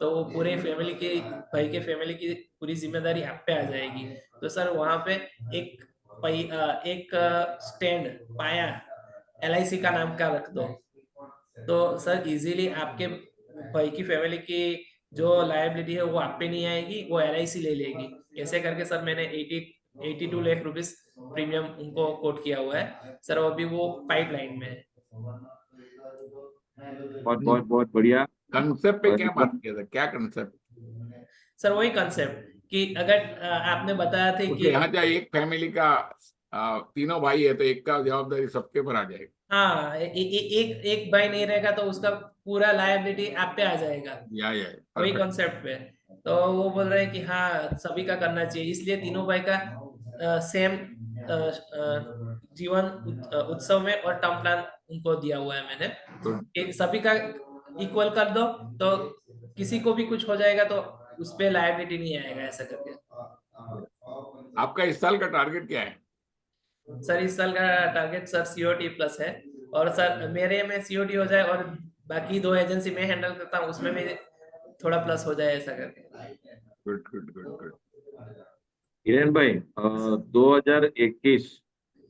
Speaker 2: तो वो पूरे फैमिली की, भाई के फैमिली की पूरी जिम्मेदारी आप पे आ जाएगी। तो सर वहां पे एक एक स्टैंड पाया LIC का नाम का रख दो, तो सर इजीली आपके भाई की फैमिली की जो लायबिलिटी है वो आप पे नहीं आएगी, वो LIC ले लेगी। ऐसे करके सर मैंने 82 लाख रुपीस प्रीमियम उनको कोट किया हुआ है सर, अभी वो पाइपलाइन में है।
Speaker 3: बहुत बहुत बहुत बढ़िया।
Speaker 1: कंसेप्ट पे
Speaker 3: और
Speaker 1: क्या बात किया था, क्या कंसेप्ट?
Speaker 2: सर वही कंसेप्ट कि अगर आपने बताया था कि
Speaker 1: यहाँ क्या एक फैमिली का तीनों भाई है तो एक का जवाबदारी सबके पर आ जाएगी?
Speaker 2: हाँ, एक भाई नहीं रहेगा तो उसका पूरा लायबिलिटी आप पे आ जाएगा, वही
Speaker 1: परफेक्ट।
Speaker 2: कॉन्सेप्ट पे। तो वो बोल रहे हैं कि हाँ सभी का करना चाहिए, इसलिए तीनों भाई का सेम जीवन उत्सव में और टर्म प्लान उनको दिया हुआ है मैंने, कि सभी का इक्वल कर दो, तो किसी को भी कुछ हो जाएगा तो उस पे लायबिलिटी नहीं आएगा, ऐसा करके।
Speaker 1: आपका इस साल का टारगेट क्या है?
Speaker 2: सर इस साल का टारगेट सर COT प्लस है, और सर मेरे में COT हो जाए और बाकी 2 एजेंसी में हैंडल करता हूँ, उसमें भी थोड़ा प्लस हो जाए, ऐसा करके।
Speaker 1: Good good good good.
Speaker 3: Hiren भाई 2021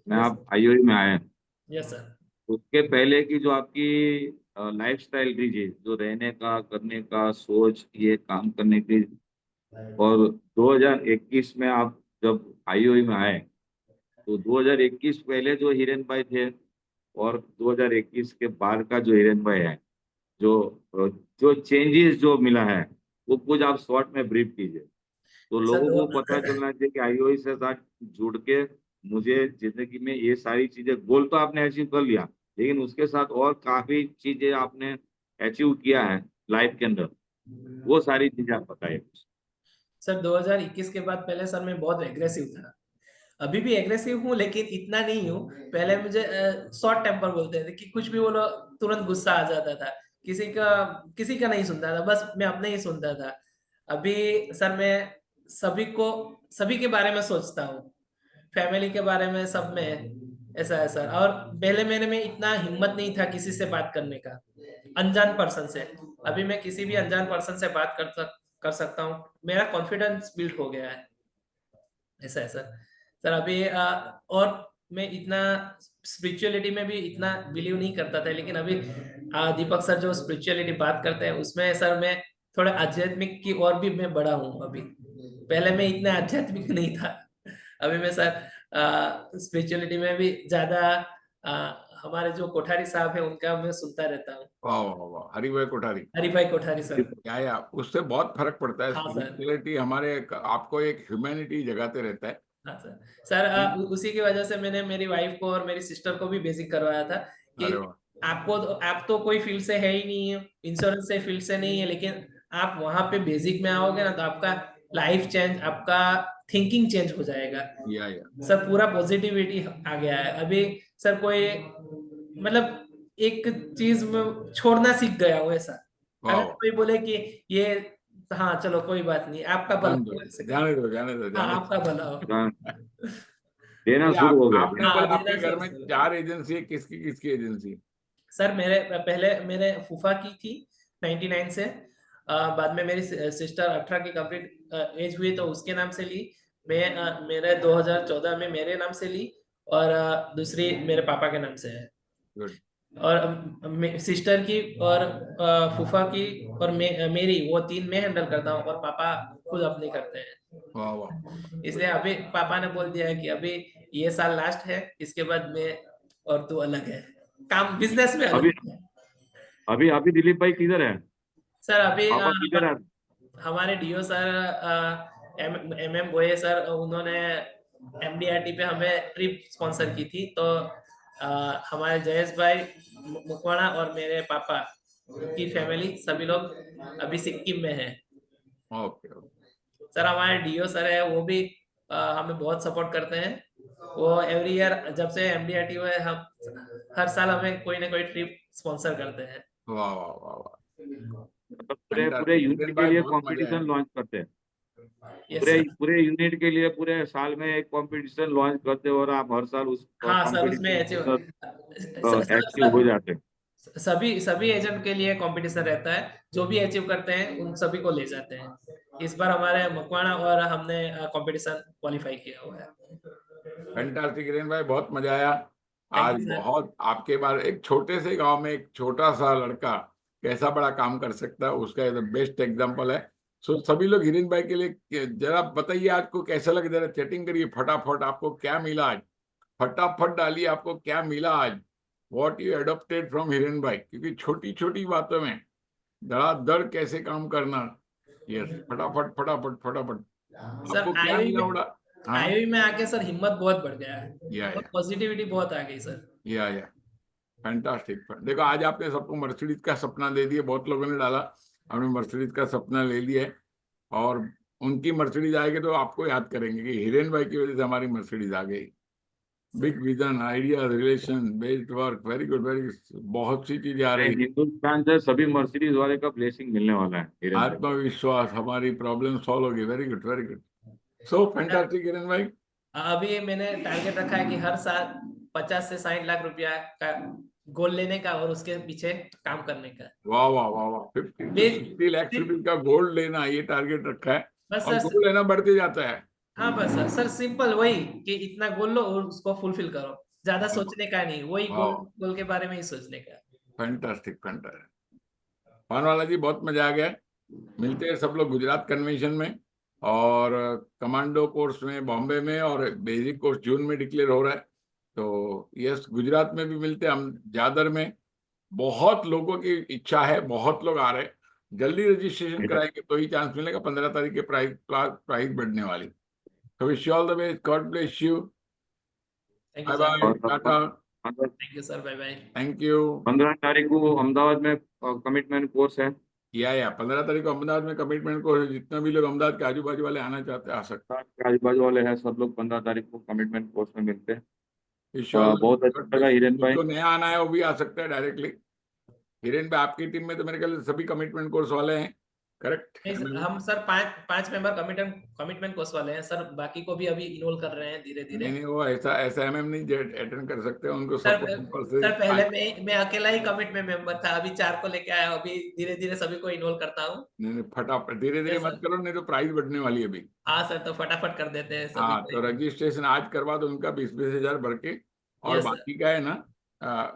Speaker 3: में आप IOE में आए,
Speaker 2: यस सर।
Speaker 3: उसके पहले की जो आपकी लाइफस्टाइल थी जी, जो रहने का, करने का सोच, ये काम करने की, और 2021 में आप जब IOE में आए, तो 2021 पहले जो हिरेन भाई थे और 2021 के बाद का जो हिरेन भाई है, जो जो चेंजेस जो मिला है, वो कुछ आप शॉर्ट में ब्रीफ कीजिए, तो
Speaker 2: सर
Speaker 3: लोगों को पता चलना चाहिए कि IOE से साथ जुड़ के मुझे जिंदगी में ये सारी चीजें, गोल तो आपने अचीव कर लिया, लेकिन उसके साथ और काफी चीजें आपने अचीव किया है लाइफ के अंदर, वो सारी चीजें आप बताइए।
Speaker 2: सर 2021 के बाद पहले सर मैं बहुत एग्रेसिव था, अभी भी एग्रेसिव हूँ लेकिन इतना नहीं हूँ। पहले मुझे शॉर्ट टेम्पर बोलते थे कि कुछ भी बोलो तुरंत गुस्सा आ जाता था, किसी का नहीं सुनता था, बस मैं अपने ही सुनता था। अभी सर मैं सभी के बारे में सोचता हूँ, फैमिली के बारे में, सब में, ऐसा है सर। और पहले मेरे में इतना हिम्मत नहीं था किसी से बात करने का, अनजान पर्सन से। अभी मैं किसी भी अनजान पर्सन से बात कर सकता हूँ, मेरा कॉन्फिडेंस बिल्ड हो गया है, ऐसा है सर। सर अभी और मैं इतना स्पिरिचुअलिटी में भी इतना बिलीव नहीं करता था, लेकिन अभी दीपक सर जो स्पिरिचुअलिटी बात करते हैं उसमें सर मैं थोड़ा आध्यात्मिक की और भी मैं बड़ा हूँ अभी। पहले मैं इतना आध्यात्मिक नहीं था, अभी मैं सर स्पिरिचुअलिटी में भी ज्यादा हमारे जो कोठारी साहब है उनका मैं सुनता रहता हूँ।
Speaker 1: वाह वाह वाह, हरि भाई कोठारी।
Speaker 2: हरि भाई कोठारी सर।
Speaker 1: या उससे बहुत फर्क पड़ता है।
Speaker 2: हाँ सर।
Speaker 1: स्पिरिचुअलिटी हमारे आपको एक ह्यूमैनिटी जगाते रहता है।
Speaker 2: हाँ सर। सर उसी की वजह से मैंने मेरी वाइफ को और मेरी सिस्टर को भी बेसिक करवाया था कि
Speaker 1: अरे वाह,
Speaker 2: आप तो कोई फील्ड से है ही नहीं है, इंश्योरेंस से फील्ड से नहीं है, लेकिन आप वहां पे बेसिक में आओगे ना तो आपका लाइफ चेंज, आपका थिंकिंग चेंज हो जाएगा।
Speaker 1: या
Speaker 2: सर पूरा पॉजिटिविटी आ गया है अभी सर, कोई मतलब एक चीज में छोड़ना सीख गया हूँ ऐसा।
Speaker 1: वाह
Speaker 2: अगर कोई बोले कि ये तो हाँ चलो कोई बात नहीं, आपका भला हो ऐसे।
Speaker 1: जाने दो जाने दो
Speaker 2: हाँ
Speaker 1: जाने
Speaker 2: आपका भला हो।
Speaker 3: देना
Speaker 1: दो।
Speaker 3: शुरू हो गया।
Speaker 1: आपने
Speaker 2: हाँ,
Speaker 1: बोला
Speaker 2: देना
Speaker 1: आपके घर में
Speaker 2: शुरू।
Speaker 1: 4 एजेंसी है, किसकी किसकी एजेंसी?
Speaker 2: सर मेरे पहले मेरे फूफा की थी 99 से, बाद में मेरी सिस्टर 18 की कंप्लीट एज हुई तो उसके नाम से ली। मैं मेरे 2014 में मेरे नाम से ली, और दूसरी मेरे पापा के नाम से है।
Speaker 1: गुड।
Speaker 2: और सिस्टर की और फूफा की और मेरी, वो 3 मैं हैंडल करता हूँ, और पापा खुद अपनी करते हैं।
Speaker 1: वाह वाह।
Speaker 2: इसलिए अभी पापा ने बोल दिया है कि अभी ये साल लास्ट है, इसके बाद मैं और तू अलग है, काम बिजनेस में अलग है।
Speaker 3: अभी अभी दिलीप भाई किधर है?
Speaker 2: सर अभी
Speaker 3: पापा किधर है?
Speaker 2: हमारे डीओ सर एमएम बोए सर, उन्होंने एमडीआरटी पे हमें ट्रिप स्पॉन्सर की थी, तो हमारे जयेश भाई मुकवाड़ा और मेरे पापा की फैमिली सभी लोग अभी सिक्किम में है।
Speaker 1: Okay okay.
Speaker 2: सर हमारे डीओ सर है, वो भी हमें बहुत सपोर्ट करते हैं। वो एवरी ईयर जब से एमडीआरटी हुआ है, हम हर साल हमें कोई ना कोई ट्रिप स्पॉन्सर करते हैं।
Speaker 1: वाह वाह वाह वाह।
Speaker 3: मतलब पूरे यूनिट के लिए कंपटीशन लॉन्च करते हैं।
Speaker 2: Yes sir.
Speaker 3: पूरे यूनिट के लिए पूरे साल में एक कंपटीशन लॉन्च करते हैं और आप हर साल उस
Speaker 2: हाँ सर उसमें
Speaker 3: कंपटीशन एक्टिव हो जाते हैं।
Speaker 2: सभी एजेंट के लिए कंपटीशन रहता है, जो भी अचीव करते हैं उन सभी को ले जाते हैं। इस बार हमारे मकवाना और हमने कंपटीशन क्वालिफाई किया हुआ है।
Speaker 1: फैंटास्टिक हिरेन भाई, बहुत मजा आया
Speaker 2: Thank
Speaker 1: आज।
Speaker 2: you, sir.
Speaker 1: बहुत आपके बारे, एक छोटे से गांव में एक छोटा सा लड़का कैसा बड़ा काम कर सकता है उसका बेस्ट एग्जांपल है। सो सभी लोग हिरेन भाई के लिए जरा बताइए आज को कैसा लगे, जरा चैटिंग करिए फटाफट। आपको क्या मिला आज, फटाफट डालिए आपको क्या मिला आज, what you adopted from Hiren भाई। क्योंकि छोटी छोटी बातों में धड़ाधड़ कैसे काम करना। यस, फटाफट फटाफट फटाफट।
Speaker 2: सर
Speaker 1: आपको क्या
Speaker 2: आईओई
Speaker 1: मिला
Speaker 2: में
Speaker 1: उड़ा? हाँ
Speaker 2: आईओई में आके सर हिम्मत बहुत बढ़ गया है,
Speaker 1: या
Speaker 2: और पॉजिटिविटी बहुत आ गई सर।
Speaker 1: या फैंटास्टिक। देखो आज आपने सबको मर्सिडीज का सपना दे दिया, बहुत लोगों ने डाला, हमने मर्सिडीज का सपना ले लिया है। और उनकी मर्सिडीज आएगी तो आपको याद करेंगे कि हिरेन भाई की वजह से हमारी मर्सिडीज आ गई। Big vision, idea, relation, based work, very good very good, बहुत सी चीजें आ रही।
Speaker 3: हिंदुस्तान से सभी मर्सिडीज वाले का ब्लेसिंग मिलने वाला है हिरेन भाई।
Speaker 1: आत्मविश्वास, हमारी प्रॉब्लम सॉल्व होगी। वेरी गुड वेरी गुड, सो फैंटास्टिक हिरेन भाई।
Speaker 2: अभी मैंने टारगेट रखा है कि हर साल 50 से 60 लाख रुपया का गोल लेने का और उसके पीछे काम करने का।
Speaker 1: वाह वाह वाह वाह, 50 से 60 लाख रुपए का गोल्ड लेना, ये टारगेट रखा है।
Speaker 2: बस
Speaker 1: और
Speaker 2: सर।
Speaker 1: गोल्ड लेना बढ़ते जाता है।
Speaker 2: हाँ बस सर, सिंपल वही कि इतना गोल लो और उसको फुलफिल करो, ज्यादा सोचने का नहीं, वही गोल
Speaker 1: वाह,
Speaker 2: गोल के बारे में ही सोचने का।
Speaker 1: Fantastic fantastic. भानुवाला जी बहुत मजा आ गया। मिलते हैं सब लोग गुजरात कन्वेंशन में, और कमांडो कोर्स में बॉम्बे में, और बेसिक कोर्स जून में डिक्लेयर हो रहा है। तो यस, गुजरात में भी मिलते हैं हम, जादर में। बहुत लोगों की इच्छा है, बहुत लोग आ रहे हैं। जल्दी रजिस्ट्रेशन कराएंगे तो ही चांस मिलेगा। 15 तारीख के प्राइस बढ़ने वाली। तो wish you all the best, God bless you,
Speaker 2: thank you
Speaker 1: bye
Speaker 2: sir.
Speaker 1: Bye, tata,
Speaker 2: thank you sir, bye bye.
Speaker 1: Thank you.
Speaker 3: 15 तारीख को अहमदाबाद में कमिटमेंट कोर्स है।
Speaker 1: या 15 तारीख को अहमदाबाद में कमिटमेंट को, जितना भी लोग अहमदाबाद के आजू बाजू वाले आना चाहते हैं आ सकते हैं।
Speaker 3: आजू बाजू वाले हैं सब लोग 15 तारीख को कमिटमेंट कोर्स में मिलते हैं।
Speaker 1: विश यू ऑल द
Speaker 3: बहुत अच्छा
Speaker 1: बेस्ट।
Speaker 3: लगा हिरेन भाई।
Speaker 1: जिसको नया आना है वो भी आ सकता है डायरेक्टली। हिरेन भाई आपकी टीम में तो मेरे ख्याल से सभी कमिटमेंट कोर्स वाले हैं, करेक्ट?
Speaker 2: नहीं सर, हम सर पांच मेंबर कमिटमेंट कोर्स वाले हैं सर, बाकी को भी अभी इन्वॉल्व कर रहे हैं धीरे धीरे।
Speaker 1: नहीं वो ऐसा एमएम नहीं अटेंड कर सकते, उनको
Speaker 2: सर
Speaker 1: सपोर्ट
Speaker 2: सर पहले मैं अकेला ही कमिटमेंट मेंबर था, अभी 4 को लेके आया, अभी धीरे धीरे सभी को इन्वॉल्व करता हूँ।
Speaker 1: नहीं फटाफट धीरे धीरे
Speaker 2: Yes,
Speaker 1: मत करो, नहीं तो प्राइस बढ़ने वाली है अभी।
Speaker 2: हाँ सर, तो फटाफट कर देते हैं सभी
Speaker 1: हाँ,
Speaker 2: को।
Speaker 1: तो रजिस्ट्रेशन आज करवा दो उनका 20-20 हजार भर के। और
Speaker 2: Yes, sir.
Speaker 1: बाकी का है ना,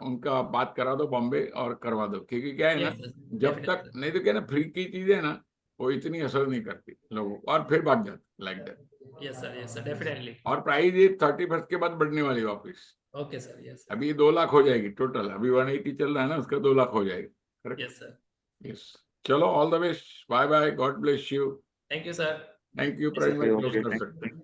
Speaker 1: उनका बात करा दो बॉम्बे और करवा दो। क्योंकि क्या है ना,
Speaker 2: Yes, sir.
Speaker 1: जब तक
Speaker 2: Definitely.
Speaker 1: नहीं तो क्या है ना, फ्री की चीजें ना वो इतनी असर नहीं करती लोगों को, और फिर भाग जाते like that.
Speaker 2: Yes sir, definitely.
Speaker 1: और प्राइस ये 31 के बाद बढ़ने वाली वापस।
Speaker 2: Okay sir, yes sir.
Speaker 1: अभी 2 लाख हो जाएगी टोटल, अभी 180 चल रहा है ना, उसका 2 लाख हो जाएगा, करेक्ट?
Speaker 2: Yes sir.
Speaker 1: यस, चलो all the best, bye bye, God bless you,
Speaker 2: Thank you sir.
Speaker 1: Thank you.
Speaker 2: Yes,
Speaker 1: Praveen भाई
Speaker 3: Okay,
Speaker 1: क्लोज
Speaker 3: okay,
Speaker 1: कर
Speaker 3: thank
Speaker 1: सकते हैं।